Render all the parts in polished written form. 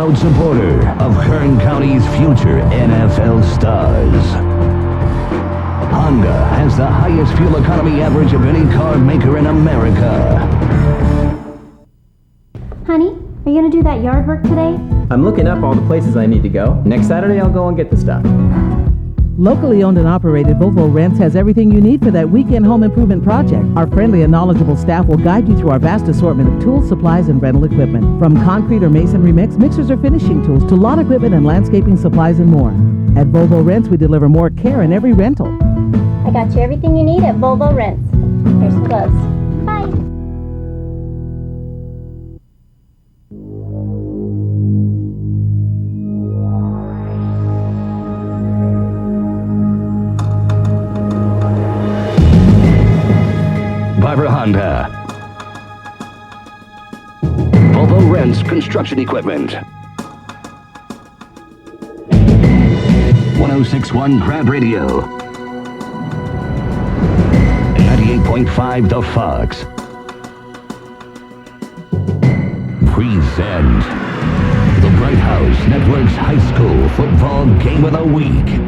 proud supporter of Kern County's future NFL stars. Honda has the highest fuel economy average of any car maker in America. Honey, are you going to do that yard work today? I'm looking up all the places I need to go. Next Saturday, I'll go and get the stuff. Locally owned and operated, Volvo Rents has everything you need for that weekend home improvement project. Our friendly and knowledgeable staff will guide you through our vast assortment of tools, supplies, and rental equipment. From concrete or masonry mix, mixers or finishing tools, to lawn equipment and landscaping supplies and more. At Volvo Rents, we deliver more care in every rental. I got you everything you need at Volvo Rents. Here's some gloves. Bye. Barber Honda. Volvo Rents construction equipment. 1061 Grab Radio. 98.5 The Fox. Present the Bright House Network's high school football game of the week.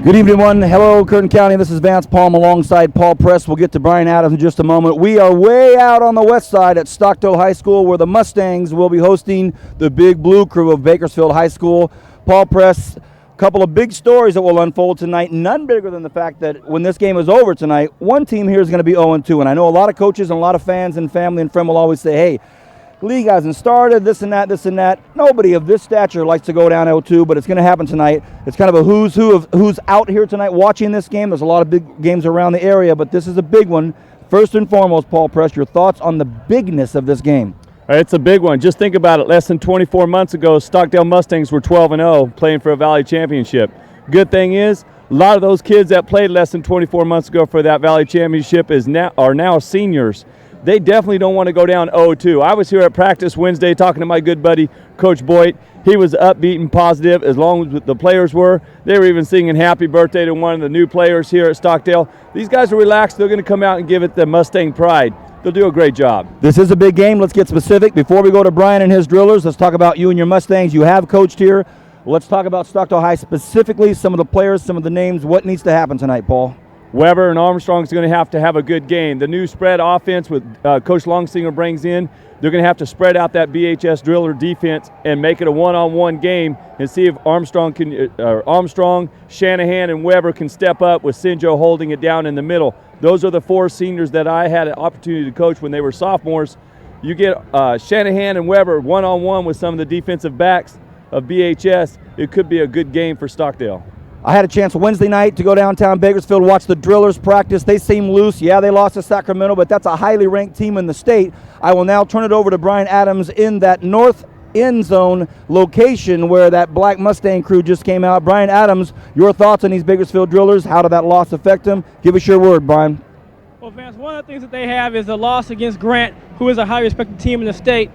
Good evening, everyone. Hello, Kern County. This is Vance Palm alongside Paul Press. We'll get to Brian Adams in just a moment. We are way out on the west side at Stockdale High School, where the Mustangs will be hosting the Big Blue Crew of Bakersfield High School. Paul Press, a couple of big stories that will unfold tonight, none bigger than the fact that when this game is over tonight, one team here is going to be 0-2. And I know a lot of coaches and a lot of fans and family and friends will always say, hey, league hasn't started, this and that, this and that. Nobody of this stature likes to go down 0-2, but it's going to happen tonight. It's kind of a who's who of who's out here tonight watching this game. There's a lot of big games around the area, but this is a big one. First and foremost, Paul Press, your thoughts on the bigness of this game? It's a big one. Just think about it. Less than 24 months ago, Stockdale Mustangs were 12-0, playing for a Valley Championship. Good thing is, a lot of those kids that played less than 24 months ago for that Valley Championship are now seniors. They definitely don't want to go down 0-2. I was here at practice Wednesday talking to my good buddy, Coach Boyd. He was upbeat and positive as long as the players were. They were even singing happy birthday to one of the new players here at Stockdale. These guys are relaxed. They're going to come out and give it the Mustang pride. They'll do a great job. This is a big game. Let's get specific. Before we go to Brian and his drillers, let's talk about you and your Mustangs. You have coached here. Let's talk about Stockdale High specifically, some of the players, some of the names. What needs to happen tonight, Paul? Weber and Armstrong is going to have a good game. The new spread offense with Coach Longsinger brings in, they're going to have to spread out that BHS driller defense and make it a one-on-one game and see if Armstrong, Shanahan, and Weber can step up with Sinjo holding it down in the middle. Those are the four seniors that I had an opportunity to coach when they were sophomores. You get Shanahan and Weber one-on-one with some of the defensive backs of BHS, it could be a good game for Stockdale. I had a chance Wednesday night to go downtown Bakersfield, watch the drillers practice. They seem loose. Yeah, they lost to Sacramento, but that's a highly ranked team in the state. I will now turn it over to Brian Adams in that north end zone location where that black Mustang crew just came out. Brian Adams, your thoughts on these Bakersfield drillers? How did that loss affect them? Give us your word, Brian. Well, Vance, one of the things that they have is a loss against Grant, who is a highly respected team in the state.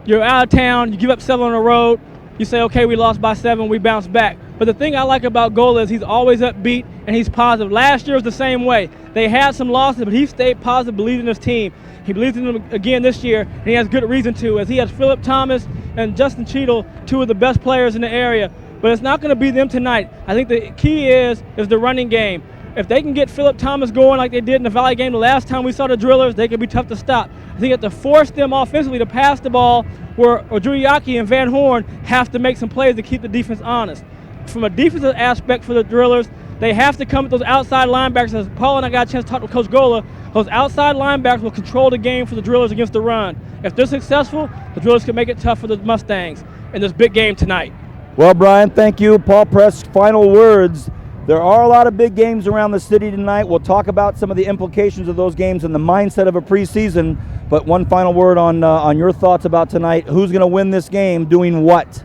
You're out of town, you give up 7 on the road, you say, okay, we lost by 7, we bounce back. But the thing I like about Gola is he's always upbeat and he's positive. Last year was the same way. They had some losses, but he stayed positive, believed in his team. He believes in them again this year, and he has good reason to, as he has Philip Thomas and Justin Cheadle, 2 of the best players in the area. But it's not going to be them tonight. I think the key is the running game. If they can get Philip Thomas going like they did in the Valley game the last time we saw the drillers, they can be tough to stop. I think you have to force them offensively to pass the ball where Odriaki and Van Horn have to make some plays to keep the defense honest. From a defensive aspect for the drillers, they have to come with those outside linebackers. As Paul and I got a chance to talk to Coach Gola, those outside linebackers will control the game for the drillers against the run. If they're successful, the drillers can make it tough for the Mustangs in this big game tonight. Well, Brian, thank you. Paul Press, final words. There are a lot of big games around the city tonight. We'll talk about some of the implications of those games and the mindset of a preseason. But one final word on your thoughts about tonight. Who's going to win this game doing what?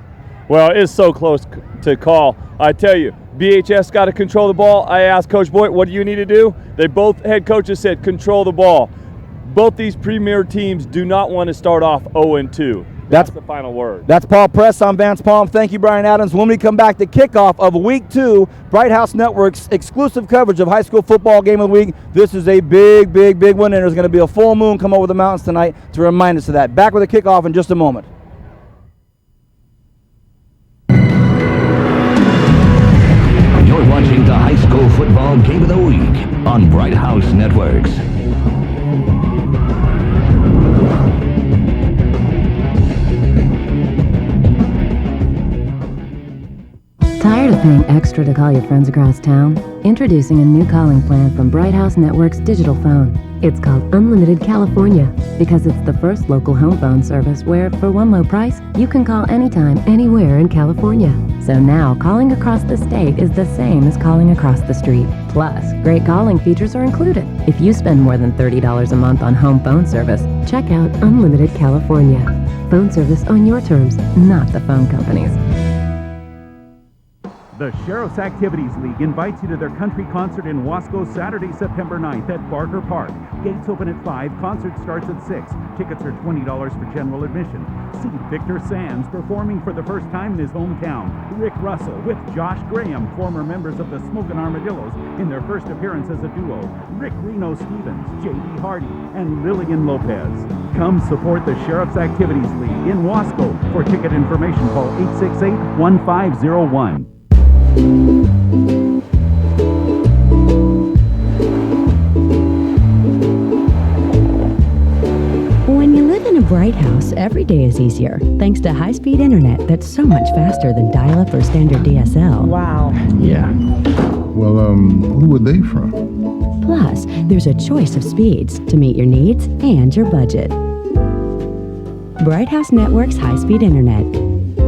Well, it's so close to call. I tell you, BHS got to control the ball. I asked Coach Boyd, what do you need to do? They both head coaches said control the ball. both these premier teams do not want to start off 0-2. That's the final word. That's Paul Press. I'm Vance Palm. Thank you, Brian Adams. When we come back, the kickoff of Week 2, Bright House Network's exclusive coverage of high school football game of the week. This is a big, big, big one, and there's going to be a full moon come over the mountains tonight to remind us of that. Back with the kickoff in just a moment. You're watching the high school football game of the week on Bright House Networks. Tired of paying extra to call your friends across town? Introducing a new calling plan from Bright House Network's digital phone. It's called Unlimited California because it's the first local home phone service where, for one low price, you can call anytime, anywhere in California. So now, calling across the state is the same as calling across the street. Plus, great calling features are included. If you spend more than $30 a month on home phone service, check out Unlimited California. Phone service on your terms, not the phone company's. The Sheriff's Activities League invites you to their country concert in Wasco Saturday, September 9th at Barker Park. Gates open at 5, concert starts at 6. Tickets are $20 for general admission. See Victor Sands performing for the first time in his hometown. Rick Russell with Josh Graham, former members of the Smokin' Armadillos, in their first appearance as a duo. Rick Reno Stevens, J.D. Hardy, and Lillian Lopez. Come support the Sheriff's Activities League in Wasco. For ticket information, call 868-1501. When you live in a Bright House, every day is easier, thanks to high-speed internet that's so much faster than dial-up or standard DSL. Wow. Yeah. Well, who are they from? Plus, there's a choice of speeds to meet your needs and your budget. Bright House Network's high-speed internet.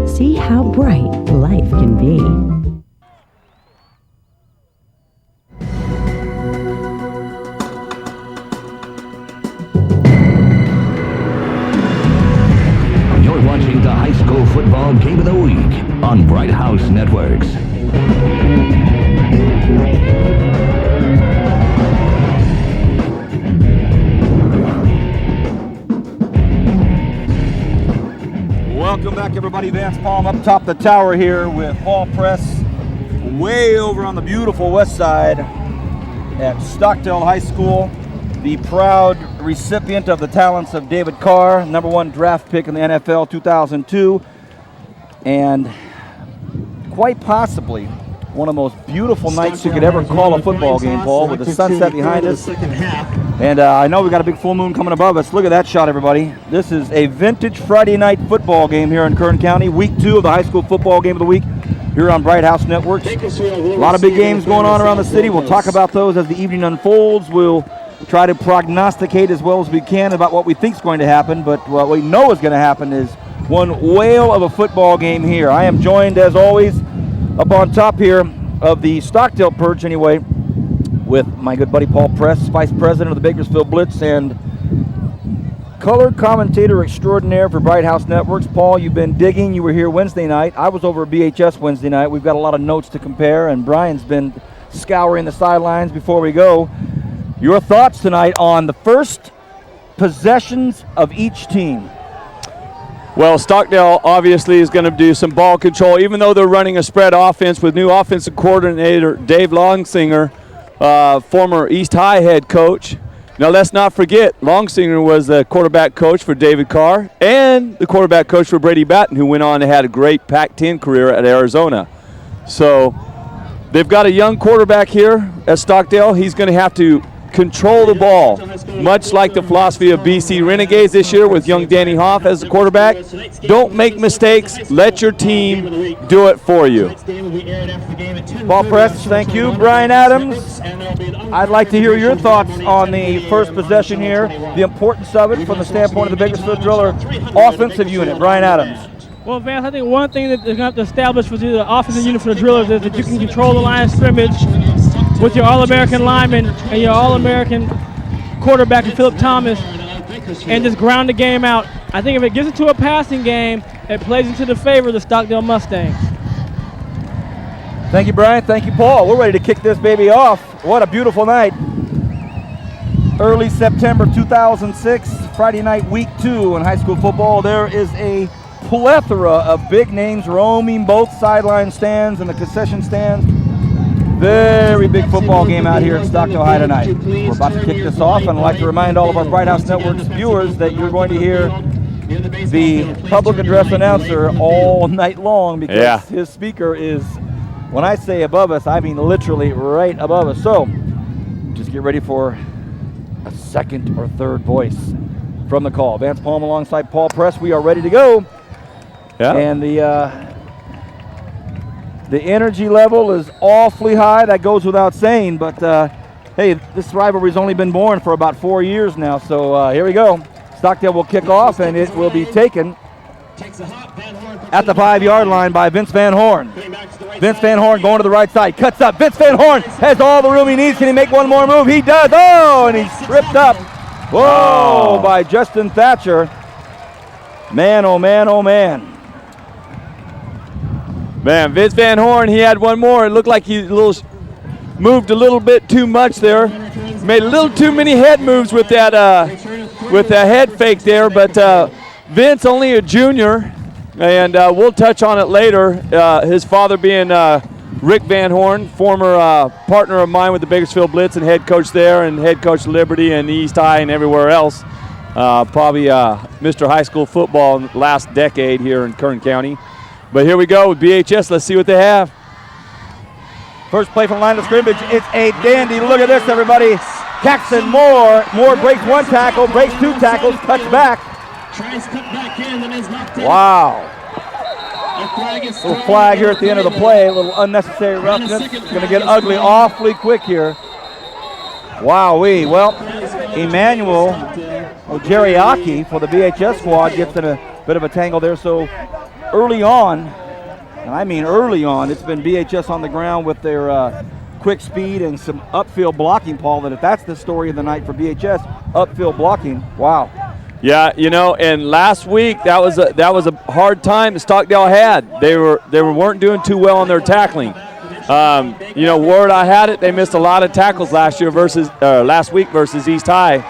See how bright life can be. Watching the high school football game of the week on Bright House Networks. Welcome back, everybody. Vance Palm up top the tower here with Paul Press way over on the beautiful west side at Stockdale High School. The proud recipient of the talents of David Carr, #1 draft pick in the NFL 2002, and quite possibly one of the most beautiful nights you could ever call a football game, Paul, with the sunset behind us. And I know we got a big full moon coming above us. Look at that shot, everybody. This is a vintage Friday night football game here in Kern County, week 2 of the high school football game of the week here on Bright House Networks. A lot of big games going on around the city. We'll talk about those as the evening unfolds. We'll try to prognosticate as well as we can about what we think is going to happen, but what we know is going to happen is one whale of a football game here. I am joined, as always, up on top here of the Stockdale perch anyway, with my good buddy Paul Press, Vice President of the Bakersfield Blitz and color commentator extraordinaire for Bright House Networks. Paul, you've been digging. You were here Wednesday night. I was over at BHS Wednesday night. We've got a lot of notes to compare, and Brian's been scouring the sidelines before we go. Your thoughts tonight on the first possessions of each team? Well, Stockdale obviously is going to do some ball control, even though they're running a spread offense with new offensive coordinator Dave Longsinger, former East High head coach. Now, let's not forget, Longsinger was the quarterback coach for David Carr and the quarterback coach for Brady Batten, who went on and had a great Pac-10 career at Arizona. So they've got a young quarterback here at Stockdale. He's going to have to control the ball, much like the philosophy of BC Renegades this year with young Danny Hoff as the quarterback. Don't make mistakes. Let your team do it for you. Paul Press, thank you. Brian Adams, I'd like to hear your thoughts on the first possession here, the importance of it from the standpoint of the Bakersfield Driller offensive unit. Brian Adams. Well, Vance, I think one thing that they're going to have to establish for the offensive unit for the Drillers is that you can control the line of scrimmage with your All-American lineman and your All-American quarterback, Philip Thomas, and just ground the game out. I think if it gets into a passing game, it plays into the favor of the Stockdale Mustangs. Thank you, Brian. Thank you, Paul. We're ready to kick this baby off. What a beautiful night. early September 2006, Friday night, week 2 in high school football. There is a plethora of big names roaming both sideline stands and the concession stands. Very big football game out here at Stockdale High tonight. We're about to kick this off, and I'd like to remind all of our Bright House Network's viewers that you're going to hear the public address announcer all night long because his speaker is, when I say above us, I mean literally right above us. So just get ready for a second or third voice from the call. Vance Palm alongside Paul Press. We are ready to go. Yeah. And the energy level is awfully high. That goes without saying. But, hey, this rivalry's only been born for about 4 years now. So here we go. Stockdale will kick off, and it will be taken at the 5-yard line by Vince Van Horn. Vince Van Horn going to the right side. Cuts up. Vince Van Horn has all the room he needs. Can he make one more move? He does. Oh, and he's tripped up. Whoa, by Justin Thatcher. Man, oh, man, oh, man. Man, Vince Van Horn, he had one more. It looked like he moved a little bit too much there. Made a little too many head moves with that head fake there. But Vince, only a junior, and we'll touch on it later. His father being Rick Van Horn, former partner of mine with the Bakersfield Blitz and head coach there and head coach Liberty and East High and everywhere else. Probably Mr. High School football in the last decade here in Kern County. But here we go with BHS. Let's see what they have. First play from line of scrimmage. It's a dandy. Look at this, everybody. Caxton Moore. Moore breaks 1 tackle, breaks 2 tackles, cuts back. Wow. Little flag here at the end of the play. A little unnecessary roughness. It's going to get ugly awfully quick here. Wowee. Well, Emmanuel Ojeriaki for the BHS squad gets in a bit of a tangle there. So early on, and I mean early on, it's been BHS on the ground with their quick speed and some upfield blocking, Paul, that if that's the story of the night for BHS, upfield blocking, wow. Yeah, you know, and last week that was a hard time that Stockdale had. They weren't doing too well on their tackling. You know, Ward, I had it. They missed a lot of tackles last week versus East High.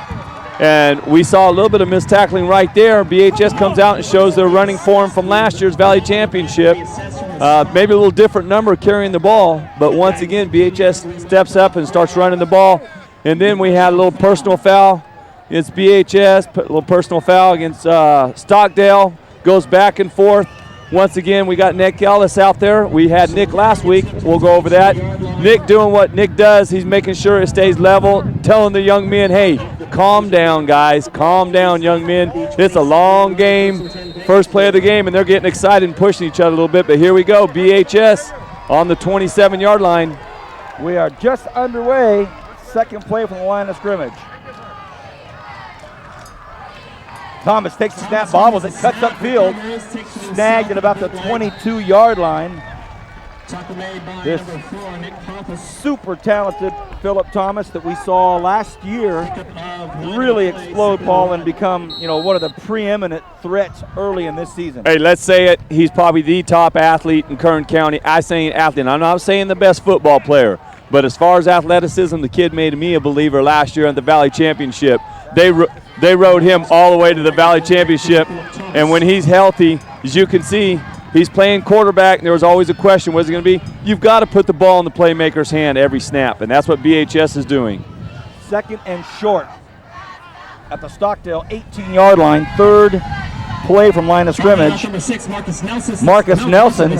And we saw a little bit of missed tackling right there. BHS comes out and shows their running form from last year's Valley Championship. Maybe a little different number carrying the ball, but once again, BHS steps up and starts running the ball. And then we had a little personal foul against BHS, a little personal foul against Stockdale. Goes back and forth. Once again, we got Nick Ellis out there. We had Nick last week. We'll go over that. Nick doing what Nick does. He's making sure it stays level, telling the young men, hey, calm down, guys. Calm down, young men. It's a long game. First play of the game, and they're getting excited and pushing each other a little bit. But here we go. BHS on the 27-yard line. We are just underway. Second play from the line of scrimmage. Thomas takes the snap, bobbles it, cuts upfield, snagged at about the 22-yard line. This super talented Philip Thomas that we saw last year really explode, Paul, and become, you know, one of the preeminent threats early in this season. Hey, let's say it. He's probably the top athlete in Kern County. I say athlete. I'm not saying the best football player, but as far as athleticism, the kid made me a believer last year at the Valley Championship. They rode him all the way to the Valley Championship, and when he's healthy, as you can see, he's playing quarterback, and there was always a question, what's it going to be? You've got to put the ball in the playmaker's hand every snap, and that's what BHS is doing. Second and short at the Stockdale 18-yard line. Third play from line of scrimmage. Marcus Nelson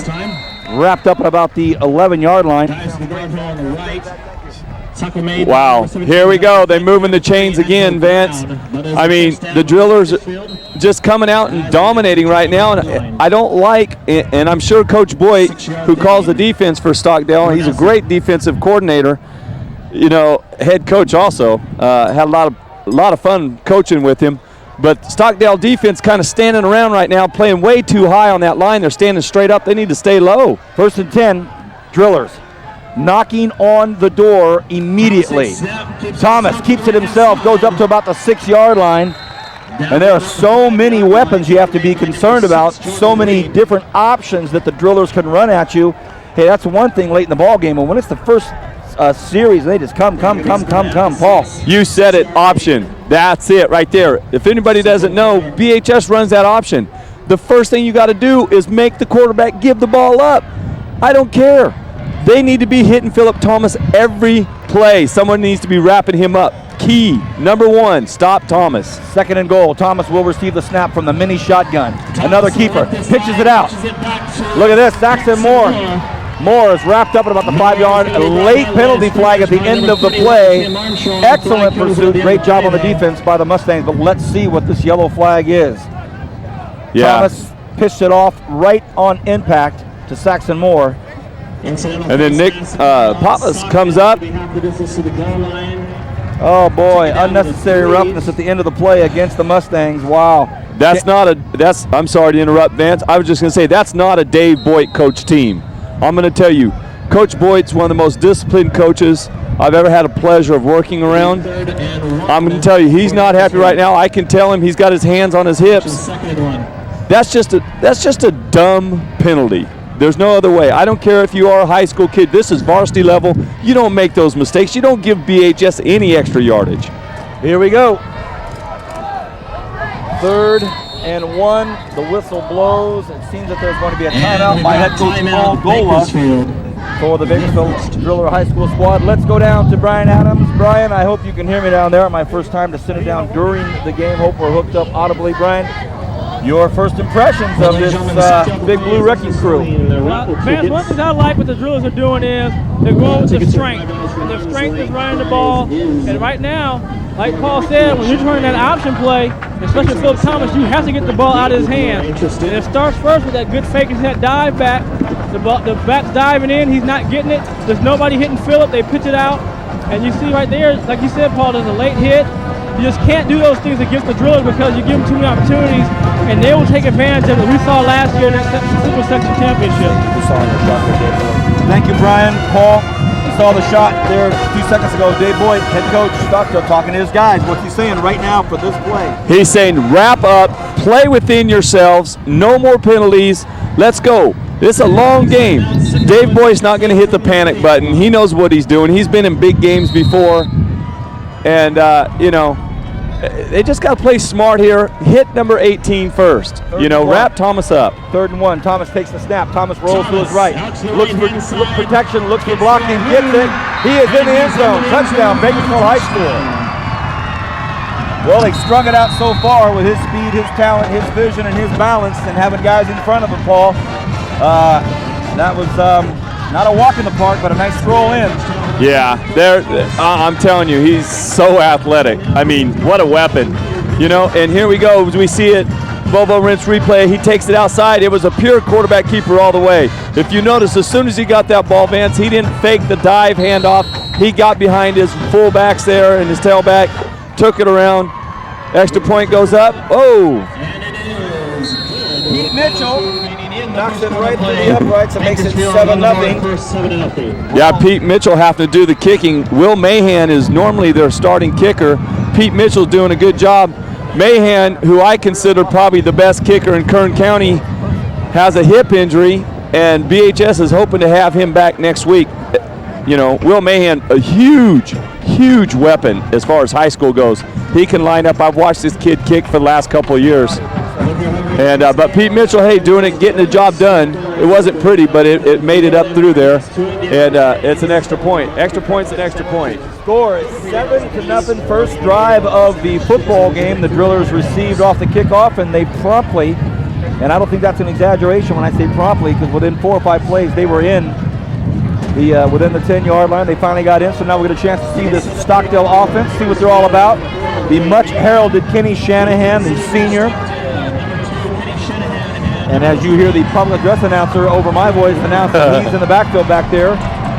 wrapped up at about the 11-yard line. Wow, here we go. They're moving the chains again, Vance. I mean, the drillers just coming out and dominating right now. And I don't like, and I'm sure Coach Boyd, who calls the defense for Stockdale, he's a great defensive coordinator, you know, head coach also. Had a lot of fun coaching with him. But Stockdale defense kind of standing around right now, playing way too high on that line. They're standing straight up. They need to stay low. First and 10, drillers. Knocking on the door immediately. Thomas keeps it himself, goes up to about the 6-yard line. And there are so many weapons you have to be concerned about, so many different options that the drillers can run at you. Hey, that's one thing late in the ball game, but when it's the first a series. They just come, Paul. You said it, option. That's it right there. If anybody doesn't know, BHS runs that option. The first thing you got to do is make the quarterback give the ball up. I don't care. They need to be hitting Philip Thomas every play. Someone needs to be wrapping him up. Key, number one, stop Thomas. Second and goal. Thomas will receive the snap from the mini shotgun. Another keeper. Pitches it out. Look at this. Saxon Moore. Moore is wrapped up at about the 5-yard. Late penalty flag at the end of the play. Excellent pursuit. Great job on the defense by the Mustangs. But let's see what this yellow flag is. Yeah. Thomas pitched it off right on impact to Saxon Moore. And then Nick Pappas comes up. Oh boy, unnecessary roughness at the end of the play against the Mustangs. Wow. I'm sorry to interrupt, Vance. I was just going to say, that's not a Dave Boyd coach team. I'm going to tell you, Coach Boyd's one of the most disciplined coaches I've ever had a pleasure of working around. I'm going to tell you, he's not happy right now. I can tell him he's got his hands on his hips. That's just a dumb penalty. There's no other way. I don't care if you are a high school kid. This is varsity level. You don't make those mistakes. You don't give BHS any extra yardage. Here we go. 3rd and 1. The whistle blows. It seems that there's going to be a timeout by head coach Paul Gola for the Bakersfield Driller High School squad. Let's go down to Brian Adams. Brian, I hope you can hear me down there. My first time to sit it down during the game. Hope we're hooked up audibly. Brian, your first impressions of this Big Blue wrecking crew? Vance, one thing I like what the Drillers are doing is they're going with the strength. And their strength is running the ball. And right now, like Paul said, when you're turning that option play, especially Philip Thomas, you have to get the ball out of his hand. And it starts first with that good fake and that dive back. The back's diving in, he's not getting it. There's nobody hitting Philip, they pitch it out. And you see right there, like you said, Paul, there's a late hit. You just can't do those things against the Drillers because you give them too many opportunities, and they will take advantage of it. We saw last year in that Super Section Championship. Thank you, Brian. Paul, you saw the shot there a few seconds ago. Dave Boyd, head coach, Stockdale, talking to his guys. What's he saying right now for this play? He's saying wrap up, play within yourselves, no more penalties, let's go. This is a long game. Dave Boyd's not going to hit the panic button. He knows what he's doing. He's been in big games before. And, they just got to play smart here. Hit number 18 first. Wrap Thomas up. 3rd and 1. Thomas takes the snap. Thomas rolls to his right. Looks for protection. Looks for blocking. Gets it. He is in the end zone. Touchdown, Bakersfield High School. Well, they strung it out so far with his speed, his talent, his vision, and his balance, and having guys in front of him, Paul. That was not a walk in the park, but a nice stroll in. Yeah, I'm telling you, he's so athletic. I mean, what a weapon. And here we go, as we see it, Volvo Rinse replay, he takes it outside. It was a pure quarterback keeper all the way. If you notice, as soon as he got that ball, Vance, he didn't fake the dive handoff. He got behind his fullbacks there and his tailback, took it around. Extra point goes up. Oh! Pete Mitchell knocks it right through the uprights and makes it 7-0. Yeah, Pete Mitchell having to do the kicking. Will Mahan is normally their starting kicker. Pete Mitchell's doing a good job. Mahan, who I consider probably the best kicker in Kern County, has a hip injury, and BHS is hoping to have him back next week. Will Mahan, a huge weapon as far as high school goes. He can line up. I've watched this kid kick for the last couple of years. And but Pete Mitchell, doing it, getting the job done. It wasn't pretty, but it made it up through there, and it's an extra point. Extra point's an extra point. Score is 7-0. First drive of the football game. The Drillers received off the kickoff, and they promptly, and I don't think that's an exaggeration when I say promptly, because within 4 or 5 plays they were in within the 10-yard line. They finally got in, so now we get a chance to see this Stockdale offense, see what they're all about. The much heralded Kenny Shanahan, the senior. And as you hear the public address announcer over my voice announce that he's in the backfield back there,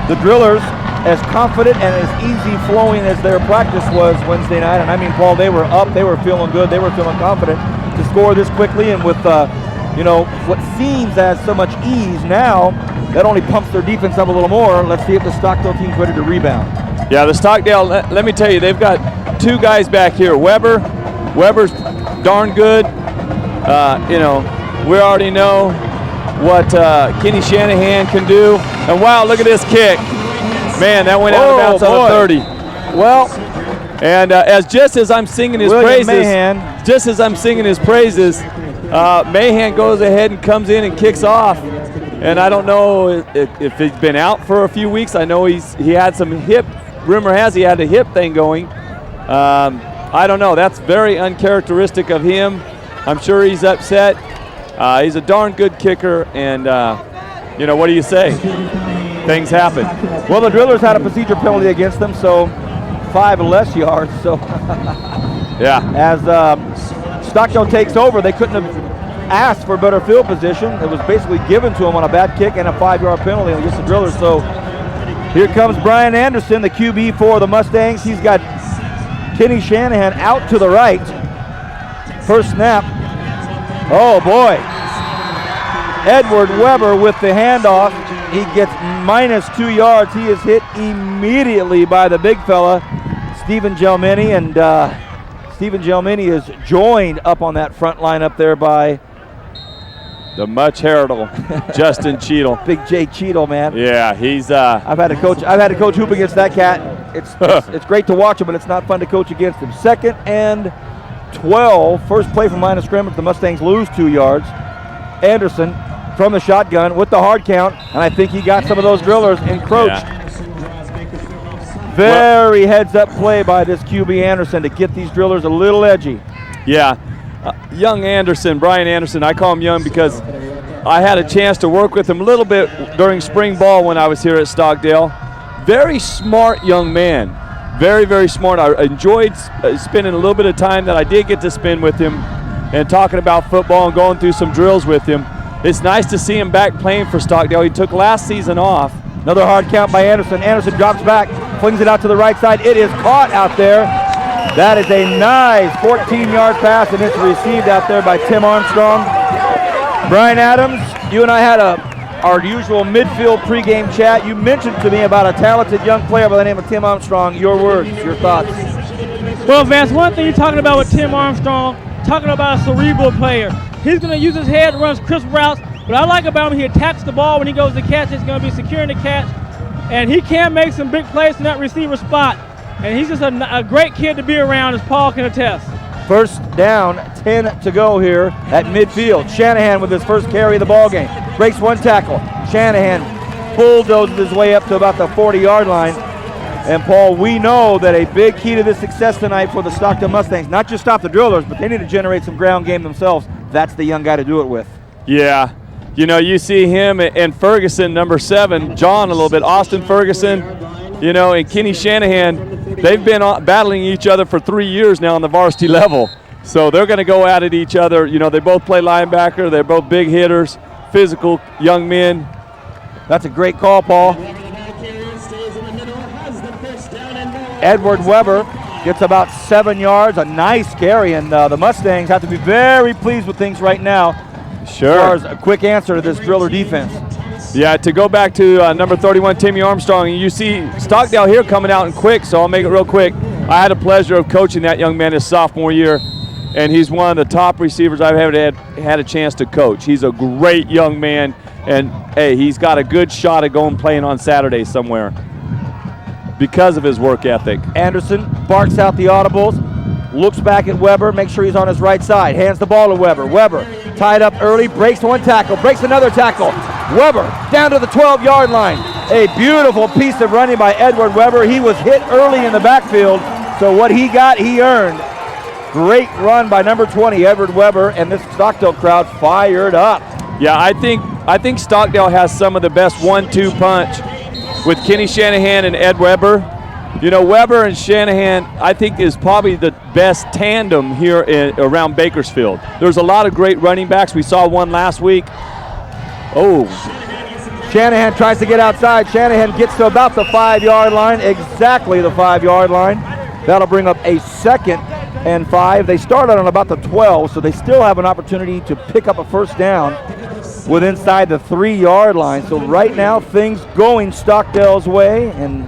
the Drillers, as confident and as easy flowing as their practice was Wednesday night, and I mean, Paul, they were up, they were feeling good, they were feeling confident to score this quickly, and with what seems as so much ease now, that only pumps their defense up a little more. Let's see if the Stockdale team's ready to rebound. Yeah, the Stockdale, let me tell you, they've got 2 guys back here. Weber's darn good. We already know what Kenny Shanahan can do. And wow, look at this kick. Man, that went out of bounds on a 30. Well, and just as I'm singing his William praises, Mahan goes ahead and comes in and kicks off. And I don't know if he's been out for a few weeks. I know he had some hip. Rumor has he had a hip thing going. I don't know. That's very uncharacteristic of him. I'm sure he's upset. He's a darn good kicker, and what do you say? Things happen. Well, the Drillers had a procedure penalty against them, so 5 or less yards. So yeah. As Stockdale takes over, they couldn't have asked for better field position. It was basically given to him on a bad kick and a 5-yard penalty against the Drillers. So here comes Brian Anderson, the QB for the Mustangs. He's got Kenny Shanahan out to the right. First snap. Oh boy. Edward Weber with the handoff. He gets -2 yards. He is hit immediately by the big fella, Stephen Gelmini, and Stephen Gelmini is joined up on that front line up there by the much heralded Justin Cheadle. Big J Cheadle, man. Yeah, he's. I've had to coach hoop against that cat. It's great to watch him, but it's not fun to coach against him. 2nd and 12. First play from line of scrimmage. The Mustangs lose 2 yards. Anderson from the shotgun with the hard count, and I think he got some of those Drillers encroached. Yeah. Very heads-up play by this QB Anderson to get these Drillers a little edgy. Yeah, young Anderson, Brian Anderson, I call him young because I had a chance to work with him a little bit during spring ball when I was here at Stockdale. Very smart young man, very, very smart. I enjoyed spending a little bit of time that I did get to spend with him and talking about football and going through some drills with him. It's nice to see him back playing for Stockdale. He took last season off. Another hard count by Anderson. Anderson drops back, flings it out to the right side. It is caught out there. That is a nice 14-yard pass, and it's received out there by Tim Armstrong. Brian Adams, you and I had our usual midfield pregame chat. You mentioned to me about a talented young player by the name of Tim Armstrong. Your words, your thoughts. Well, Vance, one thing you're talking about with Tim Armstrong, talking about a cerebral player. He's going to use his head, runs crisp routes. What I like about him, he attacks the ball when he goes to catch. He's going to be securing the catch. And he can make some big plays in that receiver spot. And he's just a great kid to be around, as Paul can attest. First down, 10 to go here at midfield. Shanahan with his first carry of the ball game. Breaks one tackle. Shanahan bulldozes his way up to about the 40-yard line. And Paul, we know that a big key to this success tonight for the Stockdale Mustangs, not just stop the Drillers, but they need to generate some ground game themselves. That's the young guy to do it with. Yeah. You see him and Ferguson, number 7, John a little bit, Austin Ferguson, and Kenny Shanahan. They've been battling each other for 3 years now on the varsity level. So they're going to go at it each other. They both play linebacker. They're both big hitters, physical young men. That's a great call, Paul. Edward Weber gets about 7 yards, a nice carry, and the Mustangs have to be very pleased with things right now. Sure. As far as a quick answer to this Driller defense. Yeah, to go back to number 31, Timmy Armstrong, and you see Stockdale here coming out and quick, so I'll make it real quick. I had the pleasure of coaching that young man his sophomore year, and he's one of the top receivers I've ever had a chance to coach. He's a great young man, and, hey, he's got a good shot at going playing on Saturday somewhere because of his work ethic. Anderson barks out the audibles, looks back at Weber, makes sure he's on his right side, hands the ball to Weber. Weber tied up early, breaks one tackle, breaks another tackle. Weber down to the 12-yard line. A beautiful piece of running by Edward Weber. He was hit early in the backfield, so what he got, he earned. Great run by number 20, Edward Weber, and this Stockdale crowd fired up. Yeah, I think Stockdale has some of the best 1-2 punch with Kenny Shanahan and Ed Weber. Weber and Shanahan, I think, is probably the best tandem here around Bakersfield. There's a lot of great running backs. We saw one last week. Oh. Shanahan tries to get outside. Shanahan gets to about the 5-yard line, exactly the 5-yard line. That'll bring up a 2nd and 5. They started on about the 12, so they still have an opportunity to pick up a first down with inside the 3-yard line. So right now, things going Stockdale's way, and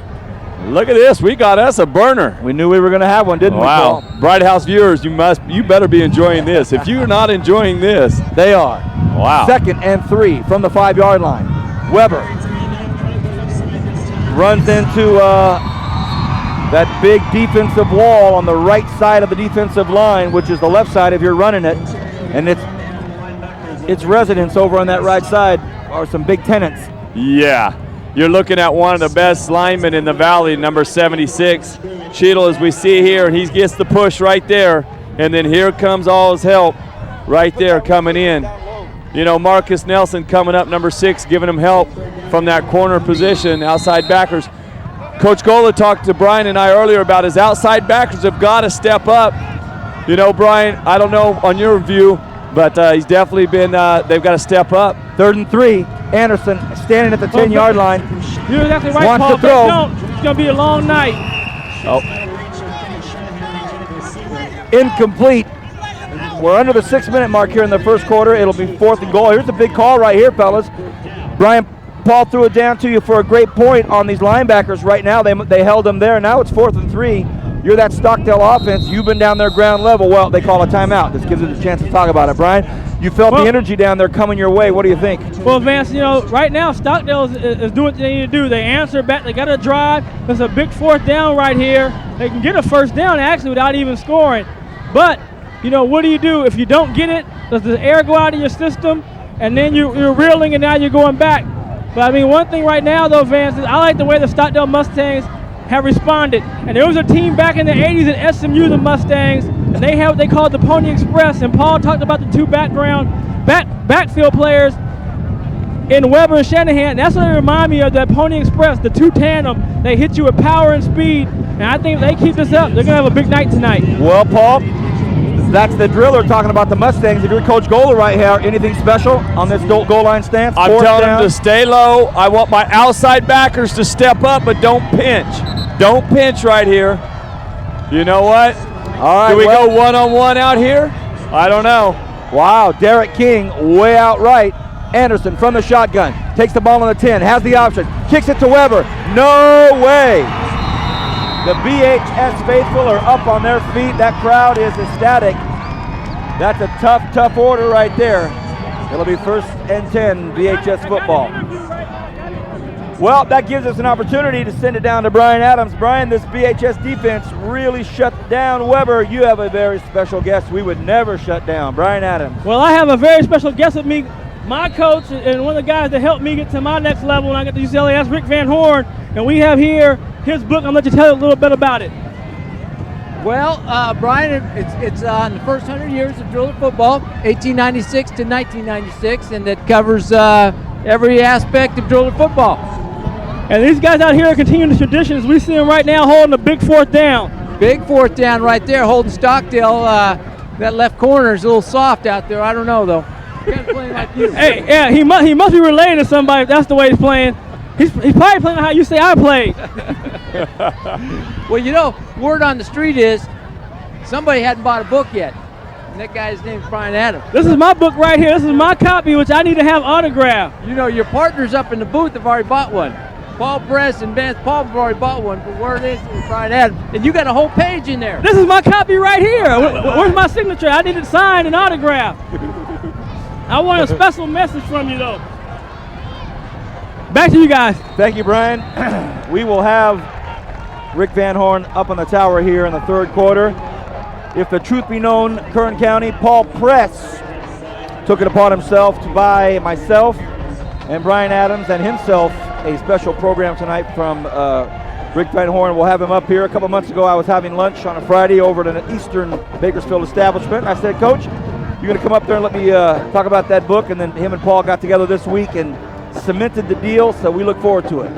look at this. We got us a burner. we knew we were going to have one, didn't we, Paul? Wow. Bright House viewers, you better be enjoying this. If you're not enjoying this, They are. wow. 2nd and 3 from the 5-yard line. Weber runs into that big defensive wall on the right side of the defensive line, which is the left side if you're running it, and its residents over on that right side are some big tenants. Yeah, you're looking at one of the best linemen in the valley, number 76, Cheadle, as we see here, and he gets the push right there, and then here comes all his help right there coming in. You know, Marcus Nelson coming up, number 6, giving him help from that corner position, outside backers. Coach Gola talked to Brian and I earlier about his outside backers have got to step up. You know, Brian, I don't know on your view, but he's definitely been, they've got to step up. 3rd and 3, Anderson standing at the 10-yard line. You're exactly right, Wants Paul. to throw. Don't. It's going to be a long night. Oh. Incomplete. We're under the 6-minute mark here in the first quarter. It'll be 4th and goal. Here's a big call right here, fellas. Brian, Paul threw it down to you for a great point on these linebackers right now. They held them there. Now it's 4th and 3. You're that Stockdale offense. You've been down there ground level. Well, they call a timeout. This gives us a chance to talk about it. Brian, you felt the energy down there coming your way. What do you think? Well, Vance, you know, right now Stockdale is doing what they need to do. They answer back. They got to drive. There's a big 4th down right here. They can get a 1st down, actually, without even scoring. But, you know, what do you do if you don't get it? Does the air go out of your system? And then you're reeling, and now you're going back. But, I mean, one thing right now, though, Vance, is I like the way the Stockdale Mustangs have responded. And there was a team back in the 80s at SMU, the Mustangs, and they have what they called the Pony Express. And Paul talked about the two backfield players in Weber and Shanahan. That's what they remind me of, that Pony Express, the two tandem. They hit you with power and speed. And I think if they keep this up, they're going to have a big night tonight. Well, Paul, that's the driller talking about the Mustangs. If you're Coach Gola right here, anything special on this goal line stance? I'm telling them to stay low. I want my outside backers to step up, but don't pinch. Don't pinch right here. You know what? All right. Do we go one-on-one out here? I don't know. Wow, Derek King way out right. Anderson from the shotgun. Takes the ball on the 10, has the option. Kicks it to Weber. No way. The BHS faithful are up on their feet. That crowd is ecstatic. That's a tough order right there. It'll be 1st and 10, BHS football. Well, that gives us an opportunity to send it down to Brian Adams. Brian, this BHS defense really shut down Weber. You have a very special guest we would never shut down, Brian Adams. Well, I have a very special guest with me, my coach and one of the guys that helped me get to my next level when I got to UCLA. That's Rick Van Horn, and we have here his book. I'm going to let you tell you a little bit about it. Well, Brian, it's on the first 100 years of driller football, 1896 to 1996, and it covers every aspect of driller football. And these guys out here are continuing the traditions. We see them right now holding a big 4th down. Big 4th down right there, holding Stockdale. That left corner is a little soft out there. I don't know, though. Kind of playing like you. Hey, yeah, he must be related to somebody if that's the way he's playing. He's probably playing how you say I played. Well, you know, word on the street is somebody hadn't bought a book yet. And that guy's name is Brian Adams. This is my book right here. This is my copy, which I need to have autographed. You know, your partners up in the booth have already bought one. Paul Press and Vance Paul have already bought one, but word is Brian Adams. And you got a whole page in there. This is my copy right here. Where's my signature? I need it signed and autographed. I want a special message from you, though. Back to you guys. Thank you, Brian. We will have Rick Van Horn up on the tower here in the 3rd quarter. If the truth be known, Kern County, Paul Press took it upon himself to buy myself and Brian Adams and himself a special program tonight from Rick Van Horn. We'll have him up here. A couple months ago, I was having lunch on a Friday over at an Eastern Bakersfield establishment. I said, Coach, you're going to come up there and let me talk about that book. And then him and Paul got together this week and cemented the deal, so we look forward to it.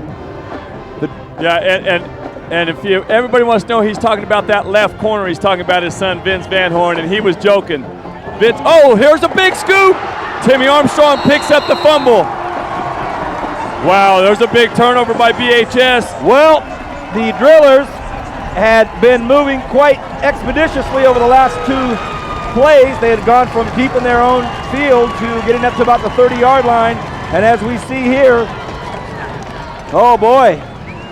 And if everybody wants to know, he's talking about that left corner. He's talking about his son, Vince Van Horn, and he was joking. Vince, oh, here's a big scoop. Timmy Armstrong picks up the fumble. Wow, there's a big turnover by BHS. Well, the drillers had been moving quite expeditiously over the last 2 plays. They had gone from deep in their own field to getting up to about the 30-yard line. And as we see here, oh boy,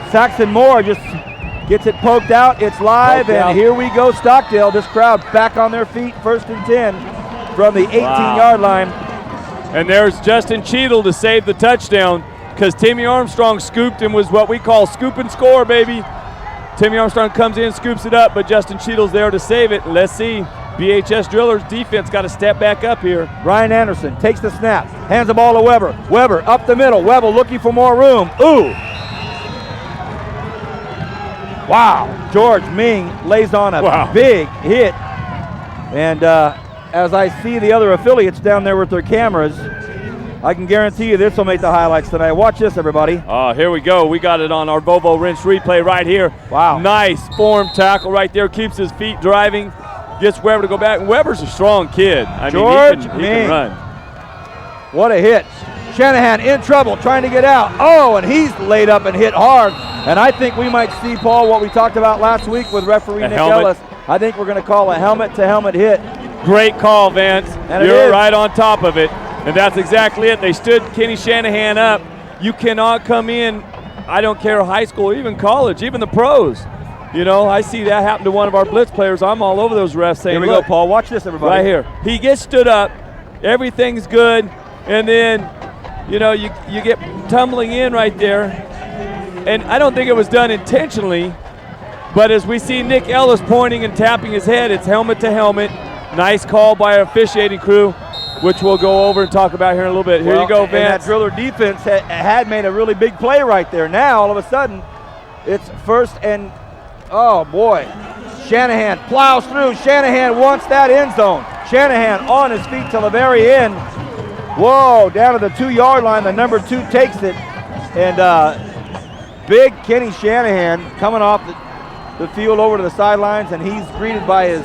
Saxon Moore just gets it poked out. It's live, and here we go, Stockdale. This crowd back on their feet, 1st and 10 from the 18-yard line. And there's Justin Cheadle to save the touchdown. because Timmy Armstrong scooped and was what we call scoop and score, baby. Timmy Armstrong comes in, scoops it up, but Justin Cheadle's there to save it. Let's see. BHS Drillers defense got to step back up here. Brian Anderson takes the snap, hands the ball to Weber. Weber up the middle. Weber looking for more room. Ooh. Wow. George Ming lays on a big hit. And as I see the other affiliates down there with their cameras, I can guarantee you this will make the highlights tonight. Watch this, everybody. Here we go. We got it on our Volvo Wrench replay right here. Wow. Nice form tackle right there. Keeps his feet driving. Gets Weber to go back. Weber's a strong kid. I mean, he can run. What a hit. Shanahan in trouble, trying to get out. Oh, and he's laid up and hit hard. And I think we might see, Paul, what we talked about last week with referee Nick Ellis. I think we're going to call a helmet-to-helmet hit. Great call, Vance. And you're right on top of it. And that's exactly it. They stood Kenny Shanahan up. You cannot come in, I don't care, high school, even college, even the pros. You know, I see that happen to one of our blitz players. I'm all over those refs saying, here we go, Paul. Watch this, everybody. Right here. He gets stood up. Everything's good. And then, you know, you get tumbling in right there. And I don't think it was done intentionally. But as we see Nick Ellis pointing and tapping his head, it's helmet to helmet. Nice call by our officiating crew, which we'll go over and talk about here in a little bit. Here you go, Vance. And that Driller defense had made a really big play right there. Now, all of a sudden, it's first and, oh, boy. Shanahan plows through. Shanahan wants that end zone. Shanahan on his feet till the very end. Whoa, down to the 2-yard line. The number 2 takes it. And big Kenny Shanahan coming off the field over to the sidelines, and he's greeted by his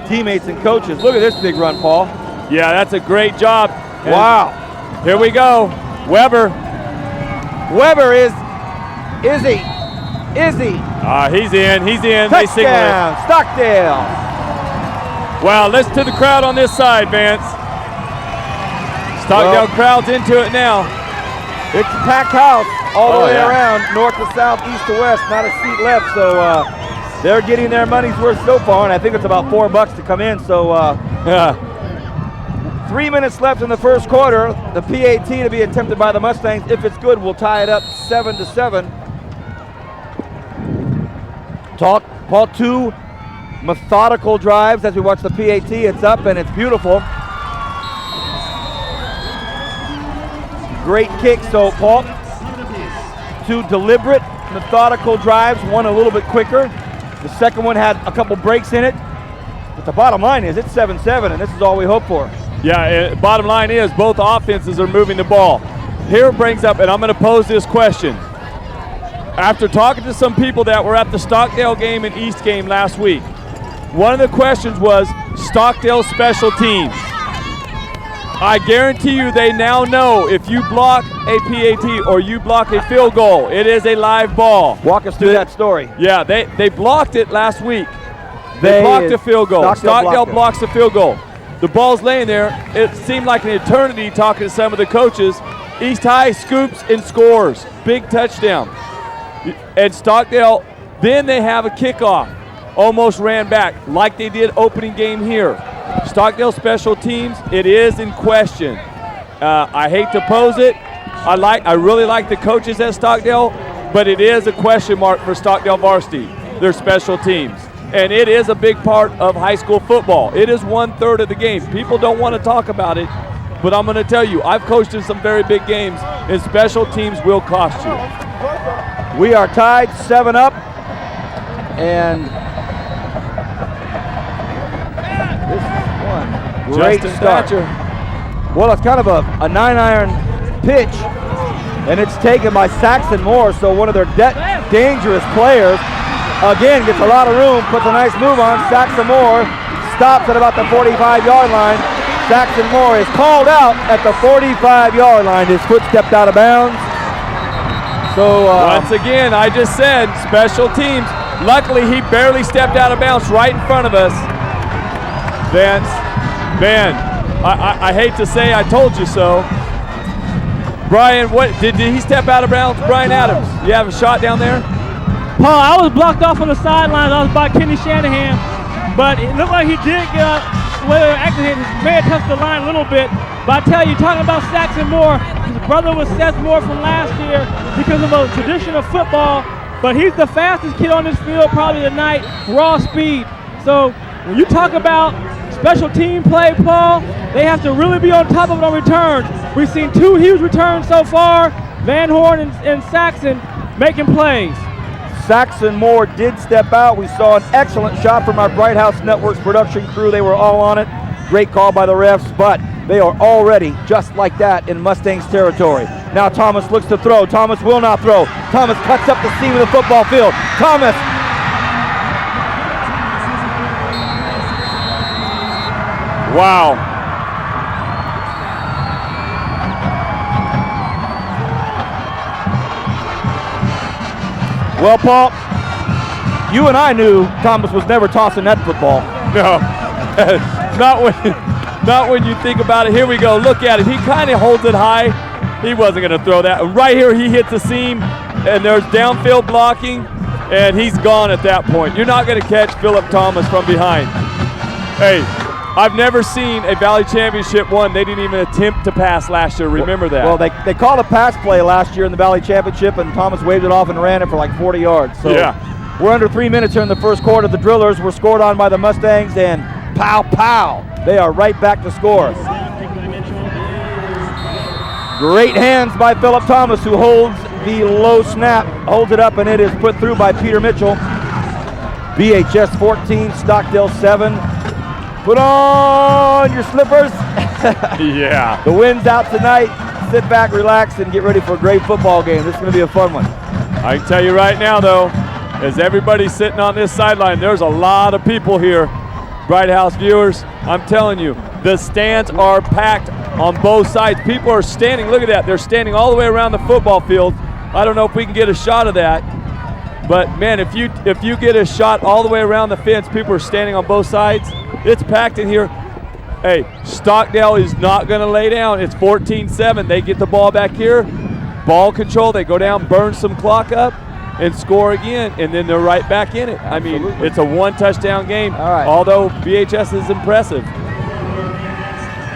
teammates and coaches. Look at this big run, Paul. Yeah, that's a great job. And wow. Here we go. Weber. Weber is he? He's in. Touchdown, they signal it. Stockdale. Wow, listen to the crowd on this side, Vance. Stockdale crowd's into it now. It's a packed house all the way around, north to south, east to west, not a seat left. So they're getting their money's worth so far, and I think it's about $4 to come in. So 3 minutes left in the first quarter. The PAT to be attempted by the Mustangs. If it's good, we'll tie it up 7-7. Paul, 2 methodical drives as we watch the PAT. It's up and it's beautiful. Great kick. So Paul, 2 deliberate, methodical drives. One a little bit quicker. The second one had a couple breaks in it. But the bottom line is it's 7-7, and this is all we hope for. Yeah, bottom line is both offenses are moving the ball. Here it brings up, and I'm going to pose this question. After talking to some people that were at the Stockdale game and East game last week, one of the questions was Stockdale special teams. I guarantee you they now know if you block a PAT or you block a field goal, it is a live ball. Walk us through that story. Yeah, they blocked it last week. They blocked a field goal. Stockdale blocks the field goal. The ball's laying there. It seemed like an eternity talking to some of the coaches. East High scoops and scores. Big touchdown. And Stockdale, then they have a kickoff. Almost ran back like they did opening game here. Stockdale special teams, it is in question. I hate to pose it. I really like the coaches at Stockdale, but it is a question mark for Stockdale varsity, their special teams. And it is a big part of high school football. It is 1/3 of the game. People don't want to talk about it, but I'm going to tell you, I've coached in some very big games, and special teams will cost you. We are tied 7-up, and this is one great start. Well, it's kind of a 9-iron pitch, and it's taken by Saxon Moore, so one of their dangerous players. Again, gets a lot of room, puts a nice move on. Saxon Moore stops at about the 45-yard line. Saxon Moore is called out at the 45-yard line. His foot stepped out of bounds. So once again, I just said special teams. Luckily, he barely stepped out of bounds right in front of us. Vance, man, I hate to say I told you so. Brian, what did he step out of bounds? Brian Adams, you have a shot down there? Paul, I was blocked off on the sidelines. I was by Kenny Shanahan, but it looked like he did get up. Whether actually may have touched the line a little bit, But I tell you, talking about Saxon Moore, his brother was Seth Moore from last year because of a tradition of football, but he's the fastest kid on this field probably tonight, raw speed. So when you talk about special team play, Paul, they have to really be on top of it on returns. We've seen 2 huge returns so far, Van Horn and Saxon making plays. Saxon Moore did step out. We saw an excellent shot from our Bright House Networks production crew. They were all on it. Great call by the refs, but they are already just like that in Mustangs territory. Now Thomas looks to throw. Thomas will not throw. Thomas cuts up the seam of the football field. Thomas. Wow. Well, Paul, you and I knew Thomas was never tossing that football. No, not when you think about it. Here we go. Look at it. He kind of holds it high. He wasn't going to throw that. And right here, he hits the seam, and there's downfield blocking, and he's gone at that point. You're not going to catch Philip Thomas from behind. Hey, I've never seen a Valley Championship one. They didn't even attempt to pass last year. Remember that. Well, they called a pass play last year in the Valley Championship, and Thomas waved it off and ran it for like 40 yards. So yeah. We're under 3 minutes here in the first quarter. The Drillers were scored on by the Mustangs, and pow, pow. They are right back to score. Great hands by Philip Thomas, who holds the low snap, holds it up, and it is put through by Peter Mitchell. BHS 14, Stockdale 7. Put on your slippers. Yeah. The wind's out tonight. Sit back, relax, and get ready for a great football game. This is going to be a fun one. I can tell you right now, though, as everybody's sitting on this sideline, there's a lot of people here. Bright House viewers, I'm telling you, the stands are packed on both sides. People are standing. Look at that. They're standing all the way around the football field. I don't know if we can get a shot of that. But, man, if you get a shot all the way around the fence, people are standing on both sides. It's packed in here. Hey, Stockdale is not going to lay down. It's 14-7. They get the ball back here. Ball control. They go down, burn some clock up, and score again, and then they're right back in it. I mean, it's a one-touchdown game, although BHS is impressive.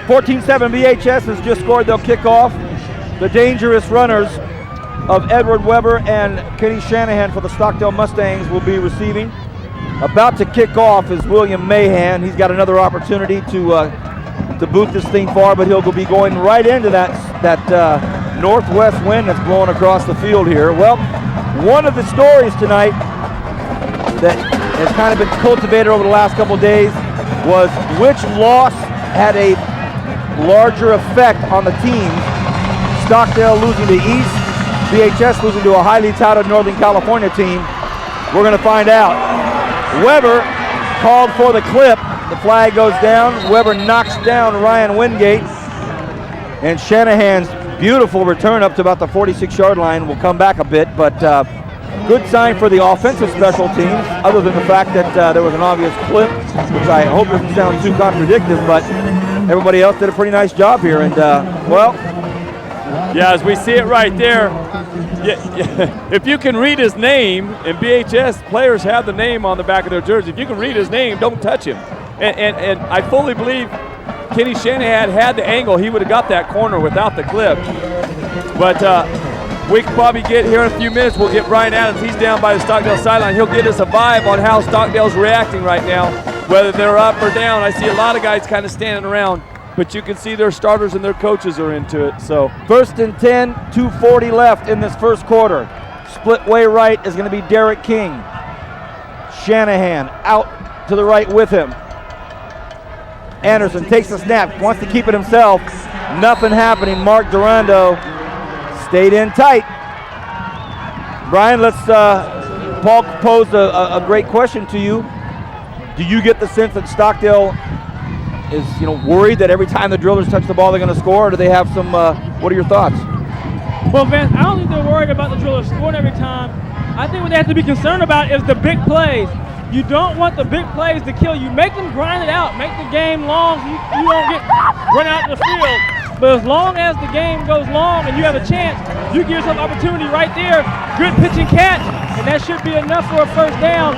14-7, BHS has just scored. They'll kick off. The dangerous runners of Edward Weber and Kenny Shanahan for the Stockdale Mustangs will be receiving. About to kick off is William Mahan. He's got another opportunity to boot this thing far, but he'll be going right into that northwest wind that's blowing across the field here. Well, one of the stories tonight that has kind of been cultivated over the last couple of days was which loss had a larger effect on the teams. Stockdale losing to East, BHS losing to a highly touted Northern California team. We're going to find out. Weber called for the clip. The flag goes down. Weber knocks down Ryan Wingate. And Shanahan's beautiful return up to about the 46-yard line will come back a bit, but good sign for the offensive special teams, other than the fact that there was an obvious clip, which I hope doesn't sound too contradictory, but everybody else did a pretty nice job here. And, well. Yeah, as we see it right there, if you can read his name, and BHS players have the name on the back of their jersey, if you can read his name, don't touch him. And I fully believe Kenny Shanahan had the angle. He would have got that corner without the clip. But we can probably get here in a few minutes. We'll get Brian Adams. He's down by the Stockdale sideline. He'll get us a vibe on how Stockdale's reacting right now, whether they're up or down. I see a lot of guys kind of standing around, but you can see their starters and their coaches are into it. So first and 10, 2:40 left in this first quarter. Split way right is going to be Derek King. Shanahan out to the right with him. Anderson takes the snap, wants to keep it himself. Nothing happening. Mark Durando stayed in tight. Brian, let's Paul posed a great question to you. Do you get the sense that Stockdale is worried that every time the Drillers touch the ball they're going to score, or do they have some, what are your thoughts? Well, Vince, I don't think they're worried about the Drillers scoring every time. I think what they have to be concerned about is the big plays. You don't want the big plays to kill you. Make them grind it out. Make the game long so you don't get run out of the field. But as long as the game goes long and you have a chance, you give yourself opportunity right there. Good pitch and catch, and that should be enough for a first down.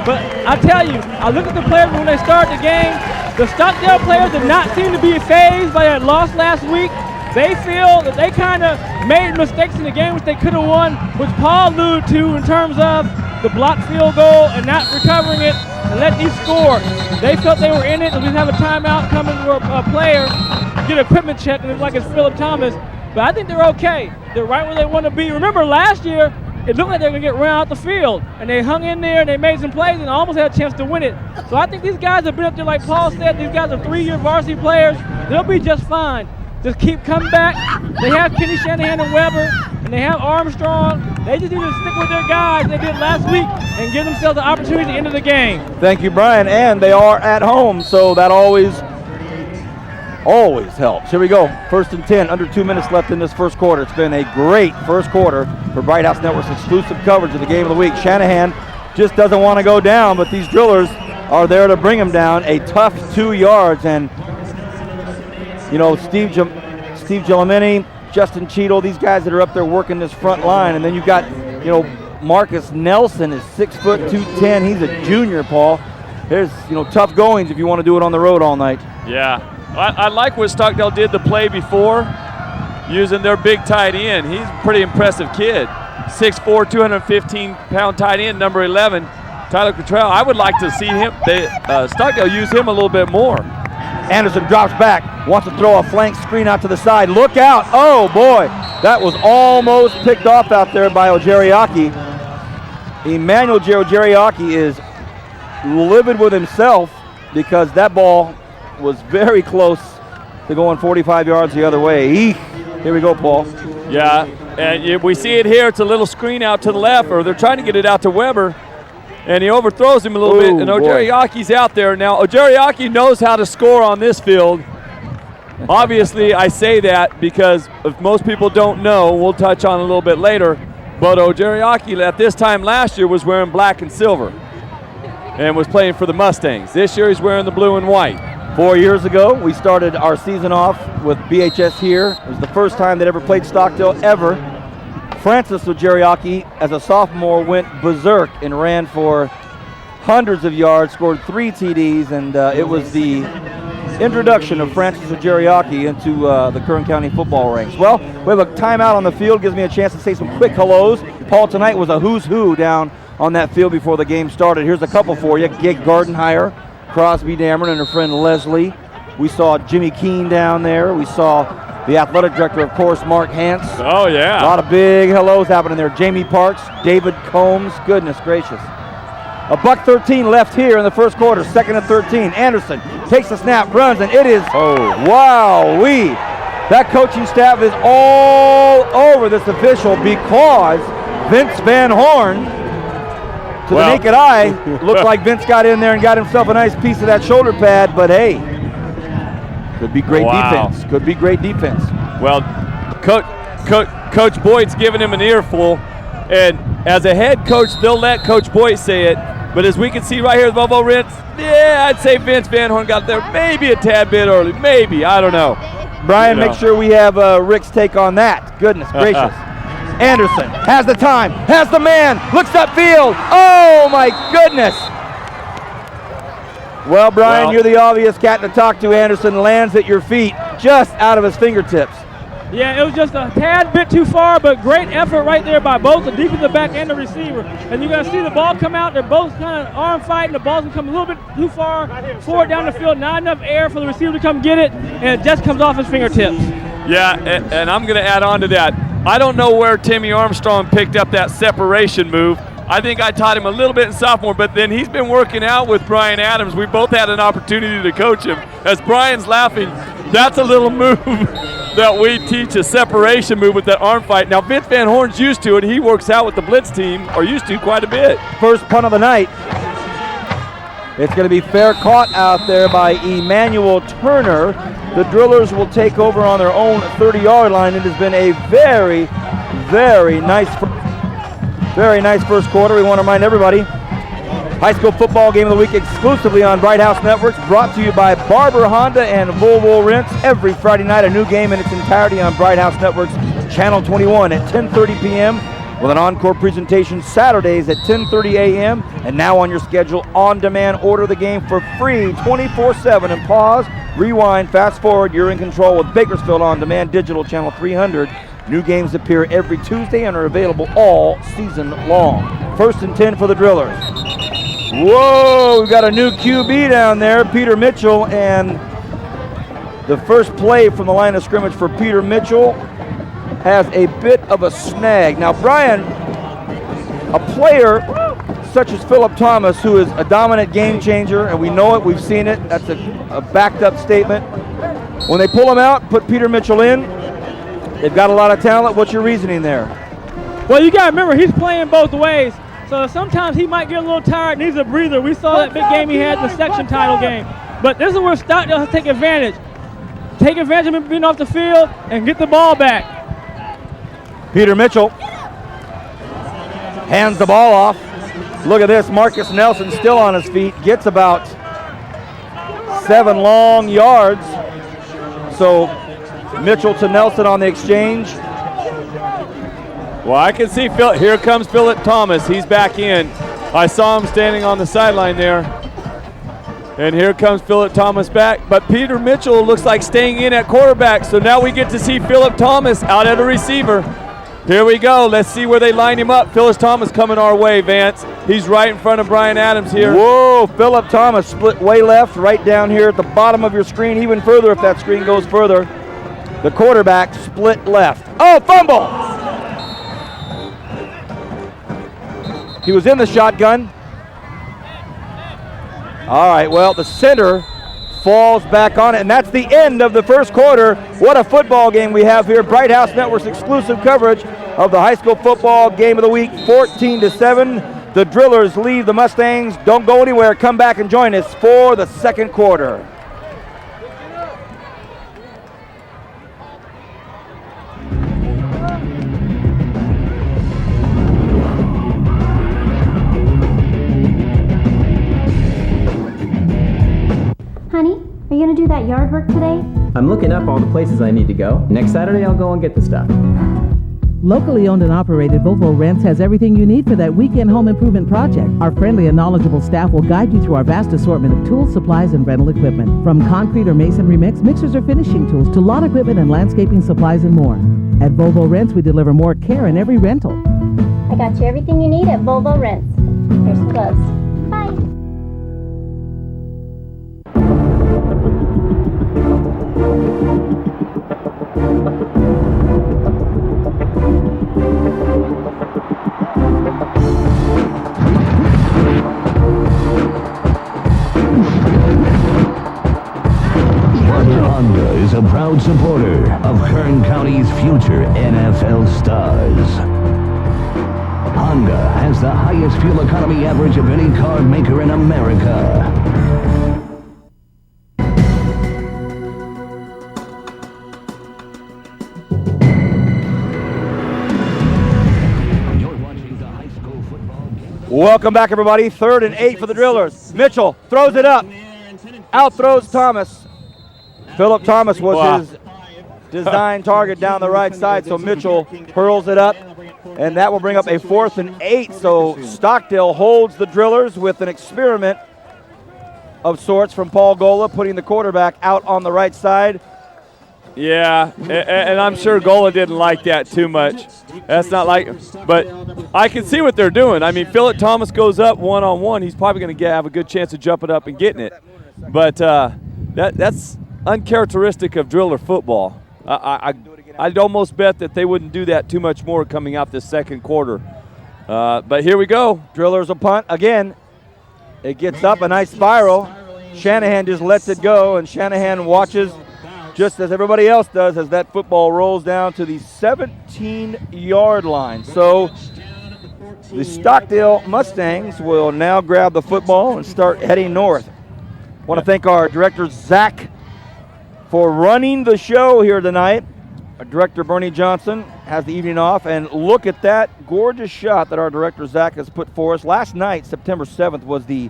But I tell you, I look at the players when they start the game, The Stockdale players did not seem to be fazed by that loss last week. They feel that they kind of made mistakes in the game which they could have won, which Paul alluded to in terms of the blocked field goal and not recovering it and letting these score. They felt they were in it, and we have a timeout coming for a player, get an equipment check, and it's like it's Philip Thomas. But I think they're okay. They're right where they want to be. Remember last year, it looked like they were going to get run out the field, and they hung in there and they made some plays and almost had a chance to win it. So I think these guys have been up there, like Paul said, these guys are 3-year varsity players. They'll be just fine. Just keep coming back. They have Kenny Shanahan and Weber, and they have Armstrong. They just need to stick with their guys they did last week and give themselves the opportunity at the end of the game. Thank you, Brian. And they are at home, so that always helps. Here we go. 1st and 10, under 2 minutes left in this first quarter. It's been a great first quarter for Bright House Network's exclusive coverage of the game of the week. Shanahan just doesn't want to go down, but these drillers are there to bring him down. A tough 2 yards, and you know, Steve Gilamini, Justin Cheadle, these guys that are up there working this front line. And then you've got, you know, Marcus Nelson is 6 foot 210. He's a junior, Paul. There's, you know, tough goings if you want to do it on the road all night. Yeah, I like what Stockdale did the play before, using their big tight end. He's a pretty impressive kid. 6'4", 215-pound tight end, number 11, Tyler Cottrell. I would like to see him, Stockdale use him a little bit more. Anderson drops back, wants to throw a flank screen out to the side. Look out. Oh, boy. That was almost picked off out there by Ojeriaki. Emmanuel Ojeriaki is livid with himself because that ball was very close to going 45 yards the other way. Eek. Here we go, Paul. Yeah, and we see it here. It's a little screen out to the left, or they're trying to get it out to Weber. And he overthrows him a little bit, and Ojeriaki's out there. Now, Ojeriaki knows how to score on this field. Obviously, I say that because if most people don't know, we'll touch on it a little bit later, but Ojeriaki at this time last year was wearing black and silver and was playing for the Mustangs. This year he's wearing the blue and white. 4 years ago, we started our season off with BHS here. It was the first time that ever played Stockdale ever. Francis Ojeriaki, as a sophomore, went berserk and ran for hundreds of yards, scored 3 TDs, and it was the introduction of Francis Ojeriaki into the Kern County football ranks. Well, we have a timeout on the field, gives me a chance to say some quick hellos. Paul, tonight was a who's who down on that field before the game started. Here's a couple for you. Gig Gardenhire, Crosby Dameron, and her friend Leslie. We saw Jimmy Keene down there. We saw the athletic director, of course, Mark Hance. Oh, yeah. A lot of big hellos happening there. Jamie Parks, David Combs, goodness gracious. A $1:13 left here in the first quarter, 2nd and 13. Anderson takes the snap, runs, and it is, wow-wee. That coaching staff is all over this official because Vince Van Horn, to the naked eye, looked like Vince got in there and got himself a nice piece of that shoulder pad, but hey, could be great defense. Could be great defense. Well, Coach Boyd's giving him an earful, and as a head coach, they'll let Coach Boyd say it. But as we can see right here, Volvo Rents, yeah, I'd say Vince Van Horn got there maybe a tad bit early. Maybe, I don't know. Brian, make sure we have Rick's take on that. Goodness gracious. Anderson has the time, has the man, looks upfield. Oh, my goodness. Well, Brian, you're the obvious cat to talk to. Anderson lands at your feet, just out of his fingertips. Yeah, it was just a tad bit too far, but great effort right there by both the defensive back and the receiver. And you're going to see the ball come out. They're both kind of arm fighting. The ball's going to come a little bit too far forward down the field. Not enough air for the receiver to come get it, and it just comes off his fingertips. Yeah, and I'm going to add on to that. I don't know where Timmy Armstrong picked up that separation move. I think I taught him a little bit in sophomore, but then he's been working out with Brian Adams. We both had an opportunity to coach him. As Brian's laughing, that's a little move that we teach, a separation move with that arm fight. Now, Vince Van Horn's used to it. He works out with the blitz team, or used to quite a bit. First punt of the night. It's going to be fair caught out there by Emmanuel Turner. The Drillers will take over on their own 30-yard line. It has been a very, very nice first quarter. We want to remind everybody, high school football game of the week exclusively on Bright House Networks, brought to you by Barber Honda and Volvo Rents. Every Friday night, a new game in its entirety on Bright House Networks, Channel 21 at 10:30 p.m. with an encore presentation Saturdays at 10:30 a.m. and now on your schedule on demand. Order the game for free 24/7 and pause, rewind, fast forward. You're in control with Bakersfield On Demand Digital Channel 300. New games appear every Tuesday and are available all season long. 1st and 10 for the Drillers. Whoa, we've got a new QB down there, Peter Mitchell, and the first play from the line of scrimmage for Peter Mitchell has a bit of a snag. Now, Brian, a player such as Philip Thomas, who is a dominant game changer, and we know it, we've seen it, that's a backed up statement. When they pull him out, put Peter Mitchell in, they've got a lot of talent. What's your reasoning there? Well, you got to remember, he's playing both ways. So sometimes he might get a little tired, needs a breather. We saw that big game he had in the section title game. But this is where Stockdale has to take advantage. Take advantage of him being off the field and get the ball back. Peter Mitchell hands the ball off. Look at this, Marcus Nelson still on his feet, gets about 7 long yards. So Mitchell to Nelson on the exchange. Well, I can see here comes Philip Thomas. He's back in. I saw him standing on the sideline there. And here comes Philip Thomas back. But Peter Mitchell looks like staying in at quarterback. So now we get to see Philip Thomas out at a receiver. Here we go. Let's see where they line him up. Philip Thomas coming our way, Vance. He's right in front of Brian Adams here. Whoa, Philip Thomas split way left, right down here at the bottom of your screen, even further if that screen goes further. The quarterback split left. Oh, fumble! He was in the shotgun. All right, well, the center falls back on it, and that's the end of the first quarter. What a football game we have here. Bright House Network's exclusive coverage of the high school football game of the week, 14-7. The Drillers leave the Mustangs. Don't go anywhere. Come back and join us for the second quarter. Honey, are you going to do that yard work today? I'm looking up all the places I need to go. Next Saturday, I'll go and get the stuff. Locally owned and operated, Volvo Rents has everything you need for that weekend home improvement project. Our friendly and knowledgeable staff will guide you through our vast assortment of tools, supplies, and rental equipment. From concrete or masonry mix, mixers or finishing tools, to lawn equipment and landscaping supplies and more. At Volvo Rents, we deliver more care in every rental. I got you everything you need at Volvo Rents. Here's some gloves. Bye. Honda is a proud supporter of Kern County's future NFL stars. Honda has the highest fuel economy average of any car maker in America. You're watching the high school football game. Welcome back, everybody. 3rd and 8 for the Drillers. Mitchell throws it up. Out throws Thomas. Philip Thomas was his design target down the right side, so Mitchell hurls it up, and that will bring up a 4th and 8. So Stockdale holds the Drillers with an experiment of sorts from Paul Gola, putting the quarterback out on the right side. Yeah, and I'm sure Gola didn't like that too much. That's not like, but I can see what they're doing. I mean, Philip Thomas goes up one-on-one. He's probably going to have a good chance of jumping up and getting it. But that's uncharacteristic of Driller football. I'd almost bet that they wouldn't do that too much more coming out this second quarter. But here we go. Drillers a punt again. It gets up a nice spiral. Shanahan just lets it go, and Shanahan watches just as everybody else does as that football rolls down to the 17-yard line. So the Stockdale Mustangs will now grab the football and start heading north. I want to thank our director, Zach, for running the show here tonight. Our director, Bernie Johnson, has the evening off. And look at that gorgeous shot that our director, Zach, has put for us. Last night, September 7th, was the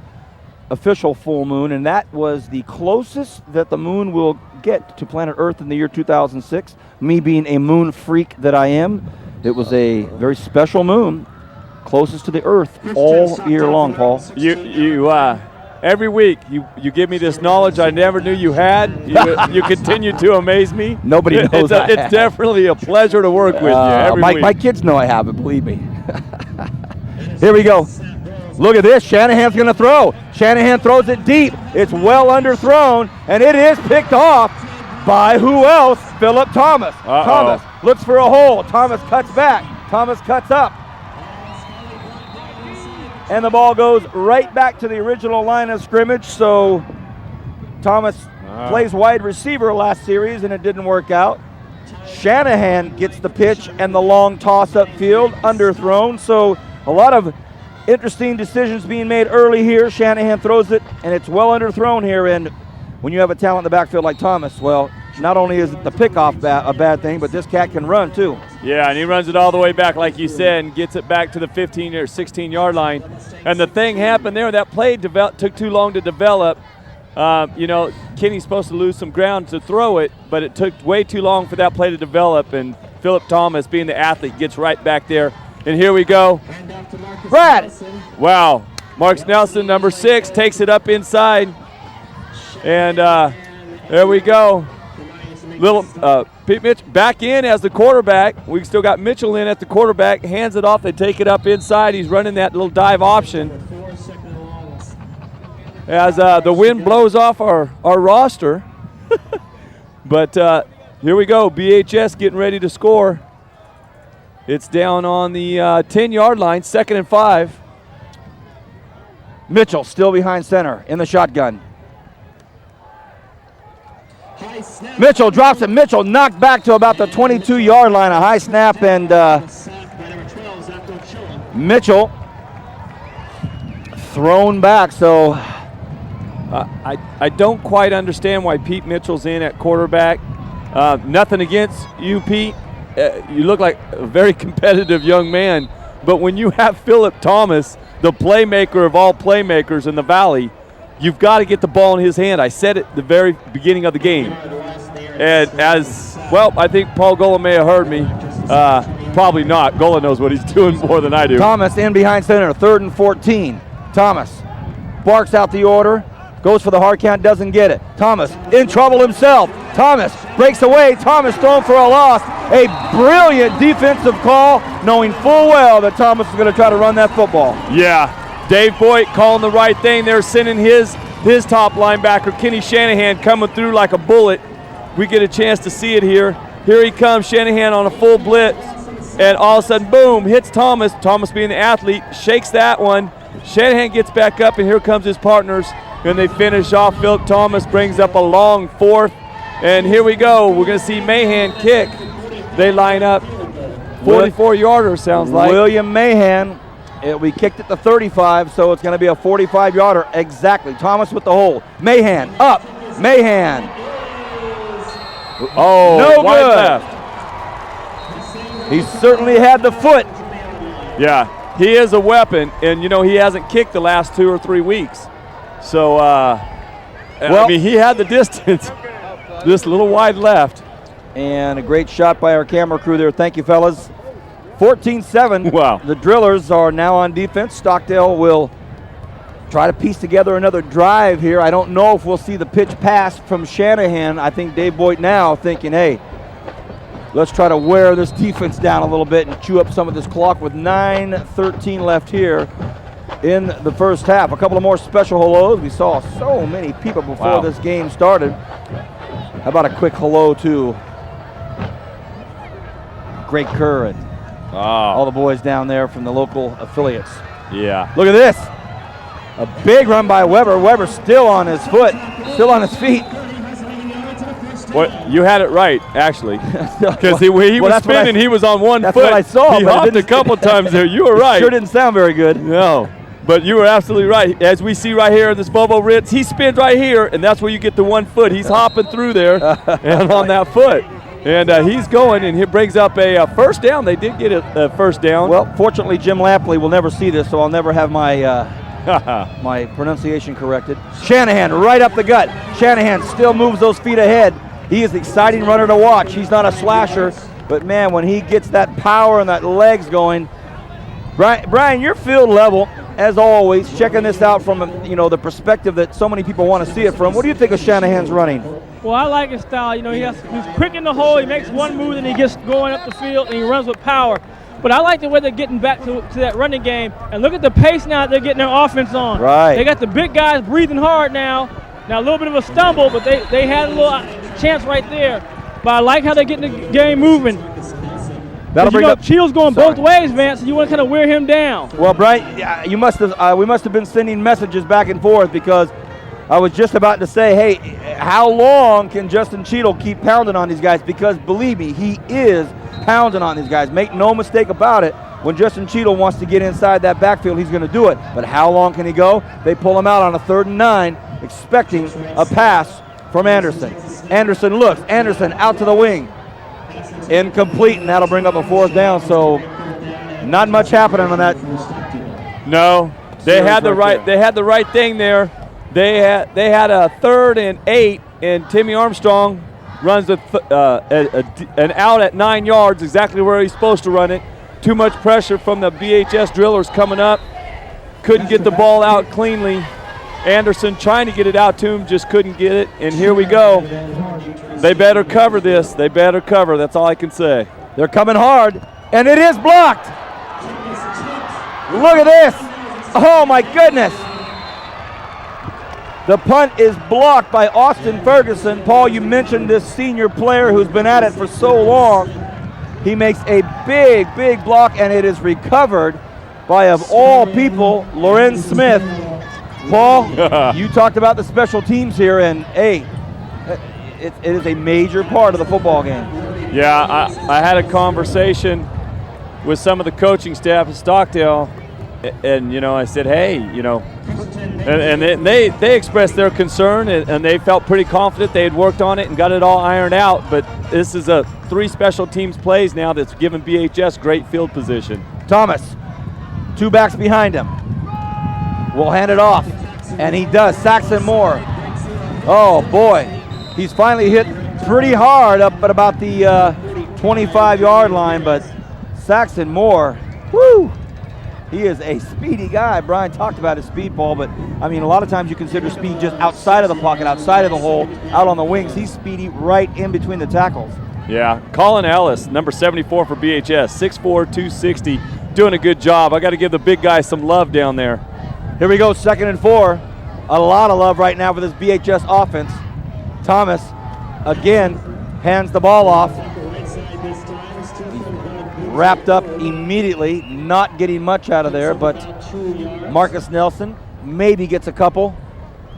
official full moon, and that was the closest that the moon will get to planet Earth in the year 2006, me being a moon freak that I am. It was a very special moon, closest to the earth all year long, Paul. Every week you give me this knowledge I never knew you had. You continue to amaze me. Nobody knows that. It's definitely a pleasure to work with you every week. My kids know I have it, believe me. Here we go. Look at this. Shanahan's going to throw. Shanahan throws it deep. It's well underthrown, and it is picked off by who else? Philip Thomas. Thomas looks for a hole. Thomas cuts back. Thomas cuts up. And the ball goes right back to the original line of scrimmage. So Thomas plays wide receiver last series, and it didn't work out. Shanahan gets the pitch and the long toss upfield, underthrown. So a lot of interesting decisions being made early here. Shanahan throws it, and it's well underthrown here. And when you have a talent in the backfield like Thomas, well, not only is the pickoff a bad thing, but this cat can run too. Yeah, and he runs it all the way back, like you said, and gets it back to the 15 or 16-yard line. And the thing happened there, that play took too long to develop. Kenny's supposed to lose some ground to throw it, but it took way too long for that play to develop, and Philip Thomas, being the athlete, gets right back there. And here we go. Brad! Wow. Marks Nelson, number 6, takes it up inside. And there we go. Pete Mitch back in as the quarterback. We still got Mitchell in at the quarterback. Hands it off. They take it up inside. He's running that little dive option. As the wind blows off our roster. But here we go. BHS getting ready to score. It's down on the 10-yard line, 2nd and 5. Mitchell still behind center in the shotgun. Mitchell drops it. Mitchell knocked back to about the 22-yard line. A high snap, and Mitchell thrown back. So I don't quite understand why Pete Mitchell's in at quarterback. Nothing against you, Pete. You look like a very competitive young man. But when you have Philip Thomas, the playmaker of all playmakers in the Valley, you've got to get the ball in his hand. I said it at the very beginning of the game. And I think Paul Gola may have heard me. Probably not. Gola knows what he's doing more than I do. Thomas in behind center, 3rd and 14. Thomas barks out the order, goes for the hard count, doesn't get it. Thomas in trouble himself. Thomas breaks away. Thomas thrown for a loss. A brilliant defensive call, knowing full well that Thomas is going to try to run that football. Yeah. Dave Boyd calling the right thing. They're sending his top linebacker, Kenny Shanahan, coming through like a bullet. We get a chance to see it here. Here he comes, Shanahan on a full blitz. And all of a sudden, boom, hits Thomas. Thomas being the athlete, shakes that one. Shanahan gets back up, and here comes his partners. And they finish off. Philip Thomas brings up a long 4th. And here we go. We're going to see Mahan kick. They line up. 44-yarder, sounds like. William Mahan. We kicked it to 35, so it's going to be a 45-yarder. Exactly. Thomas with the hold. Mahan up. Mahan. Oh, no wide good. Left. He certainly had the foot. Yeah, he is a weapon, and he hasn't kicked the last 2 or 3 weeks. So, he had the distance. This little wide left. And a great shot by our camera crew there. Thank you, fellas. 14-7. Wow. The Drillers are now on defense. Stockdale will try to piece together another drive here. I don't know if we'll see the pitch pass from Shanahan. I think Dave Boyd now thinking, hey, let's try to wear this defense down a little bit and chew up some of this clock with 9:13 left here in the first half. A couple of more special hellos. We saw so many people before this game started. How about a quick hello to Greg Kerr and all the boys down there from the local affiliates. Yeah. Look at this. A big run by Weber. Weber still on his foot, still on his feet. Well, you had it right, actually. Because he was spinning, he was on one foot. That's what I saw. He hopped a couple times there. You were right. Sure didn't sound very good. No. But you were absolutely right. As we see right here in this Bobo Ritz, he spins right here, and that's where you get the 1 foot. He's hopping through there and on that foot. And he's going, and he brings up a first down. They did get a first down. Well, fortunately, Jim Lampley will never see this, so I'll never have my my pronunciation corrected. Shanahan right up the gut. Shanahan still moves those feet ahead. He is an exciting runner to watch. He's not a slasher. But, man, when he gets that power and that legs going, Brian, your field level, as always, checking this out from, the perspective that so many people want to see it from. What do you think of Shanahan's running? Well, I like his style. He's quick in the hole. He makes one move and he gets going up the field and he runs with power. But I like the way they're getting back to that running game. And look at the pace now they're getting their offense on. Right. They got the big guys breathing hard now. Now a little bit of a stumble, but they had a little chance right there. But I like how they're getting the game moving. That'll bring up Cheadle's going both ways, Vance, so you want to kind of wear him down. Well, Brian, we must have been sending messages back and forth because I was just about to say, hey, how long can Justin Cheadle keep pounding on these guys? Because believe me, he is pounding on these guys. Make no mistake about it. When Justin Cheadle wants to get inside that backfield, he's going to do it. But how long can he go? They pull him out on a 3rd and 9, expecting a pass from Anderson. Anderson looks. Anderson out to the wing. Incomplete, and that'll bring up a 4th down. So not much happening on that. No, they had the right thing there. They had a 3rd and 8, and Timmy Armstrong runs an out at 9 yards, exactly where he's supposed to run it. Too much pressure from the BHS drillers coming up. Couldn't get the ball out cleanly. Anderson trying to get it out to him, just couldn't get it. And here we go. They better cover this. They better cover. That's all I can say. They're coming hard, and it is blocked. Look at this. Oh, my goodness. The punt is blocked by Austin Ferguson. Paul, you mentioned this senior player who's been at it for so long. He makes a big, big block, and it is recovered by, of all people, Lorenz Smith. Paul, you talked about the special teams here, and, hey, it is a major part of the football game. Yeah, I had a conversation with some of the coaching staff at Stockdale, and I said, hey, and they expressed their concern, and they felt pretty confident they had worked on it and got it all ironed out. But this is a 3 special teams plays now that's given BHS great field position. Thomas, 2 backs behind him. Will hand it off, and he does. Saxon Moore. Oh boy, he's finally hit pretty hard up at about the 25-yard line, but Saxon Moore, whoo! He is a speedy guy. Brian talked about his speed, Paul, but I mean, a lot of times you consider speed just outside of the pocket, outside of the hole, out on the wings. He's speedy right in between the tackles. Yeah, Colin Ellis, number 74 for BHS, 6'4", 260, doing a good job. I got to give the big guy some love down there. Here we go, 2nd and 4. A lot of love right now for this BHS offense. Thomas, again, hands the ball off. Wrapped up immediately, not getting much out of there, but Marcus Nelson maybe gets a couple.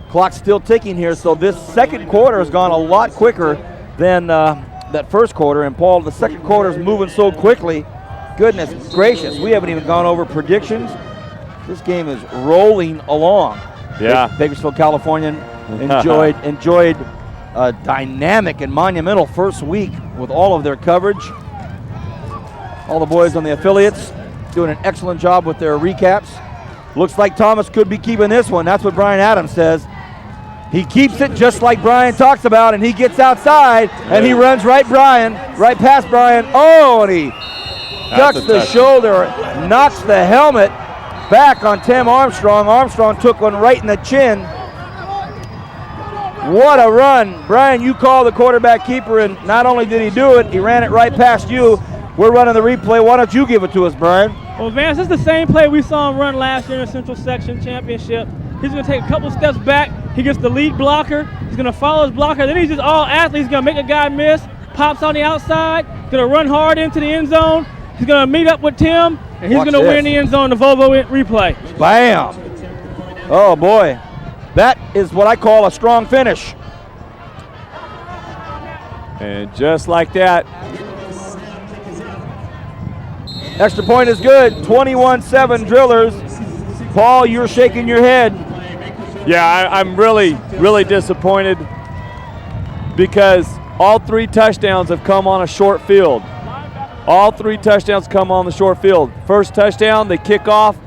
Clock's still ticking here, so this 2nd quarter has gone a lot quicker than that 1st quarter. And Paul, the 2nd quarter is moving so quickly. Goodness gracious, we haven't even gone over predictions. This game is rolling along. Yeah. Bakersfield, California enjoyed a dynamic and monumental first week with all of their coverage. All the boys on the affiliates doing an excellent job with their recaps. Looks like Thomas could be keeping this one. That's what Brian Adams says. He keeps it just like Brian talks about, and he gets outside, and he runs right past Brian. Oh, and he ducks the shoulder, knocks the helmet back on Tim Armstrong. Armstrong took one right in the chin. What a run. Brian, you call the quarterback keeper, and not only did he do it, he ran it right past you. We're running the replay. Why don't you give it to us, Brian? Well, Vance, this is the same play we saw him run last year in the Central Section Championship. He's going to take a couple steps back. He gets the lead blocker. He's going to follow his blocker. Then he's just all athlete. He's going to make a guy miss. Pops on the outside. Going to run hard into the end zone. He's going to meet up with Tim, and he's going to win the end zone, the Volvo replay. Bam. Oh, boy. That is what I call a strong finish. And just like that. Extra point is good. 21-7 Drillers. Paul, you're shaking your head. Yeah, I'm really, really disappointed because all 3 touchdowns have come on a short field. All 3 touchdowns come on the short field. First touchdown, they kick off.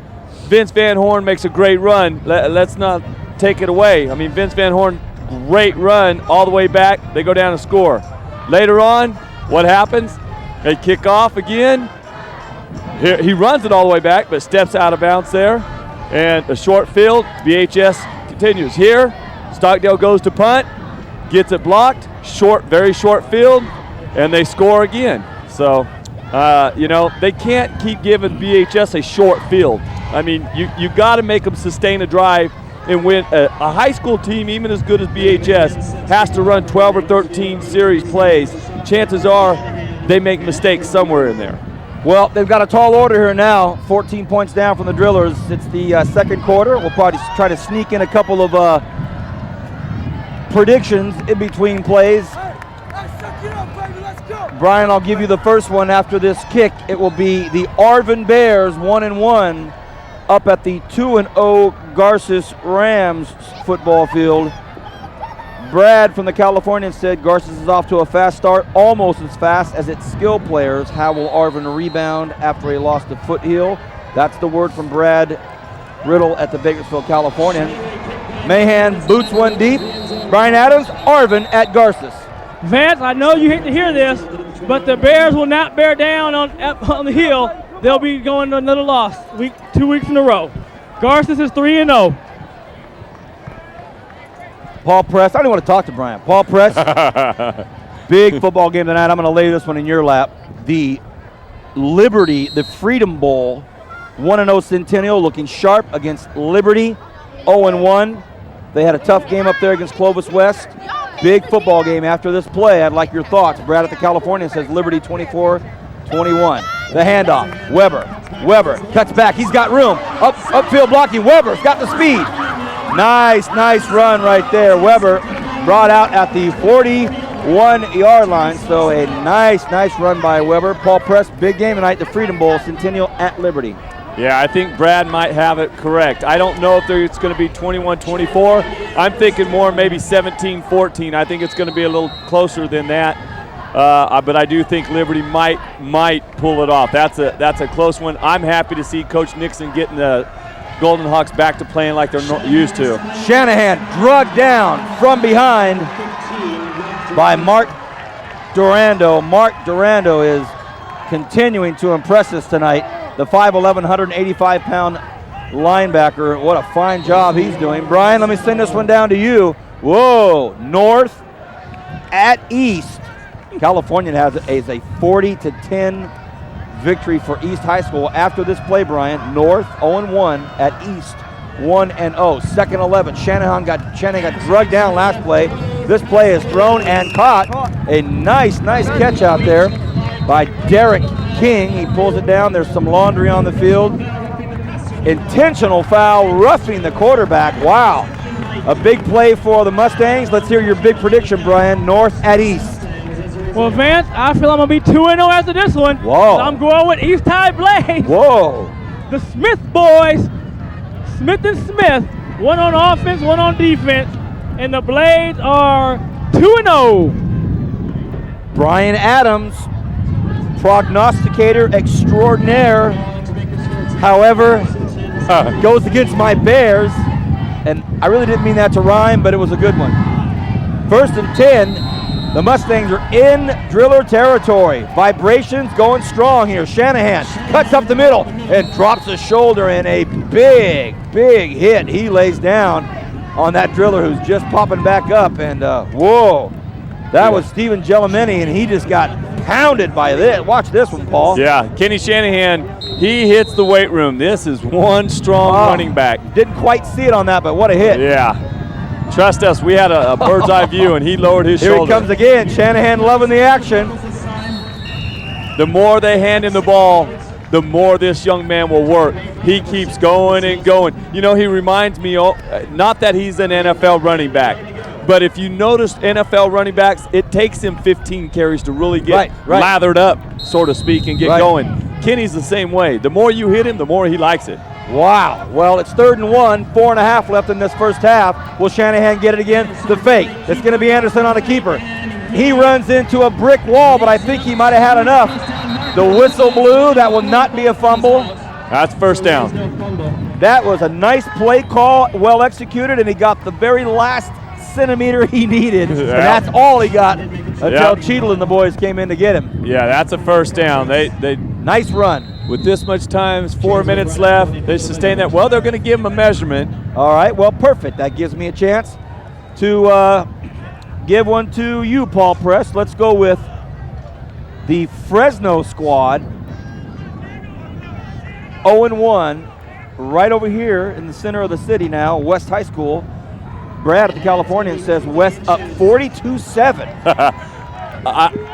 Vince Van Horn makes a great run. Let's not take it away. I mean, Vince Van Horn, great run all the way back. They go down and score. Later on, what happens? They kick off again. Here, he runs it all the way back, but steps out of bounds there. And a short field. VHS continues here. Stockdale goes to punt, gets it blocked. Short, very short field, and they score again. So, they can't keep giving VHS a short field. I mean, you got to make them sustain a drive and win. A high school team, even as good as VHS, has to run 12 or 13 series plays. Chances are they make mistakes somewhere in there. Well, they've got a tall order here now, 14 points down from the Drillers. It's the second quarter. We'll probably try to sneak in a couple of predictions in between plays. Brian, I'll give you the first one after this kick. It will be the Arvin Bears 1-1 up at the 2-0 Garces Rams football field. Brad from the Californian said Garces is off to a fast start, almost as fast as its skill players. How will Arvin rebound after he lost the footheel? That's the word from Brad Riddle at the Bakersfield Californian. Mahan boots one deep. Brian Adams, Arvin at Garces. Vance, I know you hate to hear this, but the Bears will not bear down on the hill. They'll be going to another loss 2 weeks in a row. Garces is 3-0. Paul Press, I don't want to talk to Brian. Paul Press, big football game tonight. I'm going to lay this one in your lap. The Liberty, the Freedom Bowl, 1-0 Centennial looking sharp against Liberty, 0-1. They had a tough game up there against Clovis West. Big football game after this play. I'd like your thoughts. Brad at the Californian says Liberty 24-21. The handoff. Weber cuts back. He's got room. Upfield blocking. Weber's got the speed. Nice run right there. Weber brought out at the 41-yard line. So a nice run by Weber. Paul Press, big game tonight, the Freedom Bowl, Centennial at Liberty. Yeah, I think Brad might have it correct. I don't know if it's going to be 21-24. I'm thinking more maybe 17-14. I think it's going to be a little closer than that. But I do think Liberty might pull it off. That's a close one. I'm happy to see Coach Nixon getting the Golden Hawks back to playing like they're used to. Shanahan drugged down from behind by Mark Durando. Mark Durando is continuing to impress us tonight. The 5'11", 185-pound linebacker. What a fine job he's doing. Brian, let me send this one down to you. Whoa, North at East. California has a 40-10 victory for East High School. After this play, Brian, North 0-1 at East 1-0. Second 11. Shanahan got drugged down last play. This play is thrown and caught. A nice catch out there by Derek King. He pulls it down. There's some laundry on the field. Intentional foul, roughing the quarterback. Wow. A big play for the Mustangs. Let's hear your big prediction, Brian. North at East. Well, Vance, I feel I'm going to be 2-0 after this one. Whoa. So I'm going with East High Blaze. Whoa. The Smith boys, Smith and Smith, one on offense, one on defense, and the Blades are 2-0. Brian Adams, prognosticator extraordinaire, however, goes against my Bears, and I really didn't mean that to rhyme, but it was a good one. 1st and 10. The Mustangs are in Driller territory. Vibrations going strong here. Shanahan cuts up the middle and drops his shoulder in a big hit. He lays down on that Driller who's just popping back up. And whoa, that was Steven Gellamini, and he just got pounded by this. Watch this one, Paul. Yeah, Kenny Shanahan, he hits the weight room. This is one strong running back. Didn't quite see it on that, but what a hit. Yeah. Trust us, we had a bird's eye view, and he lowered his shoulder. Here he comes again. Shanahan loving the action. The more they hand him the ball, the more this young man will work. He keeps going and going. You know, he reminds me, not that he's an NFL running back, but if you notice NFL running backs, it takes him 15 carries to really get lathered up, so to speak, and get going. Kenny's the same way. The more you hit him, the more he likes it. Wow. Well, it's 3rd and 1, 4.5 left in this first half. Will Shanahan get it again? The fake. It's going to be Anderson on a keeper. He runs into a brick wall, but I think he might have had enough. The whistle blew. That will not be a fumble. That's first down. That was a nice play call, well executed, and he got the very last centimeter he needed. And that's all he got until Cheadle and the boys came in to get him. Yeah, that's a first down. They nice run. With this much time, 4 minutes left, they sustain that. Well, they're going to give him a measurement. All right, well, perfect. That gives me a chance to give one to you, Paul Press. Let's go with the Fresno squad. 0-1, right over here in the center of the city now, West High School. Brad at the Californian says West up 42-7.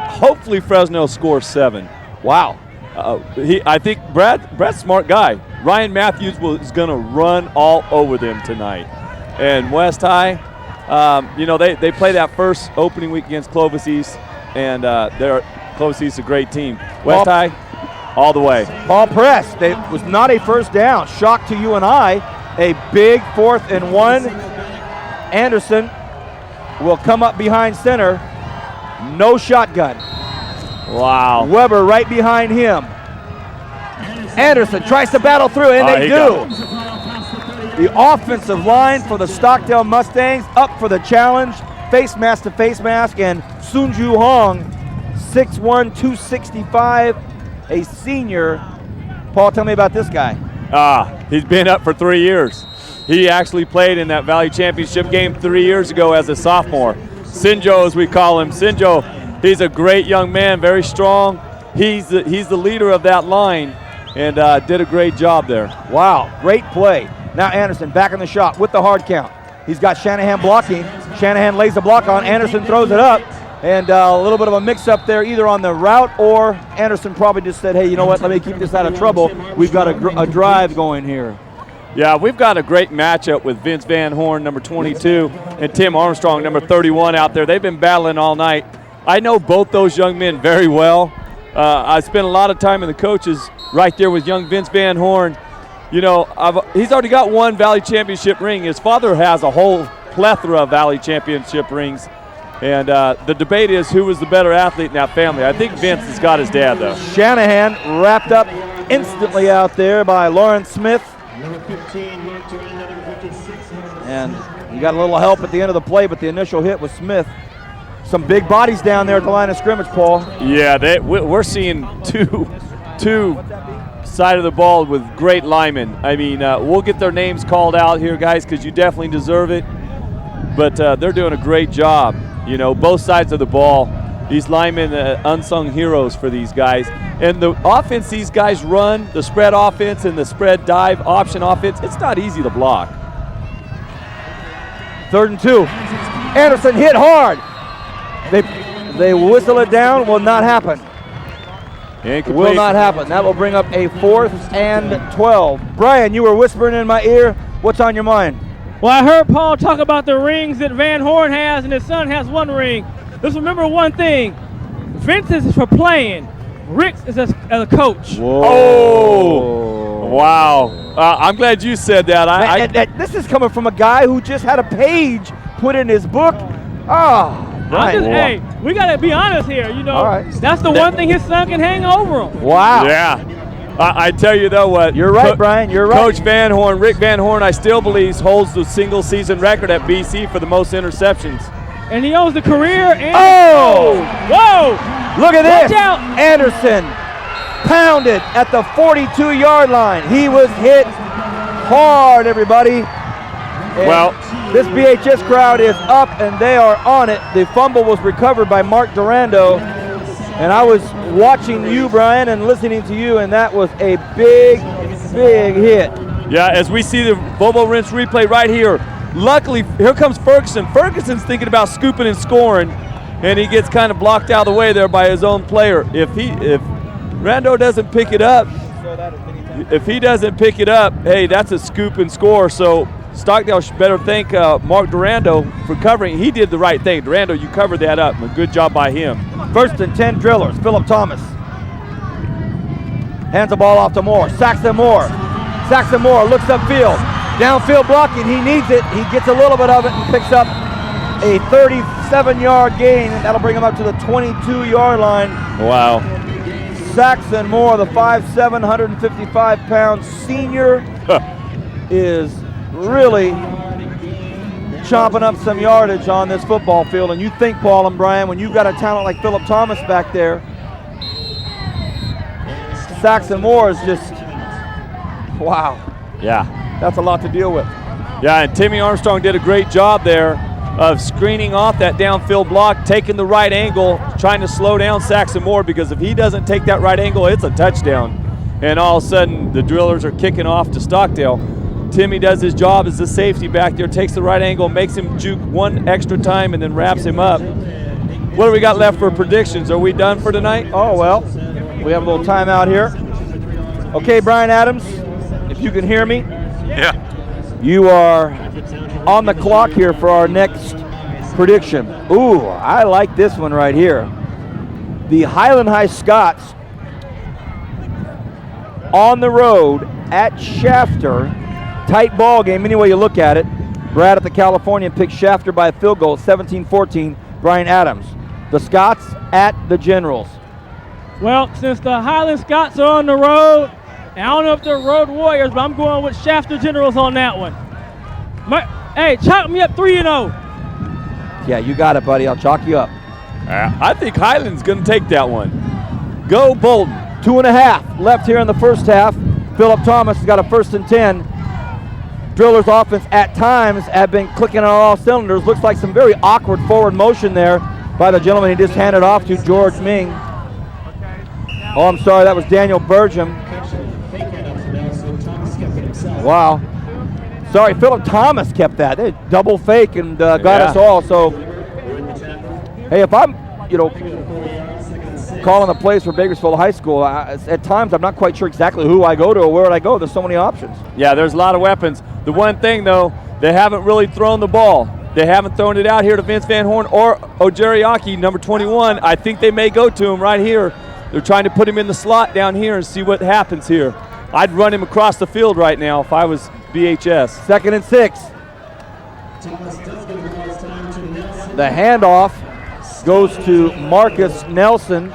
Hopefully Fresno scores 7. Wow. I think Brad's a smart guy. Ryan Matthews is going to run all over them tonight. And West High, they play that first opening week against Clovis East, and Clovis East is a great team. West High, all the way. Paul Press, it was not a first down. Shock to you and I. A big 4th and 1. Anderson will come up behind center. No shotgun. Wow. Weber right behind him. Anderson tries to battle through, and they do. The offensive line for the Stockdale Mustangs up for the challenge. Face mask to face mask, and Sunju Hong, 6'1", 265, a senior. Paul, tell me about this guy. He's been up for 3 years. He actually played in that Valley Championship game 3 years ago as a sophomore. Sinjo, as we call him. Sinjo, he's a great young man, very strong. He's the leader of that line, and did a great job there. Wow, great play. Now Anderson back in the shot with the hard count. He's got Shanahan blocking. Shanahan lays the block on. Anderson throws it up, and a little bit of a mix-up there either on the route, or Anderson probably just said, hey, you know what, let me keep this out of trouble. We've got a drive going here. Yeah, we've got a great matchup with Vince Van Horn, number 22, and Tim Armstrong, number 31 out there. They've been battling all night. I know both those young men very well. I spent a lot of time in the coaches right there with young Vince Van Horn. You know, he's already got 1 Valley Championship ring. His father has a whole plethora of Valley Championship rings. And the debate is who was the better athlete in that family. I think Vince has got his dad, though. Shanahan wrapped up instantly out there by Lawrence Smith. And he got a little help at the end of the play, but the initial hit was Smith. Some big bodies down there at the line of scrimmage, Paul. Yeah, we're seeing two side of the ball with great linemen. I mean, we'll get their names called out here, guys, because you definitely deserve it. But they're doing a great job. You know, both sides of the ball. These linemen, unsung heroes for these guys. And the offense these guys run, the spread offense and the spread dive option offense, it's not easy to block. 3rd and 2. Anderson hit hard. They whistle it down. Will not happen. Incomplete. Will not happen. That will bring up a 4th and 12. Brian, you were whispering in my ear. What's on your mind? Well, I heard Paul talk about the rings that Van Horn has, and his son has 1 ring. Just remember one thing. Vince is for playing. Rick's is as a coach. Whoa. Oh, wow. I'm glad you said that. This is coming from a guy who just had a page put in his book. Brian. Hey, we got to be honest here. You know, all right. That's the one thing his son can hang over him. Wow. Yeah. I tell you, though, what. You're right, Brian. You're right. Coach Van Horn, Rick Van Horn, I still believe holds the single-season record at BC for the most interceptions. And he owns the career. And whoa! Look at this. Watch out. Anderson pounded at the 42-yard line. He was hit hard, everybody. And well, this BHS crowd is up, and they are on it. The fumble was recovered by Mark Durando. And I was watching you, Brian, and listening to you, and that was a big, big hit. Yeah, as we see the Volvo Rinse replay right here. Luckily, here comes Ferguson. Ferguson's thinking about scooping and scoring, and he gets kind of blocked out of the way there by his own player. If Rando doesn't pick it up, hey, that's a scoop and score. So Stockdale should better thank Mark Durando for covering. He did the right thing. Durando, you covered that up. A good job by him. 1st and 10 drillers. Philip Thomas hands the ball off to Moore. Saxon Moore looks upfield. Downfield blocking. He needs it. He gets a little bit of it and picks up a 37-yard gain, and that'll bring him up to the 22-yard line. Wow. Saxon Moore, the 5'7", 155-pound senior, is really chomping up some yardage on this football field. And you think, Paul and Brian, when you've got a talent like Philip Thomas back there, Saxon Moore is just, wow. Yeah. That's a lot to deal with. Yeah, and Timmy Armstrong did a great job there of screening off that downfield block, taking the right angle, trying to slow down Saxon Moore, because if he doesn't take that right angle, it's a touchdown. And all of a sudden, the drillers are kicking off to Stockdale. Timmy does his job as the safety back there, takes the right angle, makes him juke one extra time, and then wraps him up. What do we got left for predictions? Are we done for tonight? Oh, well, we have a little timeout here. Okay, Brian Adams, if you can hear me. Yeah. You are on the clock here for our next prediction. Ooh, I like this one right here. The Highland High Scots on the road at Shafter. Tight ball game, any way you look at it. Brad at the Californian picks Shafter by a field goal, 17-14. Brian Adams. The Scots at the Generals. Well, since the Highland Scots are on the road, and I don't know if they're road warriors, but I'm going with Shafter Generals on that one. Hey, chalk me up 3-0. Yeah, you got it, buddy. I'll chalk you up. I think Highland's going to take that one. Go Bolton. 2.5 left here in the first half. Philip Thomas has got a 1st and 10. Drillers offense at times have been clicking on all cylinders. Looks like some very awkward forward motion there by the gentleman he just handed off to, George Ming. Oh, I'm sorry, that was Daniel Burgum. Wow. Sorry, Philip Thomas kept that. They double fake and got us all. So, hey, if I'm, calling the plays for Bakersfield High School, at times I'm not quite sure exactly who I go to or where I go. There's so many options. Yeah, there's a lot of weapons. The one thing, though, they haven't really thrown the ball. They haven't thrown it out here to Vince Van Horn or Ojeriaki, number 21. I think they may go to him right here. They're trying to put him in the slot down here and see what happens here. I'd run him across the field right now if I was BHS. 2nd and 6. The handoff goes to Marcus Nelson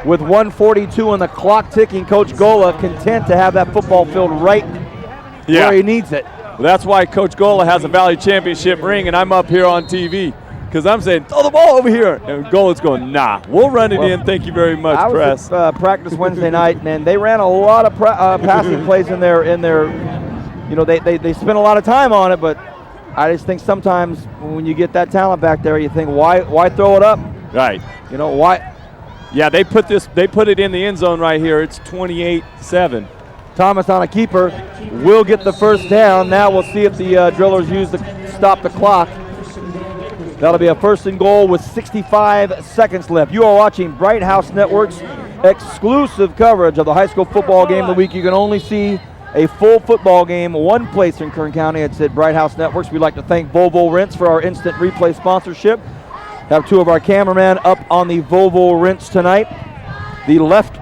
with 1:42 on the clock ticking. Coach Gola content to have that football field right where he needs it. Well, that's why Coach Gola has a Valley Championship ring, and I'm up here on TV because I'm saying, throw the ball over here. And Gola's going, nah, we'll run it in. Thank you very much, press. I was at practice Wednesday night, and they ran a lot of passing plays in their they spent a lot of time on it, but I just think sometimes when you get that talent back there, you think, why throw it up? Right. Why? Yeah, they put it in the end zone right here. It's 28-7. Thomas on a keeper will get the first down. Now we'll see if the drillers stop the clock. That'll be a 1st and goal with 65 seconds left. You are watching Bright House Network's exclusive coverage of the high school football game of the week. You can only see a full football game one place in Kern County. It's at Bright House Networks. We'd like to thank Volvo Rents for our instant replay sponsorship. Have 2 of our cameramen up on the Volvo Rents tonight. The left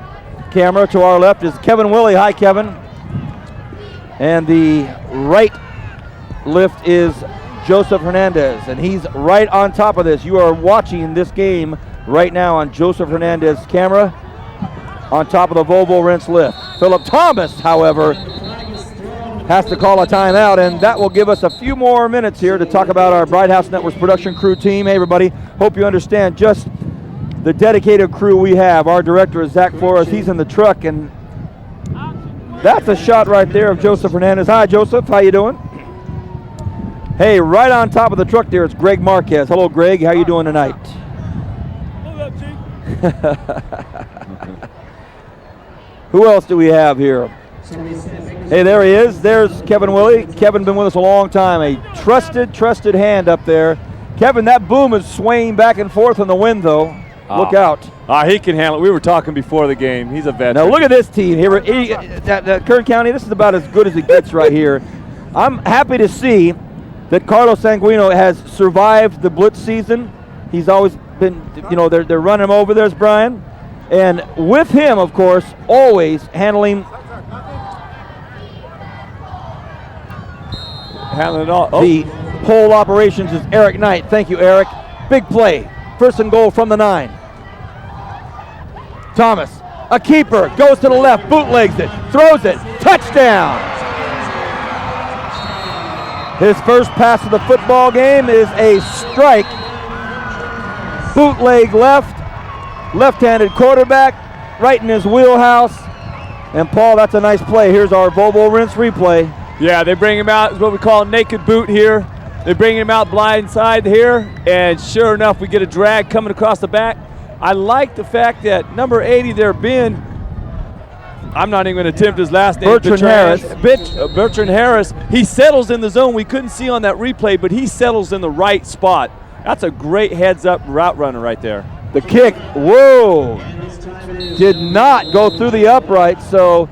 camera to our left is Kevin Willie. Hi, Kevin. And the right lift is Joseph Hernandez, and he's right on top of this. You are watching this game right now on Joseph Hernandez's camera on top of the Volvo Rents lift. Philip Thomas, however, has to call a timeout, and that will give us a few more minutes here to talk about our Bright House Networks production crew team. Hey, everybody, hope you understand just the dedicated crew we have. Our director is Zach Flores. He's in the truck, and that's a shot right there of Joseph Hernandez. Hi, Joseph. How you doing? Hey, right on top of the truck there, it's Greg Marquez. Hello, Greg. How you doing tonight? Who else do we have here? Hey, there he is. There's Kevin Willie. Kevin been with us a long time. A trusted hand up there. Kevin, that boom is swaying back and forth in the wind, though. Look out. He can handle it. We were talking before the game. He's a veteran. Now look at this team here. Kern County, this is about as good as it gets right here. I'm happy to see that Carlos Sanguino has survived the blitz season. He's always been, they're running him over. There's Brian. And with him, of course, always handling it all. The pole operations is Eric Knight. Thank you, Eric. Big play. 1st and goal from the 9. Thomas, a keeper, goes to the left, bootlegs it, throws it, touchdown. His first pass of the football game is a strike. Bootleg left-handed quarterback, right in his wheelhouse. And Paul, that's a nice play. Here's our Volvo Rinse replay. Yeah, they bring him out, what we call a naked boot here. They bring him out blind side here, and sure enough, we get a drag coming across the back. I like the fact that number 80 there, Ben, I'm not even going to attempt his last name. Bertrand Harris. Bertrand Harris, he settles in the zone. We couldn't see on that replay, but he settles in the right spot. That's a great heads-up route runner right there. The kick, whoa, did not go through the upright, so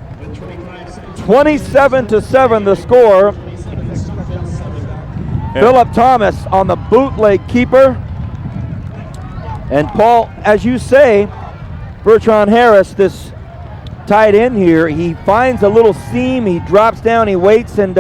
27-7 the score. Yeah. Philip Thomas on the bootleg keeper. And Paul, as you say, Bertrand Harris, this tight end here, he finds a little seam, he drops down, he waits, and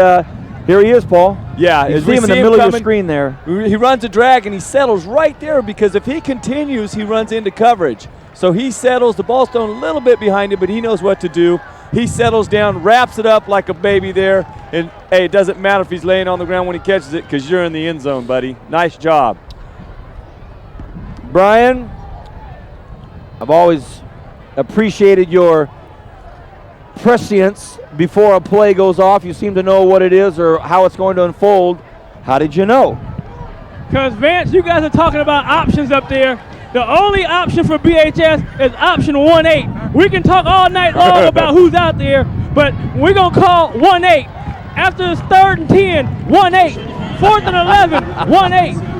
here he is, Paul. Yeah, you see him in the middle of your screen there. He runs a drag and he settles right there, because if he continues, he runs into coverage. So he settles, the ball's thrown a little bit behind him, but he knows what to do. He settles down, wraps it up like a baby there, and hey, it doesn't matter if he's laying on the ground when he catches it, because you're in the end zone, buddy. Nice job. Brian, I've always appreciated your prescience before a play goes off. You seem to know what it is or how it's going to unfold. How did you know? Because, Vance, you guys are talking about options up there. The only option for BHS is option 1-8. We can talk all night long about who's out there, but we're going to call 1-8. After it's 3rd and 10, 1-8. 4th and 11, 1-8.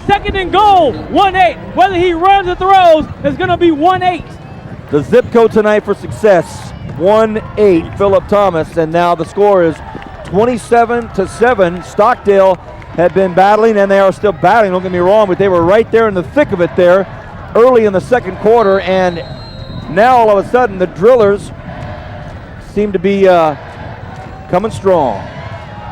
2nd and goal, 1-8. Whether he runs or throws, it's going to be 1-8. The zip code tonight for success, 1-8, Philip Thomas, and now the score is 27-7. Stockdale had been battling, and they are still battling, don't get me wrong, but they were right there in the thick of it there early in the second quarter, and now all of a sudden the Drillers seem to be coming strong.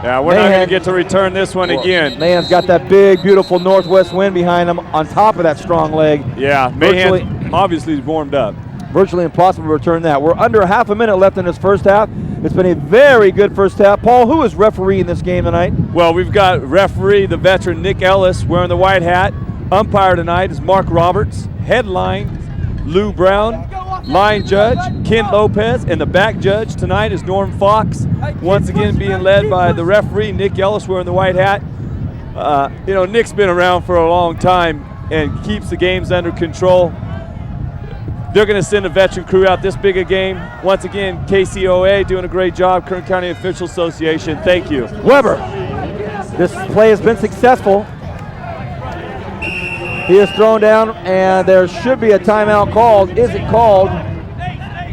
Yeah, we're not going to get to return this one again. Mahan's got that big, beautiful northwest wind behind him on top of that strong leg. Yeah, Mahan obviously warmed up. Virtually impossible to return that. We're under half a minute left in this first half. It's been a very good first half. Paul, who is refereeing this game tonight? Well, we've got referee, the veteran Nick Ellis, wearing the white hat. Umpire tonight is Mark Roberts. Headline, Lou Brown. Line judge, Ken Lopez. And the back judge tonight is Norm Fox. Once again being led by the referee, Nick Ellis, wearing the white hat. You know, Nick's been around for a long time and keeps the games under control. They're going to send a veteran crew out this big a game. Once again, KCOA doing a great job. Kern County Official Association, thank you. Weber, this play has been successful. He is thrown down, and there should be a timeout called. Is it called?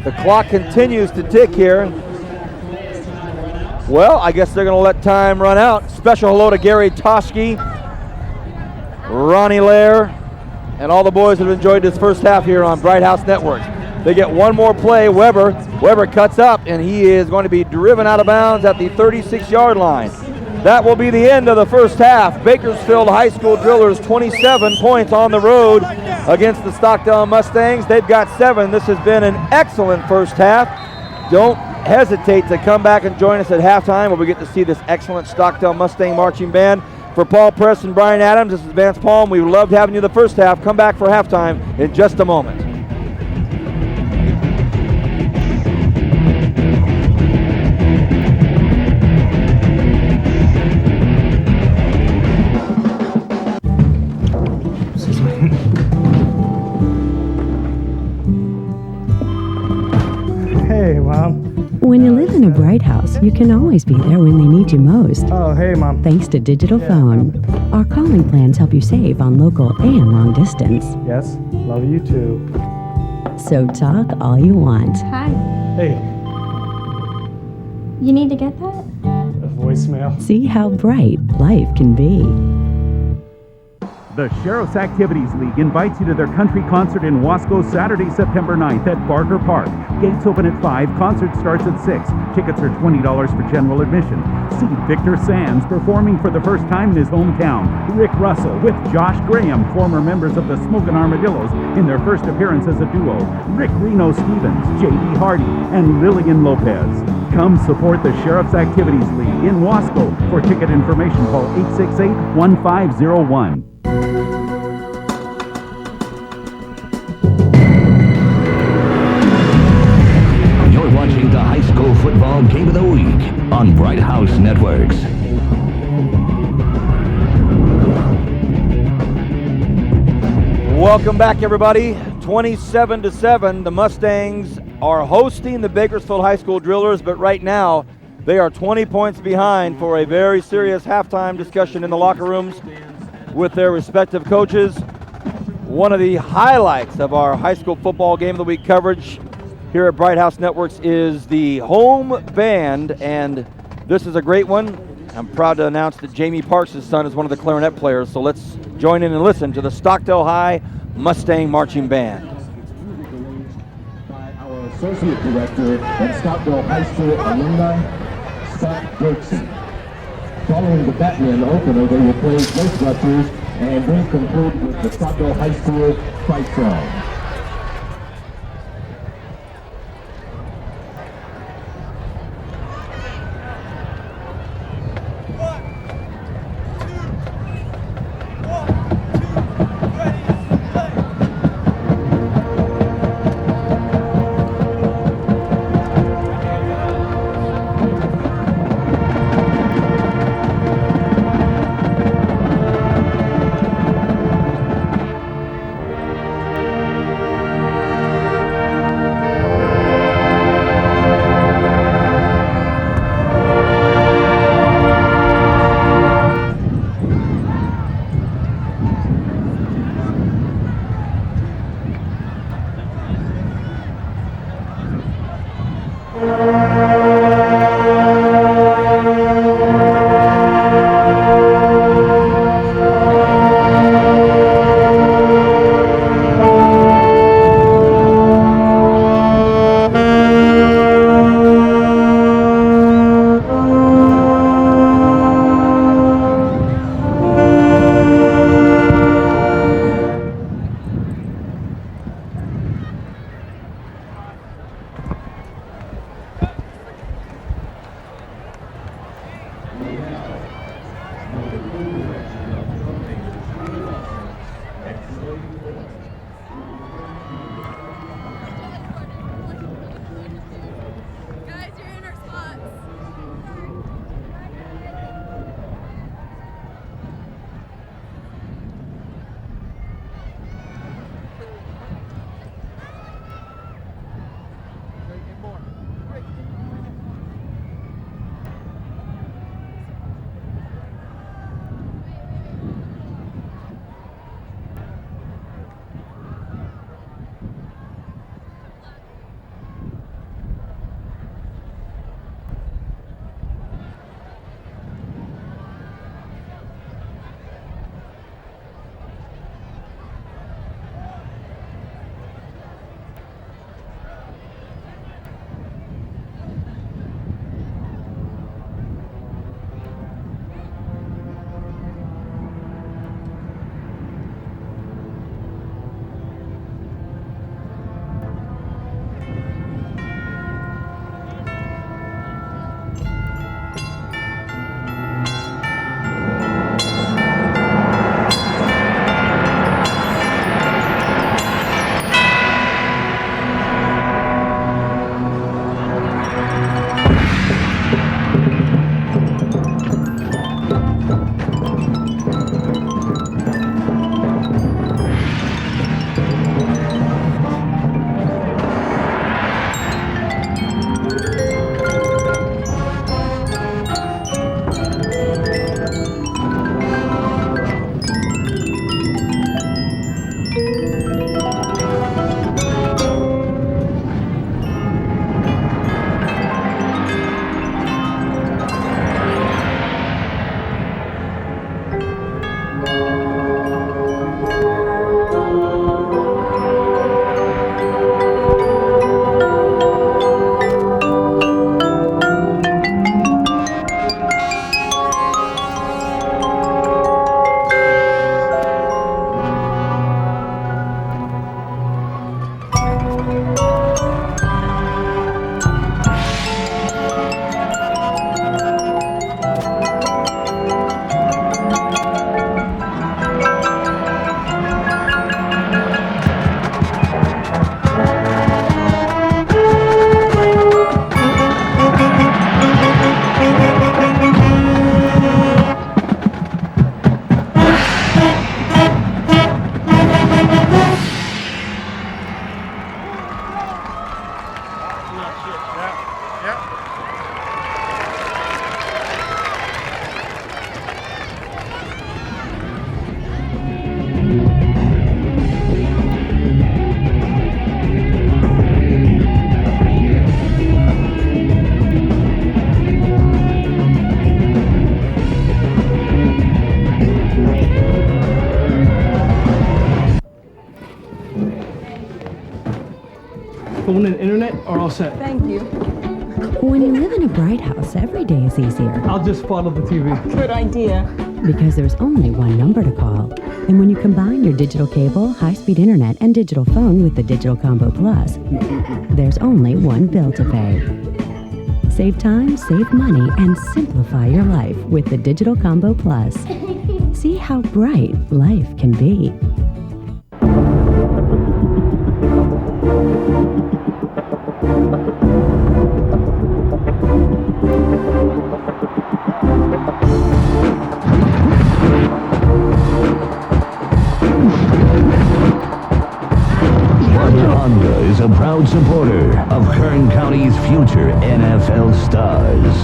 The clock continues to tick here. Well, I guess they're going to let time run out. Special hello to Gary Toski, Ronnie Lair, and all the boys that have enjoyed this first half here on Bright House Network. They get one more play. Weber cuts up, and he is going to be driven out of bounds at the 36-yard line. That will be the end of the first half. Bakersfield High School Drillers 27 points on the road against the Stockdale Mustangs. They've got 7. This has been an excellent first half. Don't hesitate to come back and join us at halftime where we get to see this excellent Stockdale Mustang marching band. For Paul Press and Brian Adams, this is Vance Palm. We loved having you the first half. Come back for halftime in just a moment. Hey, Mom. When you live in a Bright House, you can always be there when they need you most. Oh, hey, Mom. Thanks to Digital Phone. Our calling plans help you save on local and long distance. Yes, love you too. So talk all you want. Hi. Hey, You need to get that? a voicemail. See how bright life can be. The Sheriff's Activities League invites you to their country concert in Wasco Saturday, September 9th at Barker Park. Gates open at 5, concert starts at 6. Tickets are $20 for general admission. See Victor Sands performing for the first time in his hometown. Rick Russell with Josh Graham, former members of the Smokin' Armadillos, in their first appearance as a duo. Rick Reno Stevens, J.D. Hardy, and Lillian Lopez. Come support the Sheriff's Activities League in Wasco. For ticket information, call 868-1501. You're watching the high school football game of the week on Bright House Networks. Welcome back, everybody. 27-7, the Mustangs are hosting the Bakersfield High School Drillers, but right now they are 20 points behind for a very serious halftime discussion in the locker rooms with their respective coaches. One of the highlights of our high school football game of the week coverage here at Bright House Networks is the home band, and this is a great one. I'm proud to announce that Jamie Parks' son is one of the clarinet players, so let's join in and listen to the Stockdale High Mustang Marching Band. By our Associate Director and Stockdale High School alumni, Scott Dirksen. Following the Batman opener, they will play Ghostbusters and then conclude with the Stockdale High School fight song. Phone and internet are all set. Thank you. When you live in a Bright House, every day is easier. I'll just follow the TV. Good idea. Because there's only one number to call. And when you combine your digital cable, high-speed internet, and digital phone with the Digital Combo Plus, there's only one bill to pay. Save time, save money, and simplify your life with the Digital Combo Plus. See how bright life can be. Honda is a proud supporter of Kern County's future NFL stars.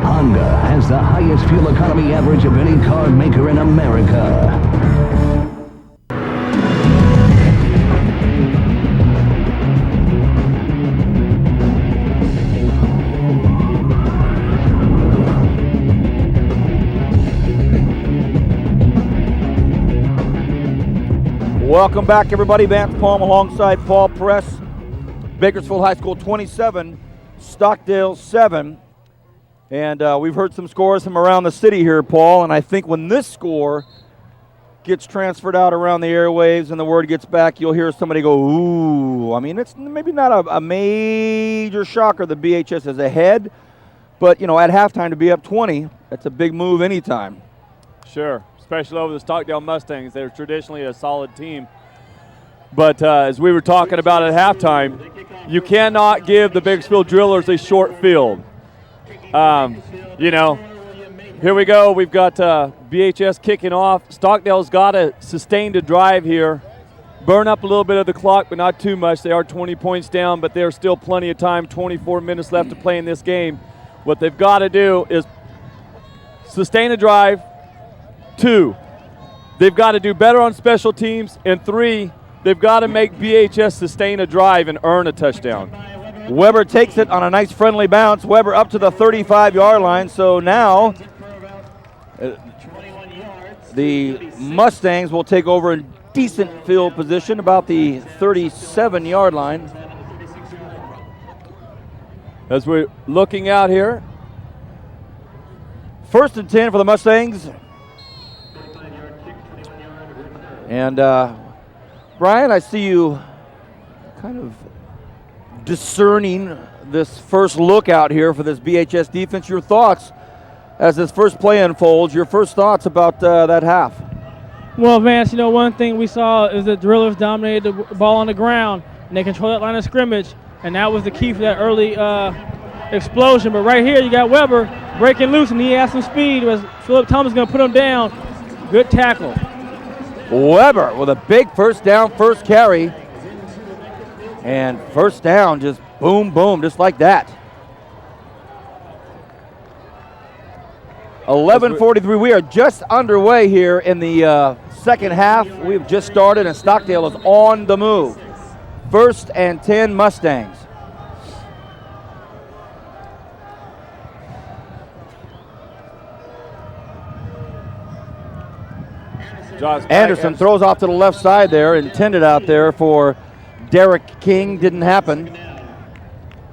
Honda has the highest fuel economy average of any car maker in America. Welcome back, everybody. Vance Palm alongside Paul Press. Bakersfield High School 27, Stockdale 7. And we've heard some scores from around the city here, Paul. And I think when this score gets transferred out around the airwaves and the word gets back, you'll hear somebody go, ooh. I mean, it's maybe not a major shocker that BHS is ahead. But, you know, at halftime to be up 20, that's a big move anytime. Sure. Especially over the Stockdale Mustangs. They're traditionally a solid team. But as we were talking about at halftime, you cannot give the Bakersfield Drillers a short field. You know, here we go. We've got BHS kicking off. Stockdale's got to sustain the drive here. Burn up a little bit of the clock, but not too much. They are 20 points down, but there's still plenty of time, 24 minutes left to play in this game. What they've got to do is sustain a drive. 2, they've got to do better on special teams. And 3, they've got to make BHS sustain a drive and earn a touchdown. Weber takes it on a nice friendly bounce. Weber up to the 35-yard line. So now the Mustangs will take over in decent field position, about the 37-yard line. As we're looking out here, 1st and 10 for the Mustangs. And Brian, I see you kind of discerning this first look out here for this BHS defense. Your thoughts as this first play unfolds, your first thoughts about that half? Well, Vance, you know, one thing we saw is that Drillers dominated the ball on the ground, and they controlled that line of scrimmage, and that was the key for that early explosion. But right here, you got Weber breaking loose, and he has some speed as Philip Thomas is going to put him down. Good tackle. Weber with a big first down, first carry. And first down, just boom, boom, just like that. 11:43. We are just underway here in the second half. We've just started, and Stockdale is on the move. 1st and 10 Mustangs. Anderson throws off to the left side there, intended out there for Derek King, didn't happen.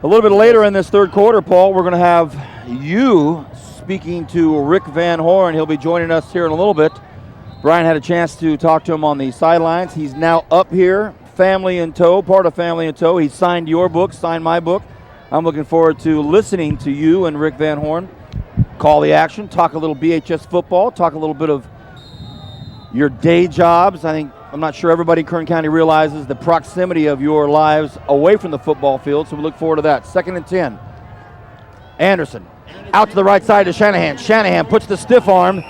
A little bit later in this third quarter, Paul, we're going to have you speaking to Rick Van Horn. He'll be joining us here in a little bit. Brian had a chance to talk to him on the sidelines. He's now up here family in tow, part of family in tow. He signed your book, signed my book. I'm looking forward to listening to you and Rick Van Horn call the action, talk a little BHS football, talk a little bit of your day jobs. I'm not sure everybody in Kern County realizes the proximity of your lives away from the football field, so we look forward to that. 2nd and 10. Anderson out to the right side to Shanahan. Shanahan puts the stiff arm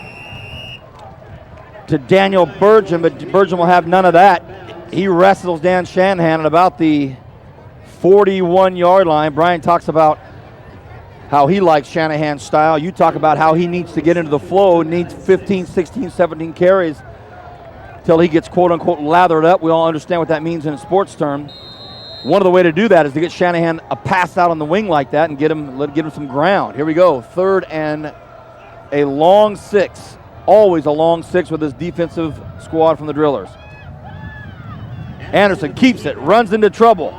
to Daniel Burgeon, but Burgeon will have none of that. He wrestles Dan Shanahan at about the 41-yard line. Brian talks about how he likes Shanahan's style. You talk about how he needs to get into the flow, needs 15, 16, 17 carries till he gets quote-unquote lathered up. We all understand what that means in a sports term. One of the way to do that is to get Shanahan a pass out on the wing like that and get him some ground. Here we go, 3rd and a long 6. Always a long 6 with this defensive squad from the Drillers. Anderson keeps it, runs into trouble.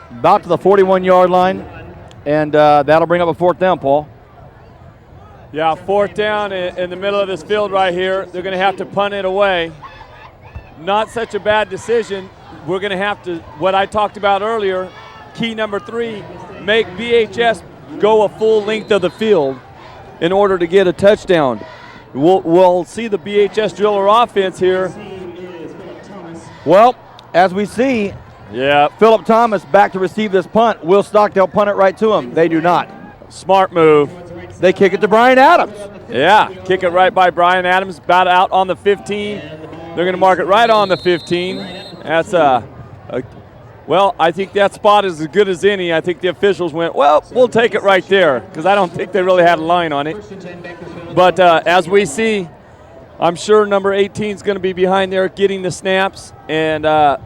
About to the 41-yard line, and that'll bring up a 4th down, Paul. Yeah, 4th down in the middle of this field right here. They're going to have to punt it away. Not such a bad decision. We're going to have to, what I talked about earlier, key number 3, make BHS go a full length of the field in order to get a touchdown. We'll see the BHS Driller offense here. Well, as we see, Philip Thomas back to receive this punt. Will Stockdale punt it right to him? They do not. Smart move. They kick it to Brian Adams. Yeah, kick it right by Brian Adams, about out on the 15. They're going to mark it right on the 15. That's well, I think that spot is as good as any. I think the officials went, well, we'll take it right there, because I don't think they really had a line on it. But as we see, I'm sure number 18 is going to be behind there getting the snaps. And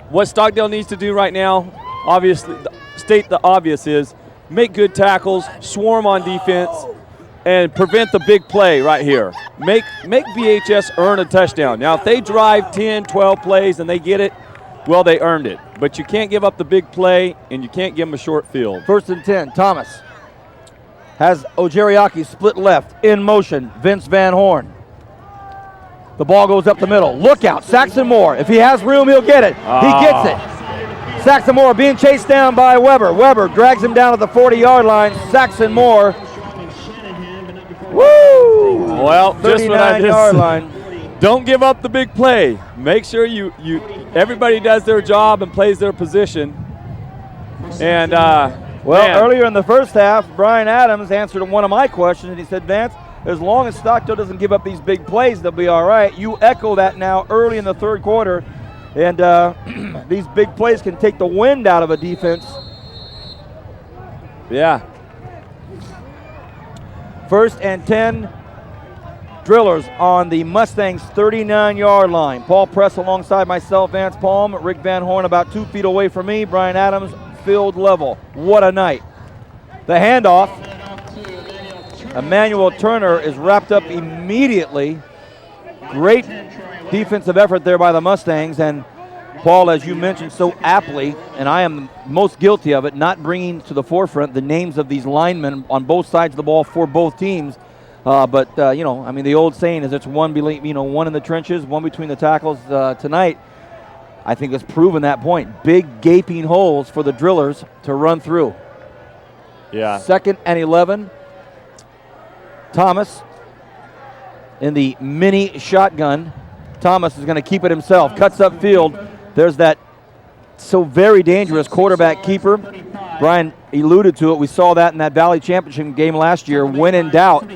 what Stockdale needs to do right now, obviously, state the obvious is, make good tackles, swarm on defense, and prevent the big play right here. Make BHS earn a touchdown. Now, if they drive 10, 12 plays and they get it, well, they earned it. But you can't give up the big play, and you can't give them a short field. 1st and 10, Thomas has Ojeriaki split left, in motion, Vince Van Horn. The ball goes up the middle. Look out, Saxon Moore. If he has room, he'll get it. He gets it. Saxon Moore being chased down by Weber. Weber drags him down to the 40-yard line. Saxon Moore. Woo! Well, just what I just 39-yard line. Don't give up the big play. Make sure everybody does their job and plays their position. And earlier in the first half, Brian Adams answered one of my questions, and he said, Vance, as long as Stockdale doesn't give up these big plays, they'll be all right. You echo that now early in the 3rd quarter, and these big plays can take the wind out of a defense. Yeah. 1st and 10, Drillers on the Mustangs 39-yard line. Paul Press alongside myself, Vance Palm, Rick Van Horn about 2 feet away from me, Brian Adams field level. What a night. The handoff, Emmanuel Turner is wrapped up immediately. Great defensive effort there by the Mustangs, and Paul, as you mentioned so aptly, and I am most guilty of it, not bringing to the forefront the names of these linemen on both sides of the ball for both teams. But the old saying is it's one in the trenches, one between the tackles. Tonight, I think has proven that point. Big gaping holes for the Drillers to run through. Yeah. 2nd and 11. Thomas in the mini shotgun. Thomas is going to keep it himself. Cuts up field. There's that so very dangerous quarterback keeper. Brian alluded to it. We saw that in that Valley Championship game last year. When in doubt,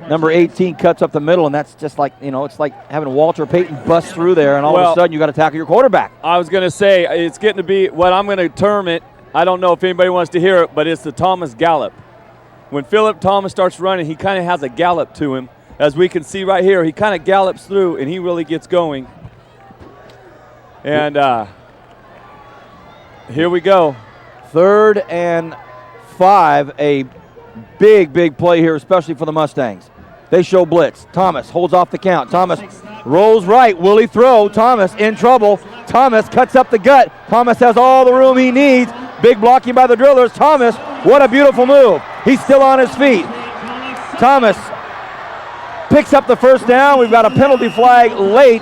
number 18 cuts up the middle, and that's just like, it's like having Walter Payton bust through there, and all of a sudden you got to tackle your quarterback. I was going to say, it's getting to be what I'm going to term it. I don't know if anybody wants to hear it, but it's the Thomas Gallop. When Philip Thomas starts running, he kind of has a gallop to him. As we can see right here, he kind of gallops through, and he really gets going. And here we go. 3rd and 5, a big play here, especially for the Mustangs. They show blitz. Thomas holds off the count. Thomas rolls right. Will he throw? Thomas in trouble. Thomas cuts up the gut. Thomas has all the room he needs. Big blocking by the Drillers. Thomas, what a beautiful move. He's still on his feet. Thomas picks up the 1st down. We've got a penalty flag late.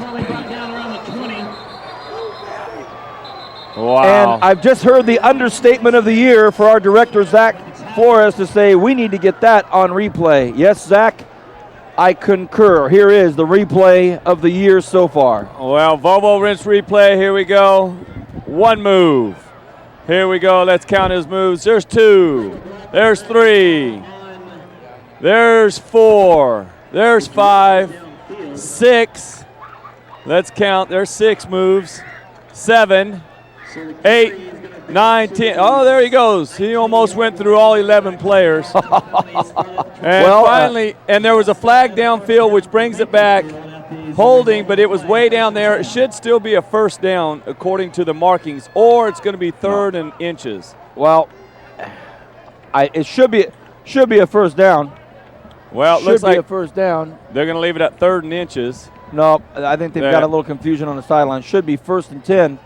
Wow. And I've just heard the understatement of the year for our director, Zach Flores, to say we need to get that on replay. Yes, Zach, I concur. Here is the replay of the year so far. Well, Volvo rinse replay. Here we go. One move. Here we go. Let's count his moves. There's 2. There's 3. There's 4. There's 5. 6. Let's count. There's 6 moves. 7. 8, 9, 10. Oh, there he goes. He almost went through all 11 players. And finally, and there was a flag downfield, which brings it back. Holding, but it was way down there. It should still be a first down according to the markings, or it's going to be 3rd and inches. Well, it should be a first down. Well, it looks like a first down. They're going to leave it at 3rd and inches. No, I think they've got a little confusion on the sideline. Should be 1st and 10.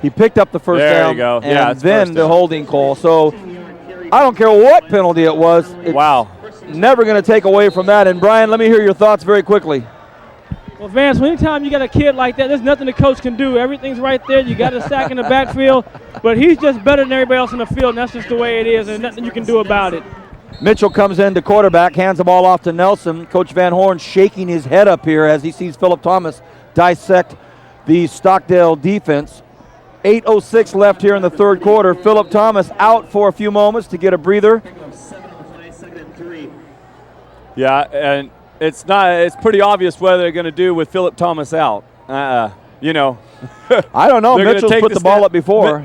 He picked up the first down. There you go. And then the holding call. So I don't care what penalty it was. It's never going to take away from that. And Brian, let me hear your thoughts very quickly. Well, Vance, anytime you got a kid like that, there's nothing the coach can do. Everything's right there. You got a sack in the backfield, but he's just better than everybody else in the field, and that's just the way it is, and nothing you can do about it. Mitchell comes in to quarterback, hands the ball off to Nelson. Coach Van Horn shaking his head up here as he sees Philip Thomas dissect the Stockdale defense. 8:06 left here in the 3rd quarter. Philip Thomas out for a few moments to get a breather. Yeah, and it's pretty obvious what they're going to do with Philip Thomas out. You know. I don't know. Mitchell's put the ball up before.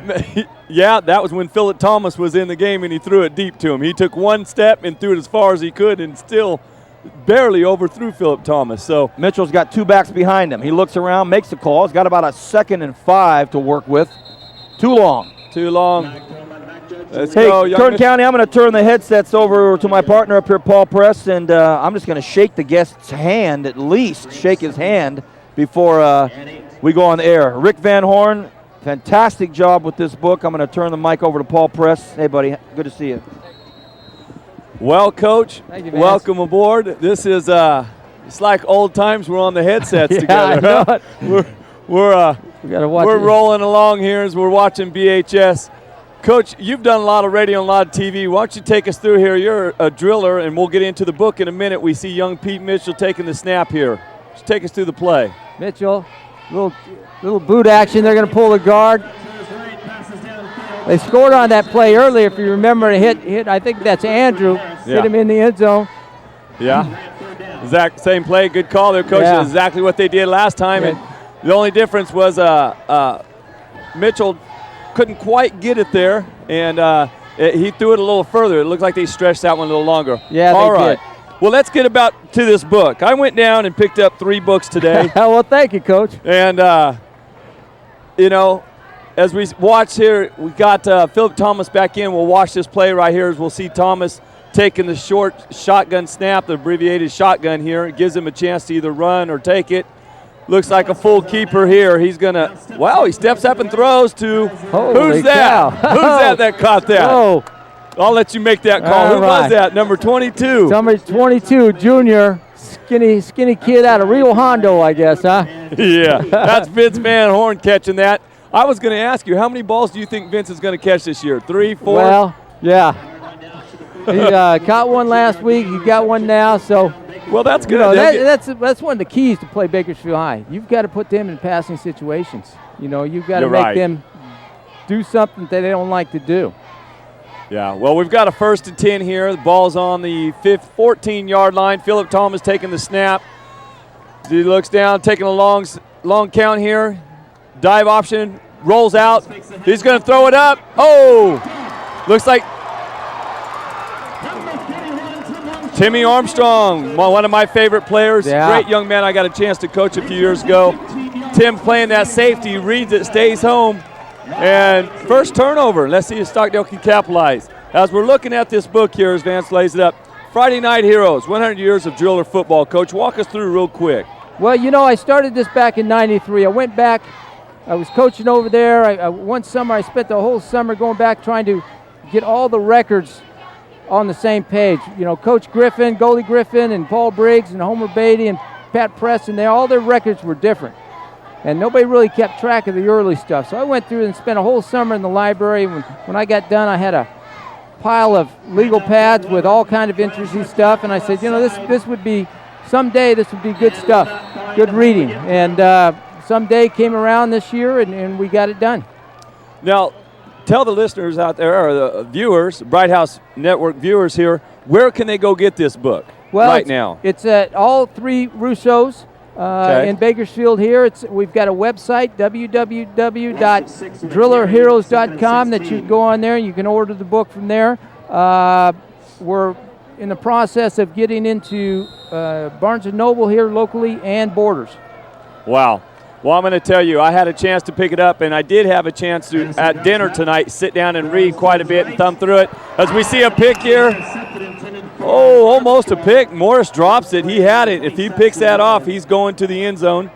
Yeah, that was when Philip Thomas was in the game and he threw it deep to him. He took one step and threw it as far as he could and still barely overthrew Philip Thomas. So Mitchell's got 2 backs behind him. He looks around, makes the call. He's got about a 2nd and 5 to work with. Too long. Let's go, Kern County, I'm going to turn the headsets over to my partner up here, Paul Press, and I'm just going to shake the guest's hand, at least shake his hand before we go on the air. Rick Van Horn, fantastic job with this book. I'm going to turn the mic over to Paul Press. Hey, buddy, good to see you. Well, Coach, Thank you, Vance. Welcome aboard. This is it's like old times. We're on the headsets together. I know it. We're rolling along here as we're watching BHS. Coach, you've done a lot of radio and a lot of TV. Why don't you take us through here? You're a driller, and we'll get into the book in a minute. We see young Pete Mitchell taking the snap here. Just take us through the play. Mitchell, little boot action. They're going to pull the guard. They scored on that play earlier, if you remember. Hit. I think that's Andrew. Hit him in the end zone. Yeah. Exact same play. Good call there, Coach. Yeah. That's exactly what they did last time. Yeah. And the only difference was Mitchell couldn't quite get it there, and he threw it a little further. It looked like they stretched that one a little longer. Yeah, All they right. did. Well, let's get to this book. I went down and picked up 3 books today. Well, thank you, Coach. And, you know, as we watch here, we got Philip Thomas back in. We'll watch this play right here as we'll see Thomas taking the short shotgun snap, the abbreviated shotgun here. It gives him a chance to either run or take it. Looks like a full keeper here. He's going to, wow, he steps up and throws to, who's that? Who's that caught that? Oh. I'll let you make that call. All Who right. was that? Number 22. Number 22, junior, skinny kid out of Rio Hondo, I guess, huh? Yeah, that's Vince Van Horn catching that. I was going to ask you, how many balls do you think Vince is going to catch this year? 3, 4? Well, yeah. He caught one last week. He got one now, so. Well, that's good. You know, that's one of the keys to play Bakersfield High. You've got to put them in passing situations. You know, you've got to make them do something that they don't like to do. Yeah, well, we've got a 1st and 10 here. The ball's on the 14-yard line. Philip Thomas taking the snap. He looks down, taking a long count here. Dive option, rolls out. He's going to throw it up. Oh! Looks like Timmy Armstrong, one of my favorite players. Yeah. Great young man I got a chance to coach a few years ago. Tim playing that safety, reads it, stays home. And first turnover. Let's see if Stockdale can capitalize. As we're looking at this book here, as Vance lays it up, Friday Night Heroes, 100 Years of Driller Football. Coach, walk us through real quick. Well, you know, I started this back in '93. I went back. I was coaching over there. One summer, I spent the whole summer going back trying to get all the records on the same page. You know, Coach Griffin, Goldie Griffin, and Paul Briggs, and Homer Beatty, and Pat Preston, all their records were different. and nobody really kept track of the early stuff. So I went through and spent a whole summer in the library. When I got done, I had a pile of legal pads with all kind of interesting stuff, and I said, this would be, someday this would be good stuff, good reading. And someday came around this year, and we got it done. Now, tell the listeners out there, or the viewers, Bright House Network viewers here, where can they go get this book now? It's at all 3 Russo's in Bakersfield here. We've got a website, www.drillerheroes.com, that you can go on there. You can order the book from there. We're in the process of getting into Barnes & Noble here locally and Borders. Wow. Well, I'm going to tell you, I had a chance to pick it up, and I did have a chance to, at dinner tonight, sit down and read quite a bit and thumb through it. As we see a pick here. Oh, almost a pick. Morris drops it. He had it. If he picks that off, he's going to the end zone.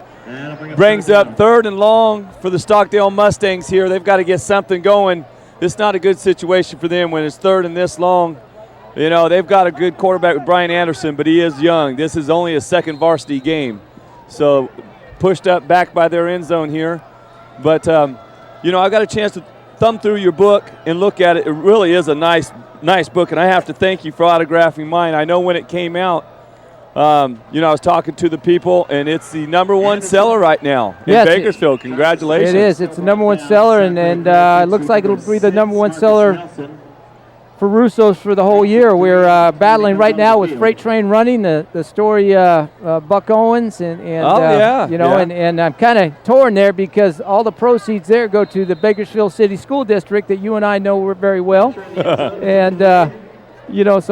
Brings up 3rd and long for the Stockdale Mustangs here. They've got to get something going. It's not a good situation for them when it's 3rd and this long. They've got a good quarterback with Brian Anderson, but he is young. This is only a second varsity game. So pushed up back by their end zone here. But, I got a chance to thumb through your book and look at it. It really is a nice book, and I have to thank you for autographing mine. I know when it came out, I was talking to the people, and it's the #1 seller right now in Bakersfield. Congratulations. It is. It's the #1 seller, and it looks like it'll be the #1 seller for Russo's for the whole year. We're battling right now with Freight Train Running, the story Buck Owens, and I'm kind of torn there because all the proceeds there go to the Bakersfield City School District that you and I know very well, and so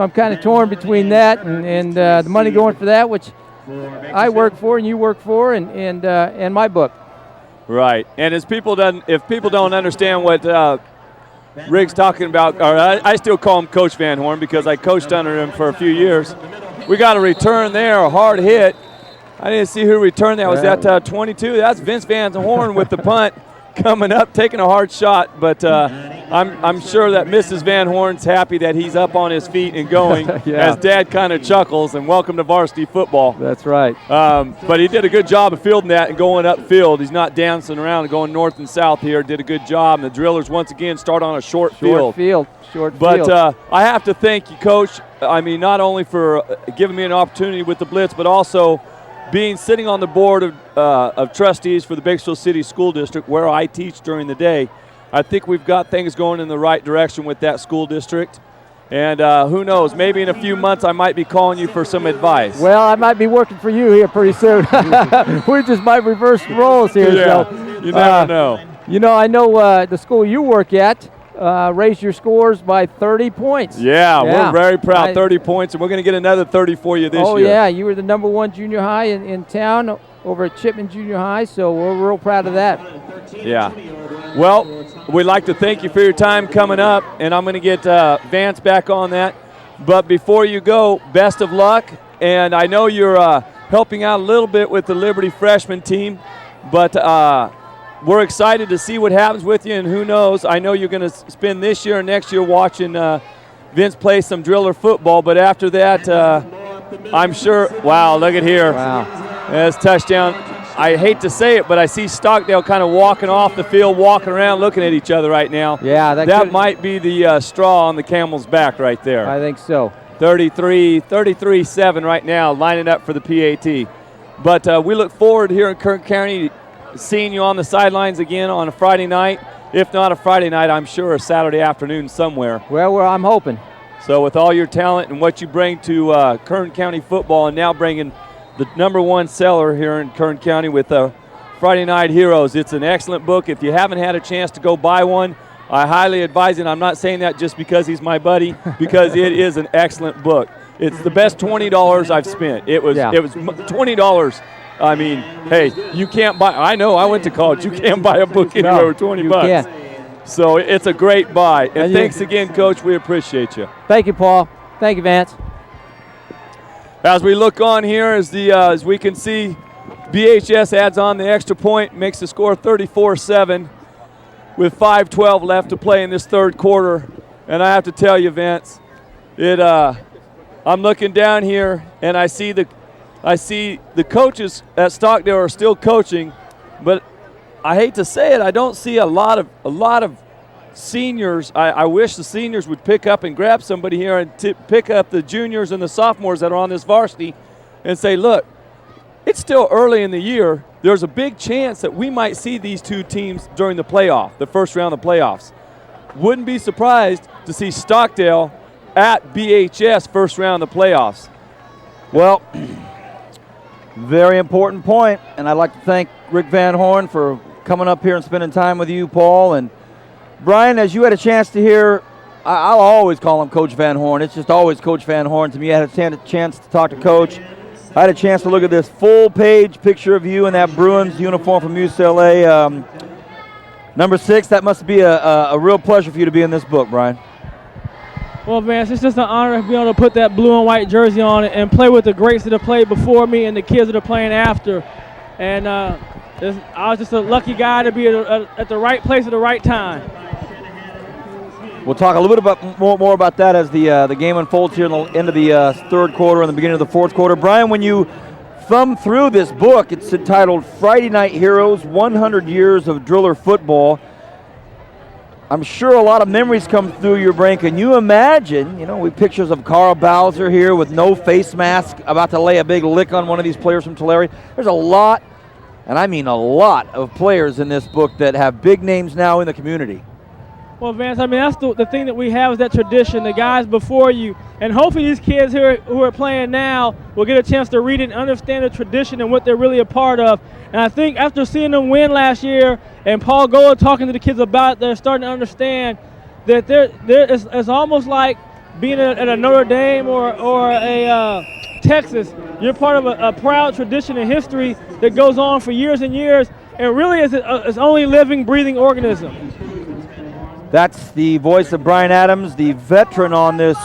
I'm kind of torn between that and the money going for that, which I work for and you work for, and my book. Right, and if people don't understand what Rig's talking about, or I still call him Coach Van Horn because I coached under him for a few years. We got a return there, a hard hit. I didn't see who returned that. Was that 22? That's Vince Van Horn with the punt coming up, taking a hard shot. But I'm sure that Mrs. Van Horn's happy that he's up on his feet and going as Dad kind of chuckles, and welcome to varsity football. That's right. But he did a good job of fielding that and going upfield. He's not dancing around and going north and south here. Did a good job. And the Drillers, once again, start on a short field. But I have to thank you, Coach. I mean, not only for giving me an opportunity with the Blitz, but also sitting on the board of trustees for the Bakersfield City School District, where I teach during the day. I think we've got things going in the right direction with that school district. And who knows, maybe in a few months I might be calling you for some advice. Well, I might be working for you here pretty soon. We just might reverse roles here. Yeah, so, you never know. I know the school you work at raised your scores by 30 points. Yeah, we're very proud. 30 points, and we're going to get another 30 for you this year. Oh, yeah, you were the #1 junior high in town over at Chipman Junior High, so we're real proud of that. Yeah. Well, we'd like to thank you for your time coming up, and I'm going to get Vance back on that. But before you go, best of luck, and I know you're helping out a little bit with the Liberty freshman team, but we're excited to see what happens with you, and who knows, I know you're going to spend this year and next year watching Vince play some Driller football, but after that, I'm sure, wow, look at here. Wow. That's touchdown. I hate to say it, but I see Stockdale kind of walking off the field, walking around, looking at each other right now. Yeah, that might be the straw on the camel's back right there. I think so. 33-7 right now, lining up for the PAT. But we look forward here in Kern County seeing you on the sidelines again on a Friday night. If not a Friday night, I'm sure a Saturday afternoon somewhere. Well, I'm hoping. So with all your talent and what you bring to Kern County football, and now bringing the #1 seller here in Kern County with Friday Night Heroes. It's an excellent book. If you haven't had a chance to go buy one, I highly advise it. I'm not saying that just because he's my buddy, because it is an excellent book. It's the best $20 I've spent. It was $20. I mean, hey, you can't buy. I know. I went to college. You can't buy a book anywhere for $20. Can't. So it's a great buy. And thanks again, Coach. We appreciate you. Thank you, Paul. Thank you, Vance. As we look on here, as we can see, BHS adds on the extra point, makes the score 34-7 with 5:12 left to play in this third quarter. And I have to tell you, Vince, I'm looking down here and I see the coaches at Stockdale are still coaching, but I hate to say it, I don't see a lot of seniors. I wish the seniors would pick up and grab somebody here and pick up the juniors and the sophomores that are on this varsity and say, look, it's still early in the year. There's a big chance that we might see these two teams during the playoff, the first round of the playoffs. Wouldn't be surprised to see Stockdale at BHS first round of the playoffs. Well, very important point, and I'd like to thank Rick Van Horn for coming up here and spending time with you, Paul. And Brian, as you had a chance to hear, I'll always call him Coach Van Horn. It's just always Coach Van Horn to me. I had a chance to talk to Coach. I had a chance to look at this full-page picture of you in that Bruins uniform from UCLA. Number 6, that must be a real pleasure for you to be in this book, Brian. Well, Vance, it's just an honor to be able to put that blue and white jersey on and play with the greats that have played before me and the kids that are playing after. And I was just a lucky guy to be at the right place at the right time. We'll talk a little bit more about that as the game unfolds here in the end of the third quarter and the beginning of the fourth quarter. Brian, when you thumb through this book, it's entitled Friday Night Heroes, 100 Years of Driller Football. I'm sure a lot of memories come through your brain. Can you imagine, we pictures of Carl Bowser here with no face mask about to lay a big lick on one of these players from Tulare. There's a lot, and I mean a lot, of players in this book that have big names now in the community. Well, Vance, I mean, that's the thing that we have is that tradition, the guys before you. And hopefully these kids here who are playing now will get a chance to read it and understand the tradition and what they're really a part of. And I think after seeing them win last year and Paul Gola talking to the kids about it, they're starting to understand that it's almost like being at a Notre Dame or a Texas. You're part of a proud tradition and history that goes on for years and years and really is only living, breathing organism. That's the voice of Brian Adams, the veteran on this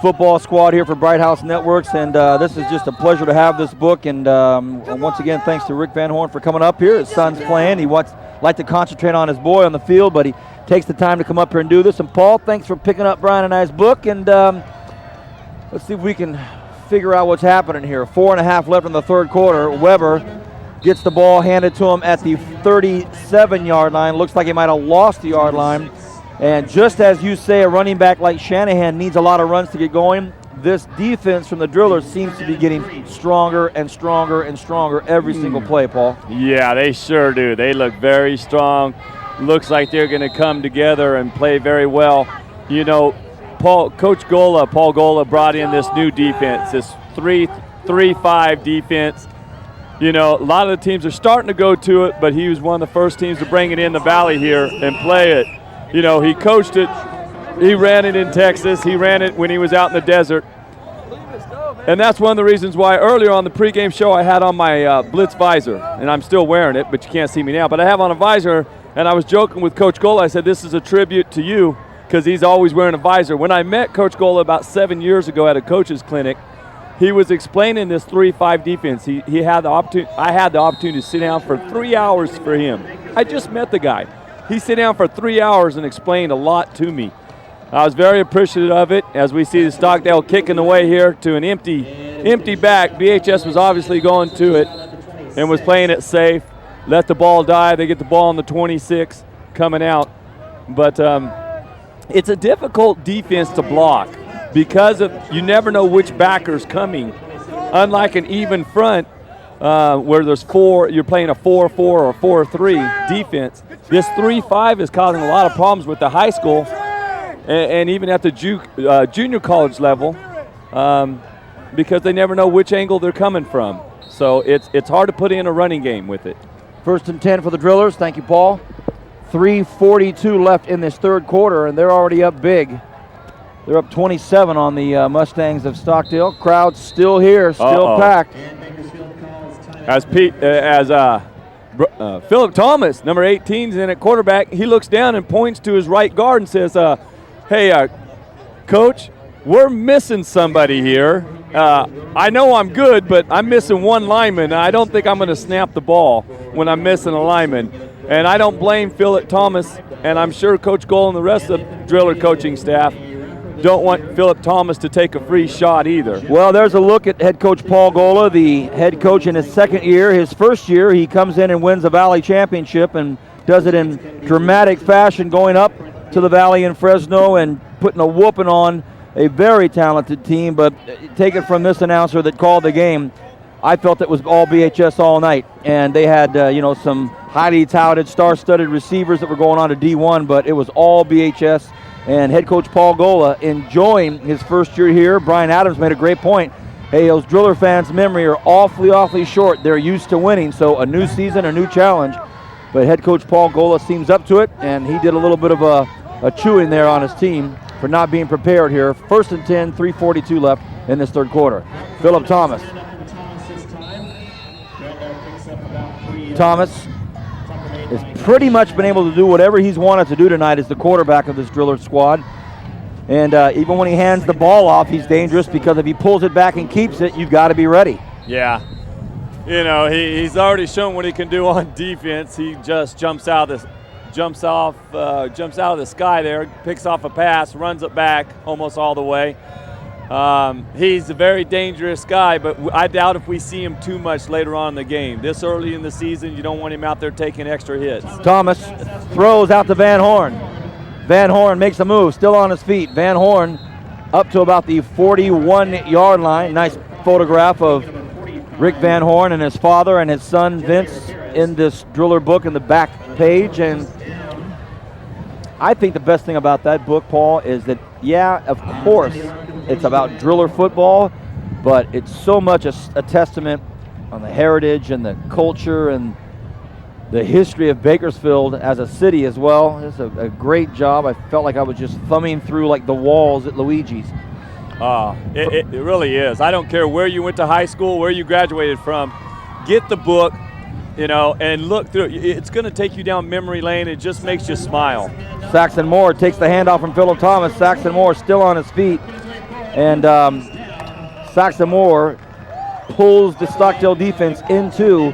football squad here for Bright House Networks, and this is just a pleasure to have this book. And once again, thanks to Rick Van Horn for coming up here. His son's playing. He like to concentrate on his boy on the field, but he takes the time to come up here and do this. And Paul, thanks for picking up Brian and I's book. And let's see if we can figure out what's happening here. 4.5 left in the third quarter. Weber gets the ball handed to him at the 37-yard line. Looks like he might have lost the yard line. And just as you say, a running back like Shanahan needs a lot of runs to get going, this defense from the Drillers seems to be getting stronger and stronger and stronger every single play, Paul. Yeah, they sure do. They look very strong. Looks like they're going to come together and play very well. Coach Gola, Paul Gola, brought in this new defense, this 3-5 defense. A lot of the teams are starting to go to it, but he was one of the first teams to bring it in the Valley here and play it. He coached it. He ran it in Texas. He ran it when he was out in the desert. And that's one of the reasons why earlier on the pregame show I had on my Blitz visor, and I'm still wearing it, but you can't see me now. But I have on a visor, and I was joking with Coach Gola. I said, this is a tribute to you because he's always wearing a visor. When I met Coach Gola about 7 years ago at a coach's clinic, he was explaining this 3-5 defense. I had the opportunity to sit down for 3 hours for him. I just met the guy. He sat down for 3 hours and explained a lot to me. I was very appreciative of it as we see the Stockdale kicking away here to an empty back. BHS was obviously going to it and was playing it safe. Let the ball die. They get the ball on the 26 coming out. But it's a difficult defense to block because you never know which backer's coming. Unlike an even front where there's you're playing a 4-4 or a 4-3 defense. This 3-5 is causing a lot of problems with the high school and even at the junior college level because they never know which angle they're coming from. So it's hard to put in a running game with it. 1st and 10 for the Drillers. Thank you, Paul. 3:42 left in this third quarter, and they're already up big. They're up 27 on the Mustangs of Stockdale. Crowd's still here, still packed. As Philip Thomas, number 18, is in at quarterback. He looks down and points to his right guard and says, hey, Coach, we're missing somebody here. I know I'm good, but I'm missing one lineman. I don't think I'm going to snap the ball when I'm missing a lineman. And I don't blame Philip Thomas, and I'm sure Coach Gola and the rest of the Driller coaching staff don't want Philip Thomas to take a free shot either. Well, there's a look at head coach Paul Gola, the head coach in his second year. His first year, he comes in and wins the Valley Championship and does it in dramatic fashion, going up to the Valley in Fresno and putting a whooping on a very talented team. But take it from this announcer that called the game, I felt it was all BHS all night, and they had some highly touted, star-studded receivers that were going on to D1, but it was all BHS. And head coach Paul Gola enjoying his first year here. Brian Adams made a great point. Hey, those Driller fans' memory are awfully short. They're used to winning, so a new season, a new challenge. But head coach Paul Gola seems up to it, and he did a little bit of a chewing there on his team for not being prepared here. 1st and 10, 3:42 left in this third quarter. Philip Thomas. Thomas has pretty much been able to do whatever he's wanted to do tonight as the quarterback of this Driller squad. And even when he hands the ball off, he's dangerous because if he pulls it back and keeps it, you've got to be ready. Yeah. He's already shown what he can do on defense. He just jumps out of the sky there, picks off a pass, runs it back almost all the way. He's a very dangerous guy, but I doubt if we see him too much later on in the game. This early in the season, you don't want him out there taking extra hits. Thomas throws out to Van Horn. Van Horn makes a move, still on his feet. Van Horn up to about the 41-yard line. Nice photograph of Rick Van Horn and his father and his son Vince in this Driller book in the back page. And I think the best thing about that book, Paul, is that, yeah, of course, it's about Driller football, but it's so much a testament on the heritage and the culture and the history of Bakersfield as a city as well. It's a great job. I felt like I was just thumbing through like the walls at Luigi's. It really is. I don't care where you went to high school, where you graduated from. Get the book, and look through it. It's going to take you down memory lane. It just makes you smile. Saxon Moore takes the handoff from Philip Thomas. Saxon Moore still on his feet. And Saxon Moore pulls the Stockdale defense into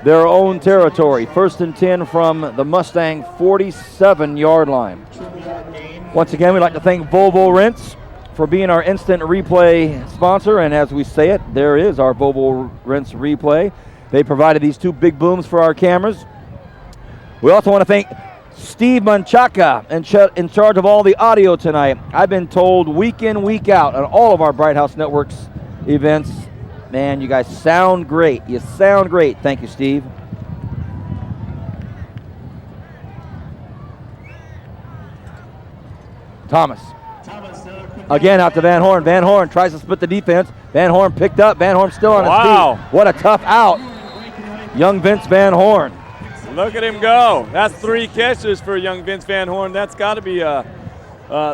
their own territory. 1st and 10 from the Mustang 47-yard line. Once again, we'd like to thank Volvo Rents for being our instant replay sponsor. And as we say it, there is our Volvo Rents replay. They provided these 2 big booms for our cameras. We also want to thank Steve Manchaca in charge of all the audio tonight. I've been told week in, week out on all of our Bright House Networks events, man, you guys sound great. You sound great. Thank you, Steve. Thomas. Again out to Van Horn. Van Horn tries to split the defense. Van Horn picked up. Van Horn still on his feet. What a tough out. Young Vince Van Horn. Look at him go. That's 3 catches for young Vince Van Horn. That's got to be at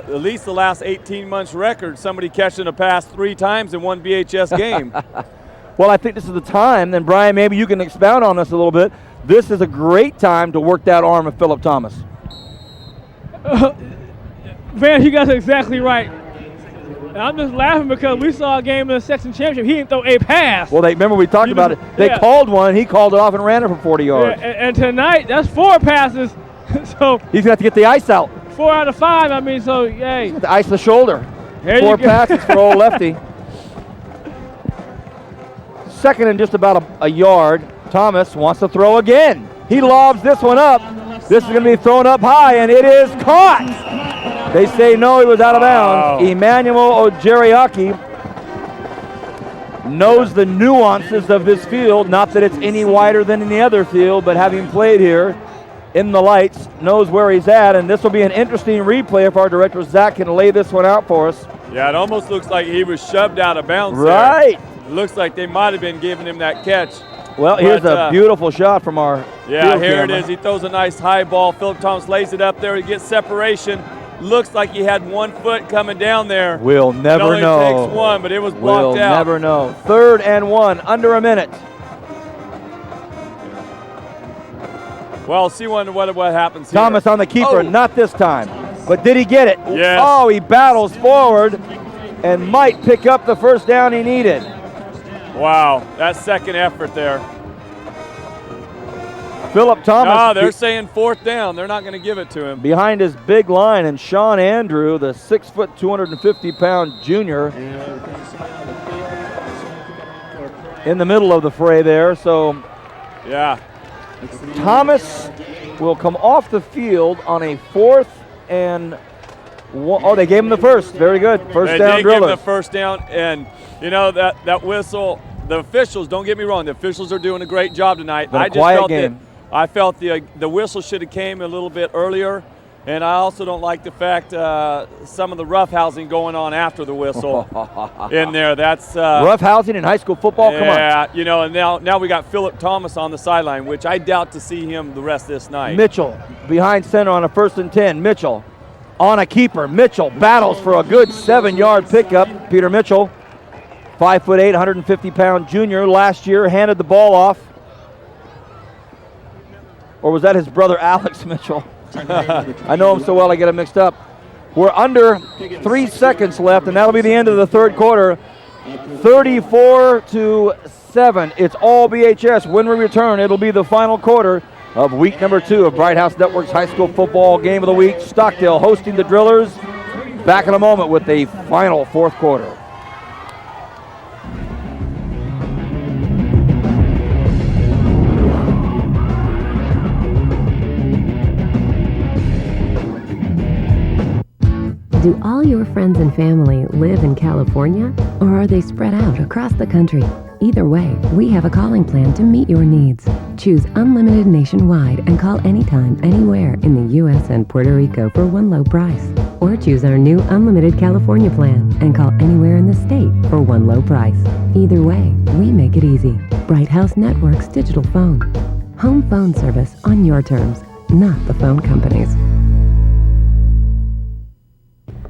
least the last 18 months record. Somebody catching a pass 3 times in one BHS game. Well, I think this is the time. Then, Brian, maybe you can expound on this a little bit. This is a great time to work that arm of Philip Thomas. Van, you guys are exactly right. And I'm just laughing because we saw a game in the section championship. He didn't throw a pass. Well, remember we talked about it. They called one. He called it off and ran it for 40 yards. Yeah, and tonight, that's 4 passes. So he's going to have to get the ice out. 4 out of 5. I mean, so, yay. The ice the shoulder. There 4 passes for old lefty. 2nd and just about a yard. Thomas wants to throw again. He lobs this one up. This is going to be thrown up high, and it is caught. They say no, he was out of bounds. Emmanuel Ojeriaki knows the nuances of this field. Not that it's any wider than any other field, but having played here in the lights, knows where he's at. And this will be an interesting replay if our director, Zach, can lay this one out for us. Yeah, it almost looks like he was shoved out of bounds. Right. There. It looks like they might have been giving him that catch. Well, here's a beautiful shot from our field camera. It is. He throws a nice high ball. Philip Thomas lays it up there. He gets separation. Looks like he had 1 foot coming down there. We'll never know. It only takes 1, but it was blocked out. We'll never know. 3rd and 1, under a minute. Well, see what happens here. Thomas on the keeper, not this time. But did he get it? Yes. Oh, he battles forward and might pick up the first down he needed. Wow, that second effort there. Philip Thomas. No, they're saying 4th down. They're not going to give it to him. Behind his big line, and Sean Andrew, the 6 foot, 250-pound junior, in the middle of the fray there. So, yeah, Thomas will come off the field on a 4th and 1. Oh, they gave him the first. Very good. First down, They did give him the first down, and you know that whistle. The officials, don't get me wrong, the officials are doing a great job tonight. Been a quiet game. I felt the whistle should have came a little bit earlier, and I also don't like the fact some of the roughhousing going on after the whistle in there. That's roughhousing in high school football. Come on. Yeah, you know, and now we got Philip Thomas on the sideline, which I doubt to see him the rest of this night. Mitchell behind center on a 1st and 10. Mitchell on a keeper. Mitchell battles for a good 7-yard pickup. Peter Mitchell, 5'8", 150-pound junior, last year handed the ball off. Or was that his brother Alex Mitchell? I know him so well I get him mixed up. We're under 3 seconds left, and that'll be the end of the 3rd quarter. 34-7. It's all BHS. When we return, it'll be the final quarter of week number 2 of Bright House Network's high school football game of the week. Stockdale hosting the Drillers. Back in a moment with the final 4th quarter. Do all your friends and family live in California, or are they spread out across the country? Either way, we have a calling plan to meet your needs. Choose Unlimited Nationwide and call anytime, anywhere in the U.S. and Puerto Rico for one low price. Or choose our new Unlimited California plan and call anywhere in the state for one low price. Either way, we make it easy. Bright House Network's digital phone. Home phone service on your terms, not the phone company's.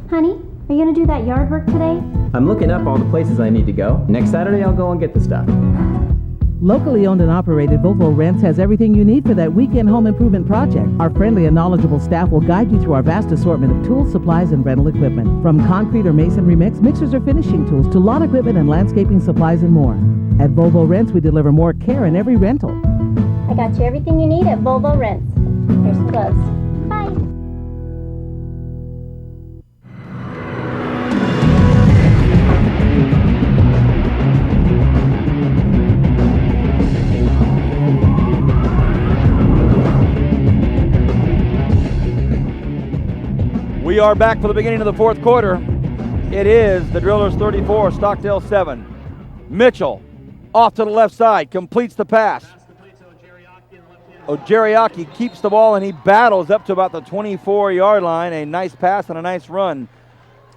Honey, are you going to do that yard work today? I'm looking up all the places I need to go. Next Saturday, I'll go and get the stuff. Locally owned and operated, Volvo Rents has everything you need for that weekend home improvement project. Our friendly and knowledgeable staff will guide you through our vast assortment of tools, supplies, and rental equipment. From concrete or masonry mix, mixers or finishing tools, to lawn equipment and landscaping supplies and more. At Volvo Rents, we deliver more care in every rental. I got you everything you need at Volvo Rents. Here's some gloves. Bye. We are back for the beginning of the 4th quarter. It is the Drillers 34, Stockdale 7. Mitchell off to the left side, completes the pass. Ojeriaki keeps the ball and he battles up to about the 24-yard line. A nice pass and a nice run.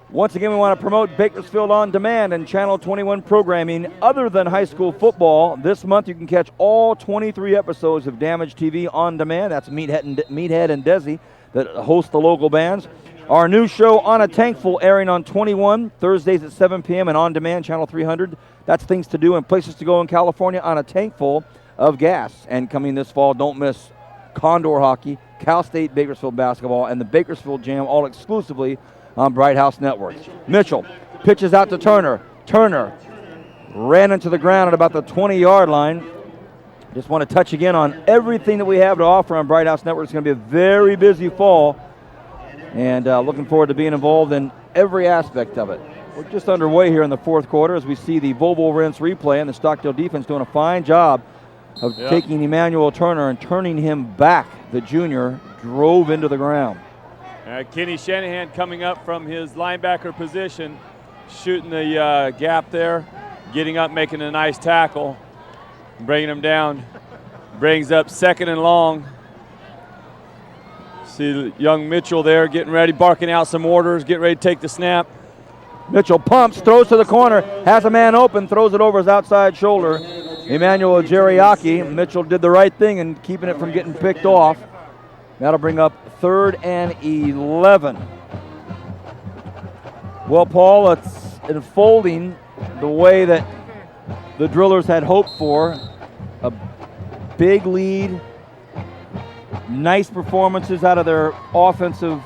Once again, we want to promote Bakersfield On Demand and Channel 21 programming other than high school football. This month you can catch all 23 episodes of Damage TV on demand. That's Meathead and Desi that host the local bands. Our new show, On a Tankful, airing on 21, Thursdays at 7 p.m. and on demand, Channel 300. That's things to do and places to go in California on a tankful of gas. And coming this fall, don't miss Condor Hockey, Cal State Bakersfield Basketball, and the Bakersfield Jam, all exclusively on Bright House Network. Mitchell pitches out to Turner. Turner ran into the ground at about the 20-yard line. Just want to touch again on everything that we have to offer on Bright House Network. It's going to be a very busy fall. And looking forward to being involved in every aspect of it. We're just underway here in the 4th quarter as we see the Volvo Rents replay, and the Stockdale defense doing a fine job of taking Emmanuel Turner and turning him back. The junior drove into the ground. Kenny Shanahan coming up from his linebacker position, shooting the gap there, getting up, making a nice tackle, bringing him down. Brings up 2nd and long. See young Mitchell there getting ready, barking out some orders, getting ready to take the snap. Mitchell pumps, throws to the corner, has a man open, throws it over his outside shoulder. Emmanuel Ojeriaki. Mitchell did the right thing in keeping it from getting picked off. That'll bring up 3rd and 11. Well, Paul, it's unfolding the way that the Drillers had hoped for. A big lead. Nice performances out of their offensive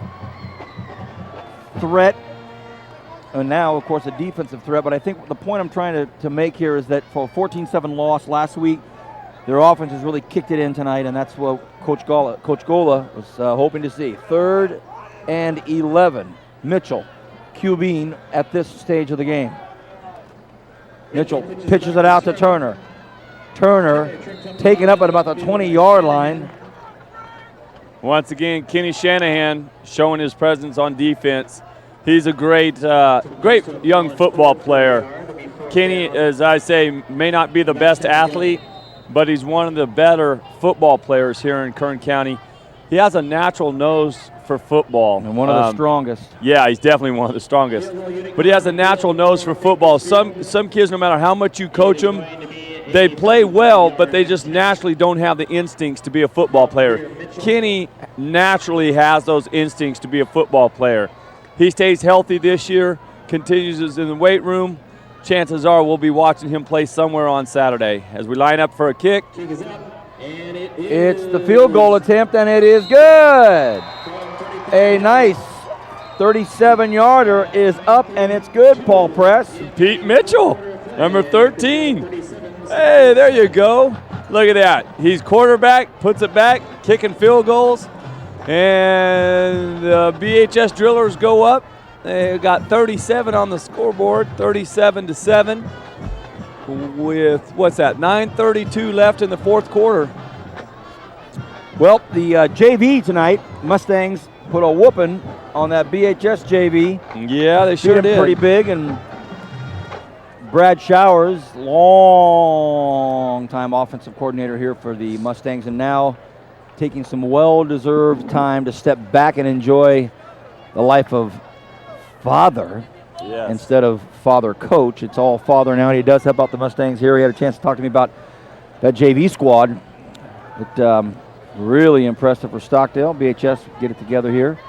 threat. And now, of course, a defensive threat. But I think the point I'm trying to make here is that for a 14-7 loss last week, Their offense has really kicked it in tonight, and that's what Coach Gola was hoping to see. 3rd and 11. Mitchell QBing at this stage of the game. Mitchell pitches it out to Turner. Turner taken up at about the 20-yard line. Once again, Kenny Shanahan showing his presence on defense. He's a great young football player. Kenny, as I say, may not be the best athlete, but he's one of the better football players here in Kern County. He has a natural nose for football. And one of the strongest. Yeah, he's definitely one of the strongest. But he has a natural nose for football. Some kids, no matter how much you coach them, they play well, but they just naturally don't have the instincts to be a football player. Kenny naturally has those instincts to be a football player. He stays healthy this year, continues in the weight room. Chances are we'll be watching him play somewhere on Saturday. As we line up for a kick. It's the field goal attempt, and it is good. A nice 37-yarder is up, and it's good, Paul Press. Pete Mitchell, number 13. Hey, there you go. Look at that. He's quarterback, puts it back, kicking field goals. And the BHS Drillers go up. They got 37 on the scoreboard, 37-7. With, 9:32 left in the fourth quarter. Well, the JV tonight, Mustangs put a whooping on that BHS JV. Yeah, they sure did. Pretty big, and Brad Showers, long-time offensive coordinator here for the Mustangs, and now taking some well-deserved time to step back and enjoy the life of father instead of father coach. It's all father now. He does help out the Mustangs here. He had a chance to talk to me about that JV squad. But really impressive for Stockdale. BHS get it together here.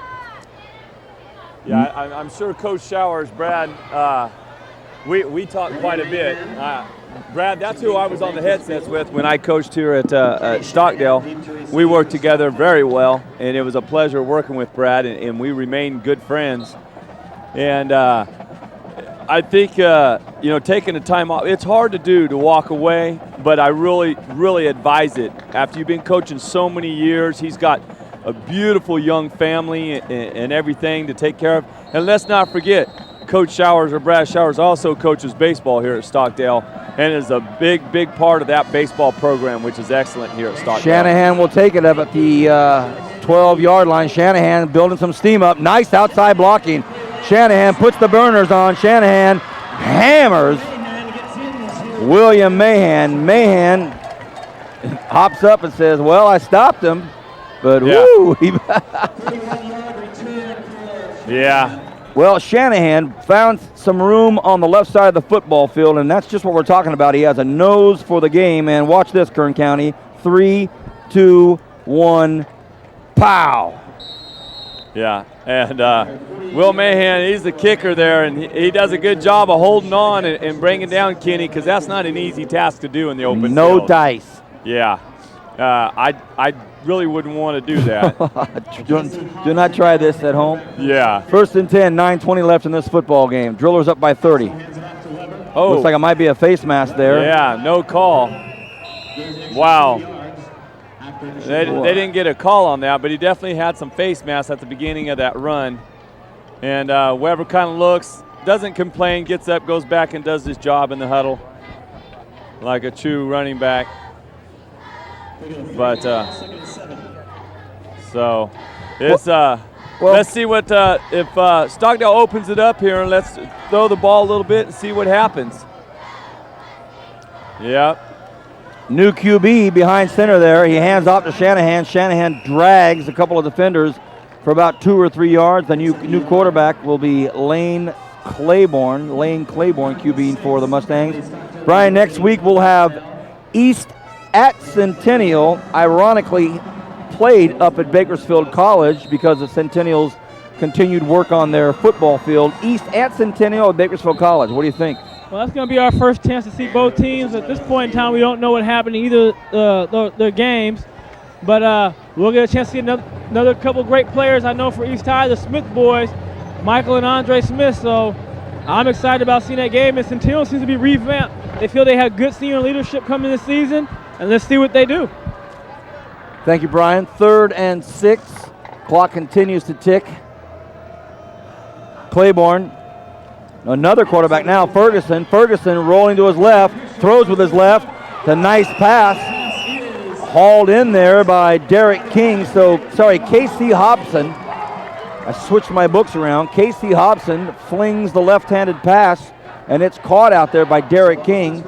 Yeah, I'm sure Coach Showers, Brad, we talked quite a bit. Brad, that's who I was on the headsets with when I coached here at Stockdale. We worked together very well, and it was a pleasure working with Brad, and we remained good friends. And I think, taking the time off, it's hard to do, to walk away, but I really, really advise it. After you've been coaching so many years, he's got a beautiful young family and everything to take care of. And let's not forget, Coach Showers, or Brad Showers, also coaches baseball here at Stockdale and is a big, big part of that baseball program, which is excellent here at Stockdale. Shanahan will take it up at the 12-yard line. Shanahan building some steam up. Nice outside blocking. Shanahan puts the burners on. Shanahan hammers William Mahan. Mahan hops up and says, well, I stopped him, but woo. Yeah. Well, Shanahan found some room on the left side of the football field, and that's just what we're talking about. He has a nose for the game, and watch this, Kern County. 3, 2, 1, pow. Yeah, and Will Mahan, he's the kicker there, and he does a good job of holding on and bringing down Kenny, because that's not an easy task to do in the open field. No dice. Yeah. I really wouldn't want to do that. Do not try this at home. Yeah. 1st and 10, 9:20 left in this football game. Drillers up by 30. Oh. Looks like it might be a face mask there. Yeah, no call. Wow. They didn't get a call on that, but he definitely had some face masks at the beginning of that run. And Weber kind of looks, doesn't complain, gets up, goes back and does his job in the huddle like a true running back. But so it's let's see what if Stockdale opens it up here, and let's throw the ball a little bit and see what happens. Yep. New QB behind center there. He hands off to Shanahan. Shanahan drags a couple of defenders for about 2 or 3 yards. The new quarterback will be Lane Claiborne. Lane Claiborne QBing for the Mustangs. Brian, next week we'll have East at Centennial, ironically played up at Bakersfield College because of Centennial's continued work on their football field. East at Centennial at Bakersfield College. What do you think? Well, that's going to be our first chance to see both teams. At this point in time, we don't know what happened in either their games. But we'll get a chance to see another couple great players I know for East High, the Smith boys, Michael and Andre Smith. So I'm excited about seeing that game. And Centennial seems to be revamped. They feel they have good senior leadership coming this season. and let's see what they do. Thank you, Brian. 3rd and 6. Clock continues to tick. Claiborne, another quarterback now, Ferguson. Ferguson rolling to his left, throws with his left. It's a nice pass. Hauled in there by Derek King. Casey Hobson. I switched my books around. Casey Hobson flings the left-handed pass, and it's caught out there by Derek King.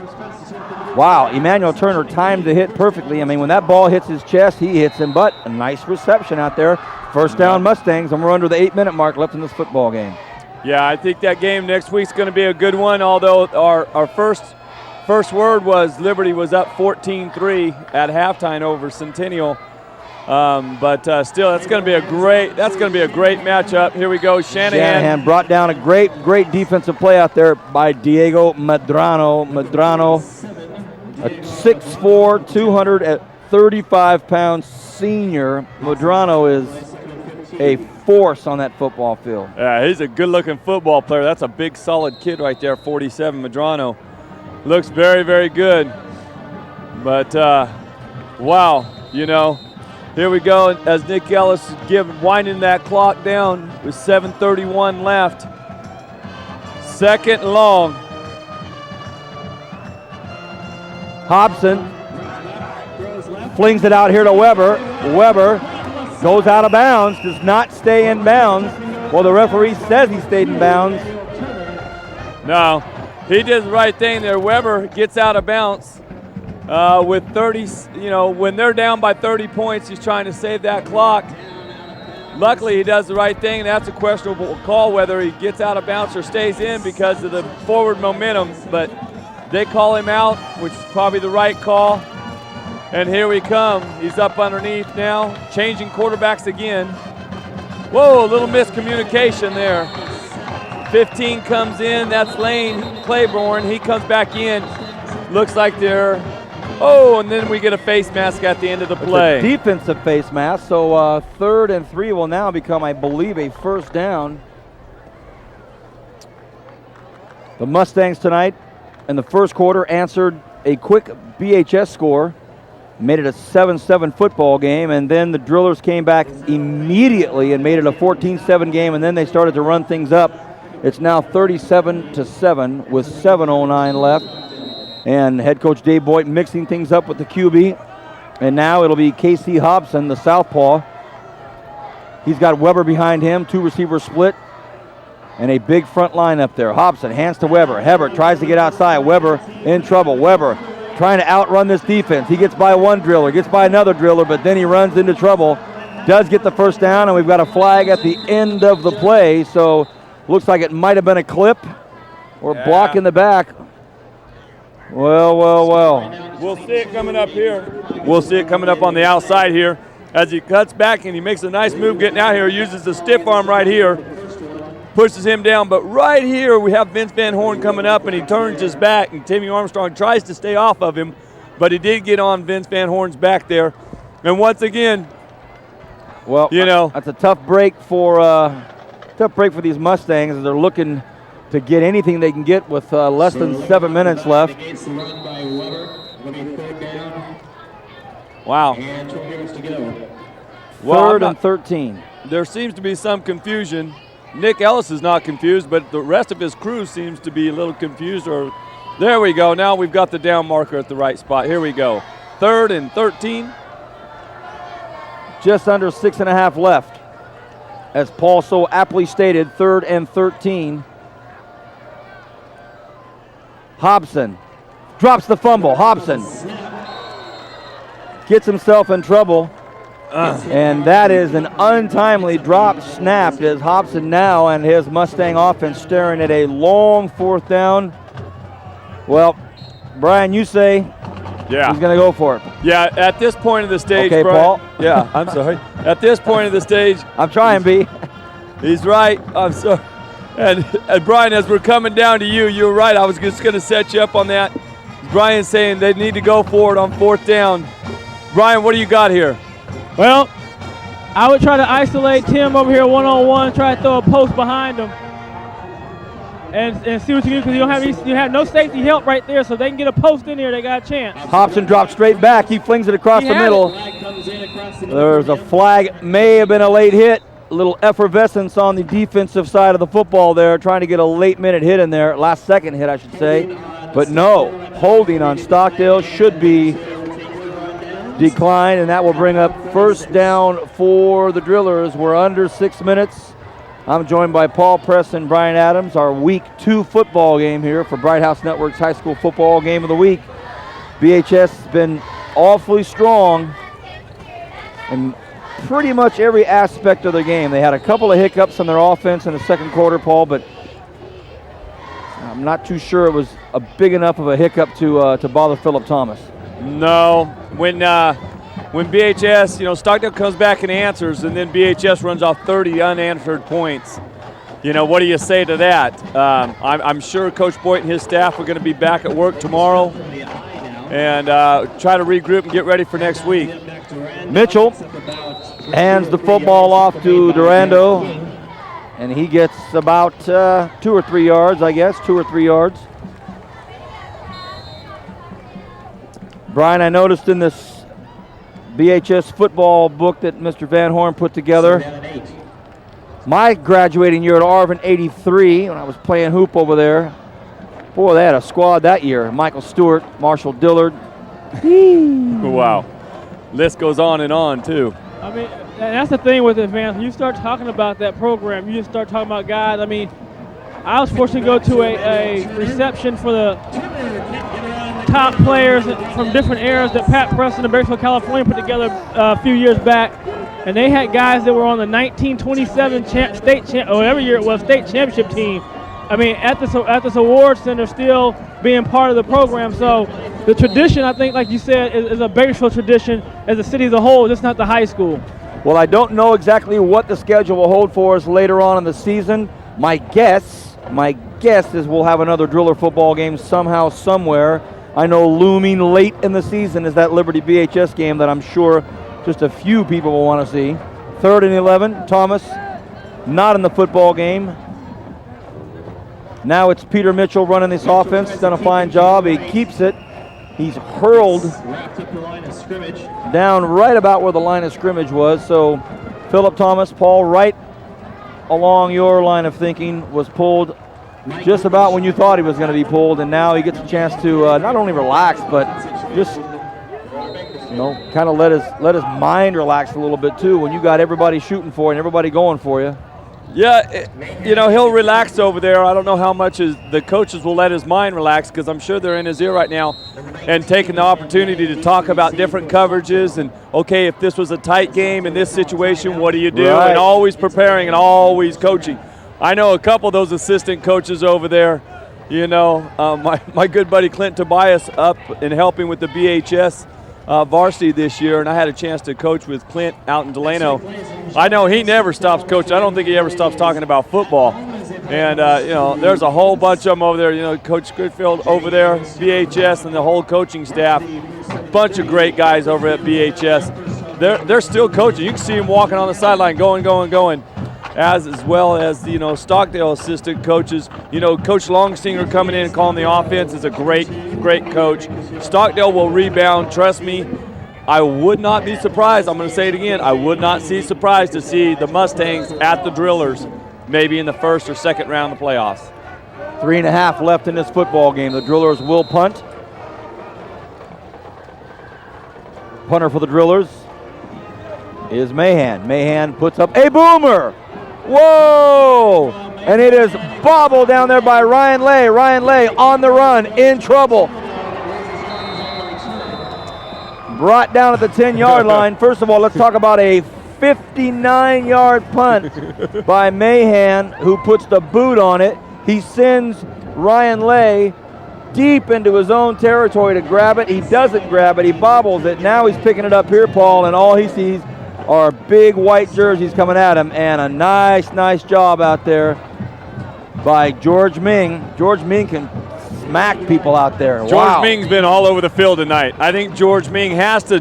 Wow, Emmanuel Turner timed the hit perfectly. I mean, when that ball hits his chest, he hits him, but a nice reception out there. First down Mustangs, and we're under the 8-minute mark left in this football game. Yeah, I think that game next week's going to be a good one, although our first word was Liberty was up 14-3 at halftime over Centennial. But still, that's going to be a great matchup. Here we go, Shanahan brought down a great defensive play out there by Diego Medrano. Medrano, a 6'4", 235-pound senior. Medrano is a force on that football field. Yeah, he's a good-looking football player. That's a big, solid kid right there, 47, Medrano. Looks very, very good. But, wow, here we go as Nick Ellis is winding that clock down with 7:31 left. 2nd and long. Hobson flings it out here to Weber. Weber goes out of bounds, does not stay in bounds. Well, the referee says he stayed in bounds. No, he did the right thing there. Weber gets out of bounds. With 30, when they're down by 30 points, he's trying to save that clock. Luckily, he does the right thing, and that's a questionable call whether he gets out of bounds or stays in because of the forward momentum. But they call him out, which is probably the right call. And here we come. He's up underneath now, changing quarterbacks again. Whoa, a little miscommunication there. 15 comes in. That's Lane Claiborne. He comes back in. Looks like they're... Oh, and then we get a face mask at the end of the play. It's a defensive face mask, so 3rd and 3 will now become, I believe, a first down. The Mustangs tonight in the first quarter answered a quick BHS score, made it a 7-7 football game, and then the Drillers came back immediately and made it a 14-7 game, and then they started to run things up. It's now 37-7 with 7:09 left. And head coach Dave Boyd mixing things up with the QB. And now it'll be Casey Hobson, the southpaw. He's got Weber behind him, 2 receivers split, and a big front line up there. Hobson hands to Weber. Hebert tries to get outside. Weber in trouble. Weber trying to outrun this defense. He gets by one driller, gets by another driller, but then he runs into trouble. Does get the first down, and we've got a flag at the end of the play. So looks like it might have been a clip or block in the back. Well. We'll see it coming up here. We'll see it coming up on the outside here as he cuts back and he makes a nice move getting out here. Uses the stiff arm right here, pushes him down. But right here we have Vince Van Horn coming up and he turns his back and Timmy Armstrong tries to stay off of him, but he did get on Vince Van Horn's back there. And once again, well, that's a tough break for these Mustangs as they're looking to get anything they can get with less than 7 minutes left. Wow. 3rd and 13. There seems to be some confusion. Nick Ellis is not confused, but the rest of his crew seems to be a little confused. There we go. Now we've got the down marker at the right spot. Here we go. 3rd and 13. Just under 6.5 left. As Paul so aptly stated, 3rd and 13. Hobson drops the fumble. Hobson gets himself in trouble. And that is an untimely drop snapped as Hobson now and his Mustang offense staring at a long 4th down. Well, Brian, you say he's going to go for it. Yeah, at this point of the stage. Okay, Brian, Paul. Yeah, I'm sorry. At this point of the stage. I'm trying, B. He's right. I'm sorry. And Brian, as we're coming down to you, you're right. I was just going to set you up on that. Brian's saying they need to go for it on 4th down. Brian, what do you got here? Well, I would try to isolate Tim over here one-on-one, try to throw a post behind him. and see what you do, because you have no safety help right there, so they can get a post in there. They got a chance. Hobson drops straight back. He flings it across the middle. There's a flag. May have been a late hit. A little effervescence on the defensive side of the football there, trying to get a late-minute hit in there. Last second hit, I should say. But no, holding on Stockdale should be declined, and that will bring up first down for the Drillers. We're under 6 minutes. I'm joined by Paul Press and Brian Adams, our Week 2 football game here for Bright House Network's High School Football Game of the Week. BHS has been awfully strong in pretty much every aspect of the game. They had a couple of hiccups on their offense in the second quarter, Paul, but I'm not too sure it was a big enough of a hiccup to bother Philip Thomas. No, when BHS, Stockdale comes back and answers, and then BHS runs off 30 unanswered points. What do you say to that? I'm sure Coach Boyd and his staff are going to be back at work tomorrow and try to regroup and get ready for next week. Mitchell hands the football off to Durando, and he gets about 2 or 3 yards, I guess, 2 or 3 yards. Brian, I noticed in this BHS football book that Mr. Van Horn put together, my graduating year at Arvin, 83, when I was playing hoop over there, boy, they had a squad that year. Michael Stewart, Marshall Dillard. Wow. List goes on and on, too. I mean, and that's the thing with Advance. When you start talking about that program, you just start talking about guys. I mean, I was fortunate to go to a reception for the top players from different eras that Pat Preston of Bakersfield, California put together a few years back. And they had guys that were on the 1927 state championship team. I mean, at this award center, still being part of the program. So the tradition, I think, like you said, is a Bakersfield tradition as a city as a whole, just not the high school. Well, I don't know exactly what the schedule will hold for us later on in the season. My guess is we'll have another Driller football game somehow, somewhere. I know looming late in the season is that Liberty BHS game that I'm sure just a few people will want to see. 3rd and 11, Thomas not in the football game. Now it's Peter Mitchell running this offense. He's done a fine job. He keeps it. He's hurled down right about where the line of scrimmage was. So Philip Thomas, Paul, right along your line of thinking, was pulled just about when you thought he was going to be pulled, and now he gets a chance to not only relax, but just kind of let his mind relax a little bit too when you got everybody shooting for you and everybody going for you. Yeah, he'll relax over there. I don't know how much the coaches will let his mind relax, because I'm sure they're in his ear right now and taking the opportunity to talk about different coverages and, okay, if this was a tight game in this situation, what do you do? Right. And always preparing and always coaching. I know a couple of those assistant coaches over there. My good buddy Clint Tobias up and helping with the BHS varsity this year, and I had a chance to coach with Clint out in Delano. I know he never stops coaching. I don't think he ever stops talking about football. And, there's a whole bunch of them over there. Coach Goodfield over there, BHS, and the whole coaching staff. Bunch of great guys over at BHS. They're still coaching. You can see them walking on the sideline, going. As well as Stockdale assistant coaches. Coach Longsinger coming in and calling the offense is a great coach. Stockdale will rebound. Trust me, I would not be surprised. I'm going to say it again. I would not be surprised to see the Mustangs at the Drillers, maybe in the first or second round of the playoffs. 3.5 left in this football game. The Drillers will punt. Punter for the Drillers is Mahan. Mahan puts up a boomer. Whoa! And it is bobbled down there by Ryan Lay. Ryan Lay on the run, in trouble. Brought down at the 10-yard line. First of all, let's talk about a 59-yard punt by Mahan, who puts the boot on it. He sends Ryan Lay deep into his own territory to grab it. He doesn't grab it. He bobbles it. Now he's picking it up here, Paul, and all he sees are big white jerseys coming at him, and a nice job out there by George Ming. George Ming can smack people out there. George Ming's been all over the field tonight. I think George Ming has to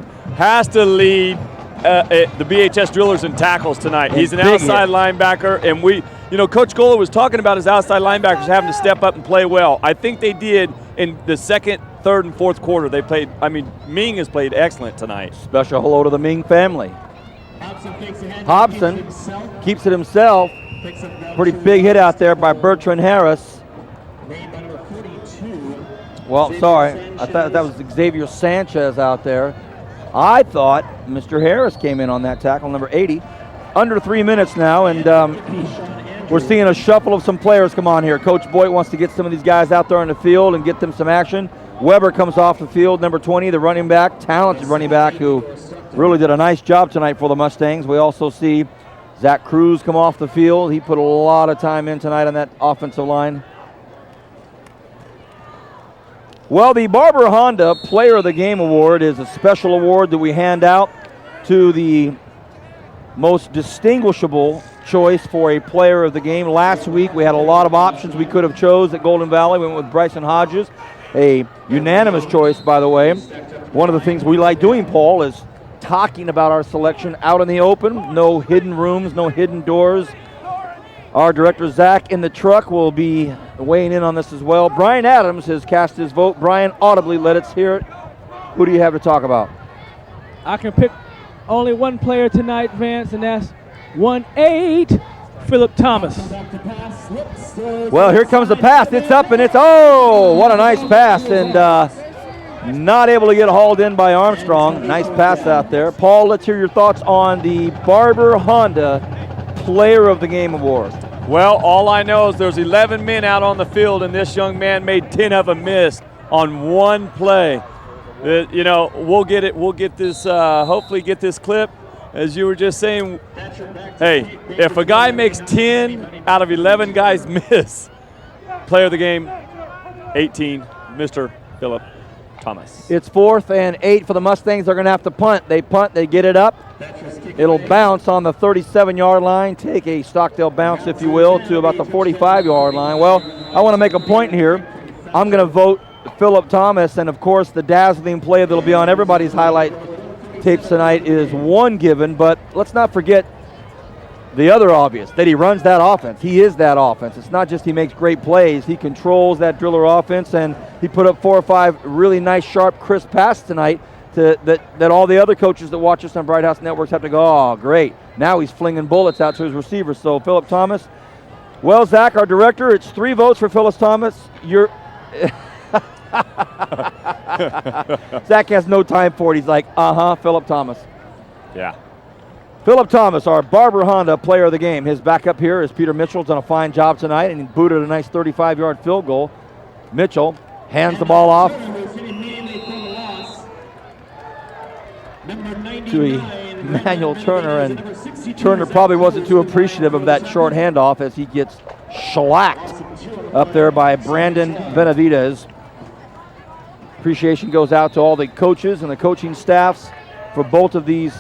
lead the BHS Drillers in tackles tonight. He's an outside linebacker, and You know, Coach Gola was talking about his outside linebackers having to step up and play well. I think they did in the second, third, and fourth quarter. They played, Ming has played excellent tonight. Special hello to the Ming family. Hobson keeps it himself. Pretty big hit out there by Bertrand Harris. Well, sorry, I thought that was Xavier Sanchez out there. I thought Mr. Harris came in on that tackle, number 80. Under 3 minutes now, and we're seeing a shuffle of some players come on here. Coach Boyd wants to get some of these guys out there on the field and get them some action. Weber comes off the field, number 20, the running back, talented running back who really did a nice job tonight for the Mustangs. We also see Zach Cruz come off the field. He put a lot of time in tonight on that offensive line. Well, the Barber Honda Player of the Game Award is a special award that we hand out to the most distinguishable choice for a player of the game. Last week we had a lot of options we could have chose at Golden Valley. We went with Bryson Hodges, a unanimous choice, by the way. One of the things we like doing, Paul, is talking about our selection out in the open. No hidden rooms, no hidden doors. Our director, Zach, in the truck will be weighing in on this as well. Brian Adams has cast his vote. Brian, audibly, let us hear it. Who do you have to talk about? I can pick only one player tonight, Vance, and that's 1-8, Philip Thomas. Well, here comes the pass. It's up and it's, oh, what a nice pass. And not able to get hauled in by Armstrong. Nice pass out there. Paul, let's hear your thoughts on the Barber Honda Player of the Game Award. Well, all I know is there's 11 men out on the field, and this young man made 10 of them miss on one play. You know, we'll get it. We'll get this, hopefully get this clip. As you were just saying, hey, if a guy makes 10 out of 11 guys miss, player of the game, 18, Mr. Philip Thomas. It's 4th and 8 for the Mustangs. They're going to have to punt. They punt, they get it up. It'll bounce on the 37-yard line, take a Stockdale bounce, if you will, to about the 45-yard line. Well, I want to make a point here. I'm going to vote Philip Thomas, and of course the dazzling play that'll be on everybody's highlight tapes tonight is one given, but let's not forget the other obvious, that he runs that offense. He is that offense. It's not just he makes great plays. He controls that driller offense, and he put up 4 or 5 really nice, sharp, crisp passes tonight that all the other coaches that watch us on Bright House Networks have to go, oh, great. Now he's flinging bullets out to his receivers. So Philip Thomas. Well, Zach, our director, it's 3 votes for Philip Thomas. You're Zach has no time for it. He's like, Philip Thomas. Yeah. Philip Thomas, our Barber Honda Player of the Game. His backup here is Peter Mitchell. Done a fine job tonight, and he booted a nice 35-yard field goal. Mitchell hands the ball off to Emmanuel Turner, and Turner probably wasn't too appreciative of that short handoff as he gets shellacked up there by Brandon Benavidez. Appreciation goes out to all the coaches and the coaching staffs for both of these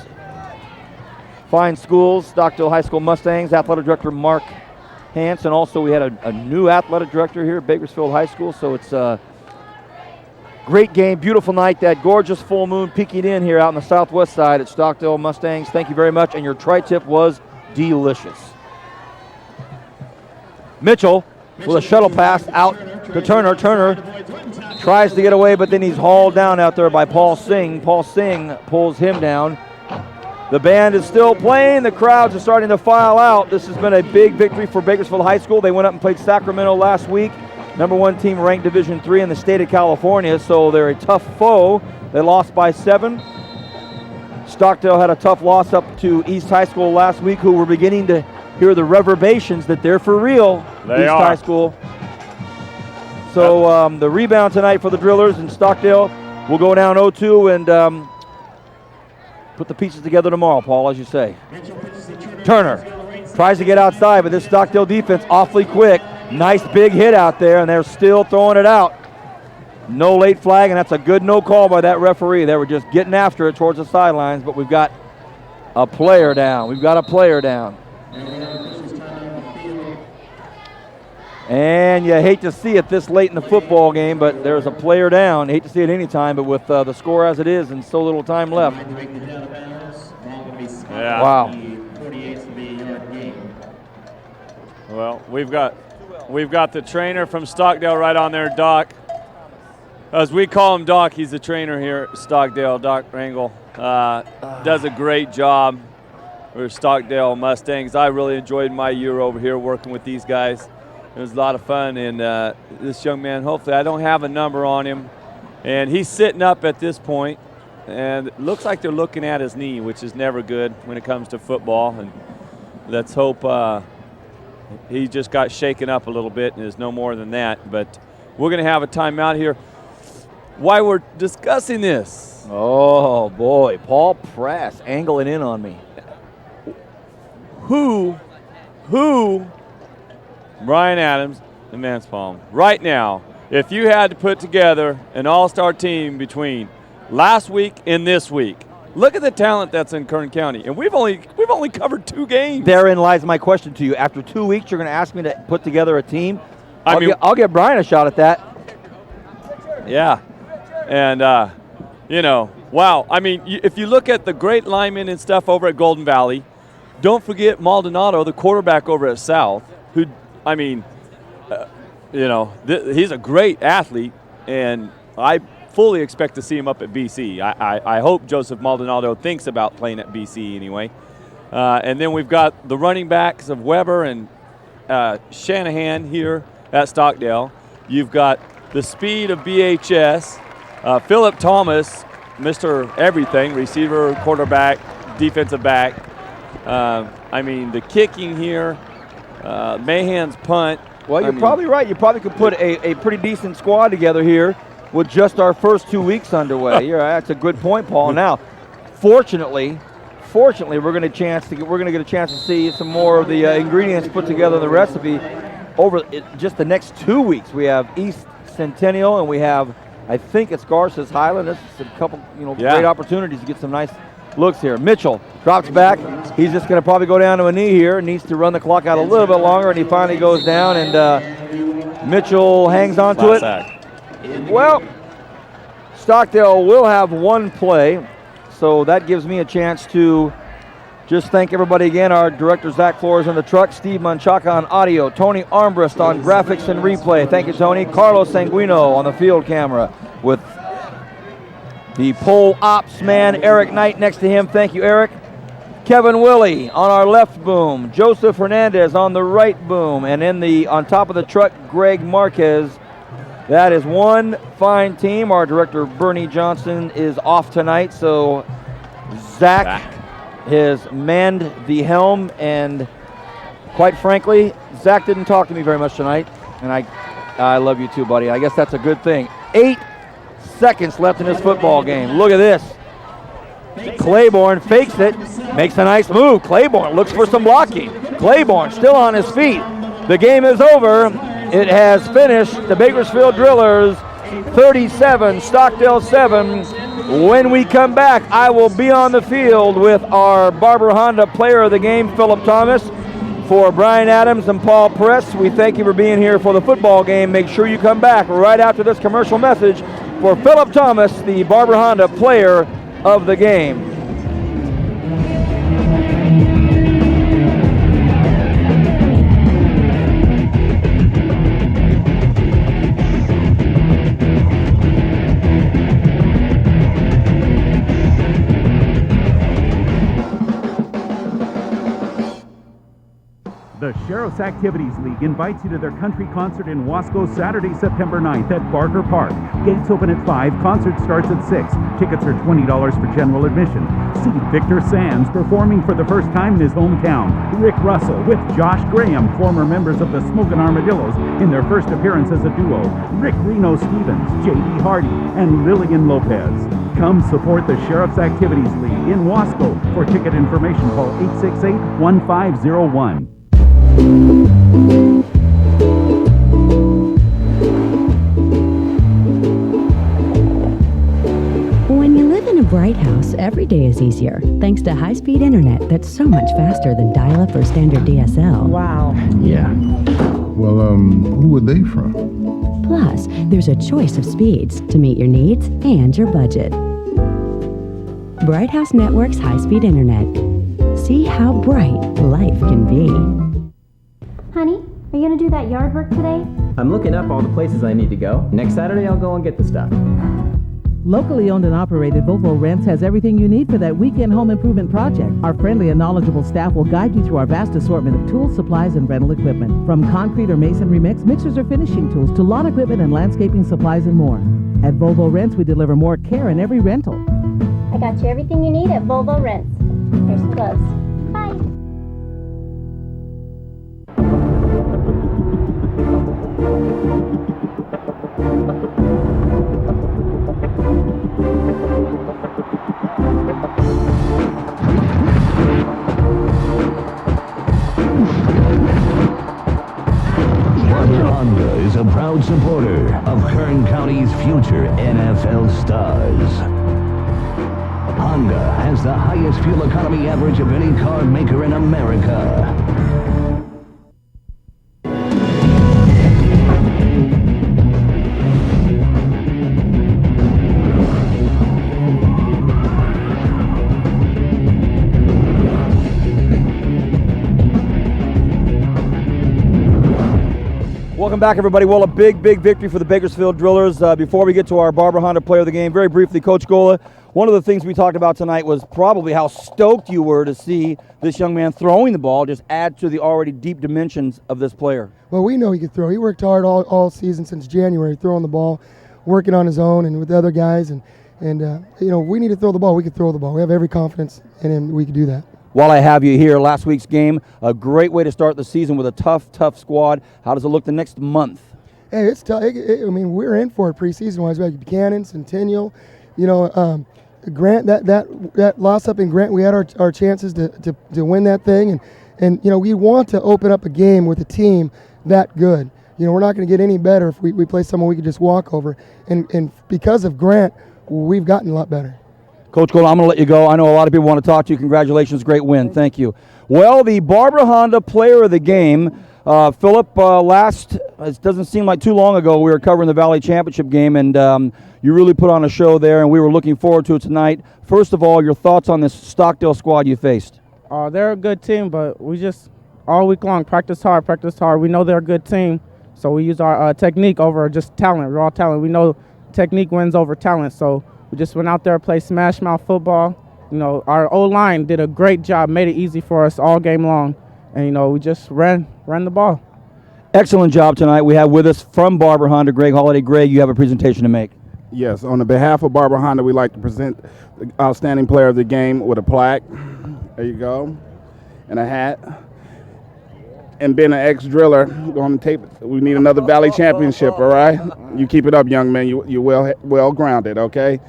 fine schools. Stockdale High School Mustangs, athletic director Mark Hance, and also we had a new athletic director here at Bakersfield High School, so it's a great game, beautiful night, that gorgeous full moon peeking in here out on the southwest side at Stockdale Mustangs. Thank you very much, and your tri-tip was delicious. Mitchell with a shuttle pass out to Turner. Turner tries to get away, but then he's hauled down out there by Paul Singh. Paul Singh pulls him down. The band is still playing. The crowds are starting to file out. This has been a big victory for Bakersfield High School. They went up and played Sacramento last week. Number 1 team ranked Division III in the state of California, so they're a tough foe. They lost by 7. Stockdale had a tough loss up to East High School last week, who were beginning to hear the reverberations that they're for real, East High School. So the rebound tonight for the Drillers, and Stockdale will go down 0-2 and put the pieces together tomorrow, Paul, as you say. Turner tries to get outside, but this Stockdale defense awfully quick. Nice big hit out there, and they're still throwing it out. No late flag, and that's a good no call by that referee. They were just getting after it towards the sidelines, but we've got a player down. We've got a player down. And you hate to see it this late in the football game, but there's a player down. You hate to see it any time, but with the score as it is and so little time left. Yeah. Wow. Well, we've got the trainer from Stockdale right on there, Doc. As we call him Doc, he's the trainer here at Stockdale. Doc Rangel does a great job for Stockdale Mustangs. I really enjoyed my year over here working with these guys. It was a lot of fun, and this young man, hopefully I don't have a number on him, and he's sitting up at this point, and it looks like they're looking at his knee, which is never good when it comes to football, and let's hope he just got shaken up a little bit and is no more than that. But we're going to have a timeout here while we're discussing this. Oh, boy. Paul Press angling in on me. Who, Brian Adams and Vance Palm, right now, if you had to put together an all-star team between last week and this week, look at the talent that's in Kern County, and we've only covered 2 games. Therein lies my question to you. After 2 weeks, you're going to ask me to put together a team? I'll give Brian a shot at that. Yeah, and wow. I mean, if you look at the great linemen and stuff over at Golden Valley, don't forget Maldonado, the quarterback over at South, who, I mean, he's a great athlete, and I fully expect to see him up at BC. I hope Joseph Maldonado thinks about playing at BC anyway. And then we've got the running backs of Weber and Shanahan here at Stockdale. You've got the speed of BHS, Philip Thomas, Mr. Everything, receiver, quarterback, defensive back. I mean, the kicking here, Mahan's punt. Well, you're probably right. You probably could put a pretty decent squad together here with just our first 2 weeks underway. That's a good point, Paul. Now, fortunately, we're going to get a chance to see some more of the ingredients put together in the recipe over just the next 2 weeks. We have East Centennial, and we have, I think it's Garces Highland. This is a couple, great opportunities to get some nice looks here. Mitchell drops back. He's just going to probably go down to a knee here. Needs to run the clock out a little bit longer, and he finally goes down, and Mitchell hangs on to it. Well, Stockdale will have one play, so that gives me a chance to just thank everybody again. Our director, Zach Flores, on the truck, Steve Manchaca on audio, Tony Armbrust on graphics and replay. Thank you, Tony. Carlos Sanguino on the field camera with the pole ops man, Eric Knight, next to him. Thank you, Eric. Kevin Willie on our left boom. Joseph Hernandez on the right boom. And on top of the truck, Greg Marquez. That is one fine team. Our director, Bernie Johnson, is off tonight, so Zach has manned the helm, and quite frankly, Zach didn't talk to me very much tonight, and I love you too, buddy. I guess that's a good thing. 8 seconds left in this football game. Look at this. Claiborne fakes it, makes a nice move. Claiborne looks for some blocking. Claiborne still on his feet. The game is over. It has finished. The Bakersfield Drillers 37, Stockdale 7. When we come back, I will be on the field with our Barber Honda player of the game, Philip Thomas. For Brian Adams and Paul Press, we thank you for being here for the football game. Make sure you come back right after this commercial message for Philip Thomas, the Barber Honda player of the game. The Sheriff's Activities League invites you to their country concert in Wasco Saturday, September 9th at Barker Park. Gates open at 5, concert starts at 6. Tickets are $20 for general admission. See Victor Sands performing for the first time in his hometown. Rick Russell with Josh Graham, former members of the Smokin' Armadillos, in their first appearance as a duo. Rick Reno Stevens, J.D. Hardy, and Lillian Lopez. Come support the Sheriff's Activities League in Wasco. For ticket information, call 868-1501. When you live in a bright house, every day is easier thanks to high-speed internet that's so much faster than dial-up or standard DSL. Wow. Yeah. Well, who are they from? Plus, there's a choice of speeds to meet your needs and your budget. Bright House Network's high-speed internet. See how bright life can be. Honey, are you going to do that yard work today? I'm looking up all the places I need to go. Next Saturday, I'll go and get the stuff. Locally owned and operated, Volvo Rents has everything you need for that weekend home improvement project. Our friendly and knowledgeable staff will guide you through our vast assortment of tools, supplies, and rental equipment. From concrete or masonry mixers or finishing tools, to lawn equipment and landscaping supplies and more. At Volvo Rents, we deliver more care in every rental. I got you everything you need at Volvo Rents. Here's some gloves. Bye. Barber Honda is a proud supporter of Kern County's future NFL stars. Honda has the highest fuel economy average of any car maker in America. Welcome back, everybody. Well, a big victory for the Bakersfield Drillers. Before we get to our Barber Honda player of the game, very briefly, Coach Gola, one of the things we talked about tonight was probably how stoked you were to see this young man throwing the ball just add to the already deep dimensions of this player. Well, we know he could throw. He worked hard all season since January, throwing the ball, working on his own and with the other guys. And you know, we need to throw the ball. We could throw the ball. We have every confidence in him. We could do that. While I have you here, last week's game, a great way to start the season with a tough squad. How does it look the next month? Hey, it's tough. I mean, we're in for it preseason-wise. We have Buchanan, Centennial, you know, Grant. That loss up in Grant, we had our chances to win that thing, and you know, we want to open up a game with a team that good. You know, we're not going to get any better if we play someone we could just walk over. And because of Grant, we've gotten a lot better. Coach Gola, I'm going to let you go. I know a lot of people want to talk to you. Congratulations, great win. Thank you. Well, the Barber Honda player of the game, Philip, it doesn't seem like too long ago, we were covering the Valley Championship game, and you really put on a show there, and we were looking forward to it tonight. First of all, your thoughts on this Stockdale squad you faced? They're a good team, but we just all week long practice hard. We know they're a good team, so we use our technique over just talent, raw talent. We know technique wins over talent, so we just went out there, played smash mouth football. You know, our O-line did a great job, made it easy for us all game long. And, you know, we just ran the ball. Excellent job tonight. We have with us from Barber Honda, Greg Holiday. Greg, you have a presentation to make. Yes, on the behalf of Barber Honda, we'd like to present the outstanding player of the game with a plaque. There you go. And a hat. And being an ex-driller, on tape, we need another Valley Championship, all right? You keep it up, young man. You're well grounded, okay?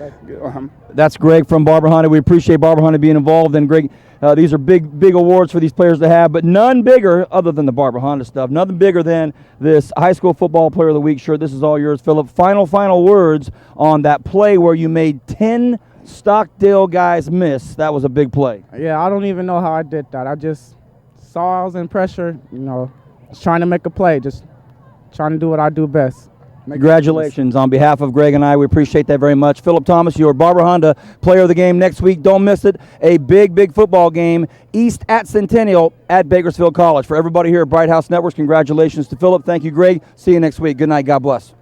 That's Greg from Barber Honda. We appreciate Barber Honda being involved. And Greg, these are big awards for these players to have, but none bigger, other than the Barber Honda stuff, nothing bigger than this high school football player of the week shirt. This is all yours, Philip. Final words on that play where you made 10 Stockdale guys miss. That was a big play. Yeah, I don't even know how I did that. I just saw I was in pressure, you know, just trying to make a play, just trying to do what I do best. Congratulations on behalf of Greg and I. We appreciate that very much. Philip Thomas, your Barber Honda player of the game next week. Don't miss it. A big football game. East at Centennial at Bakersfield College. For everybody here at Bright House Networks, congratulations to Philip. Thank you, Greg. See you next week. Good night. God bless.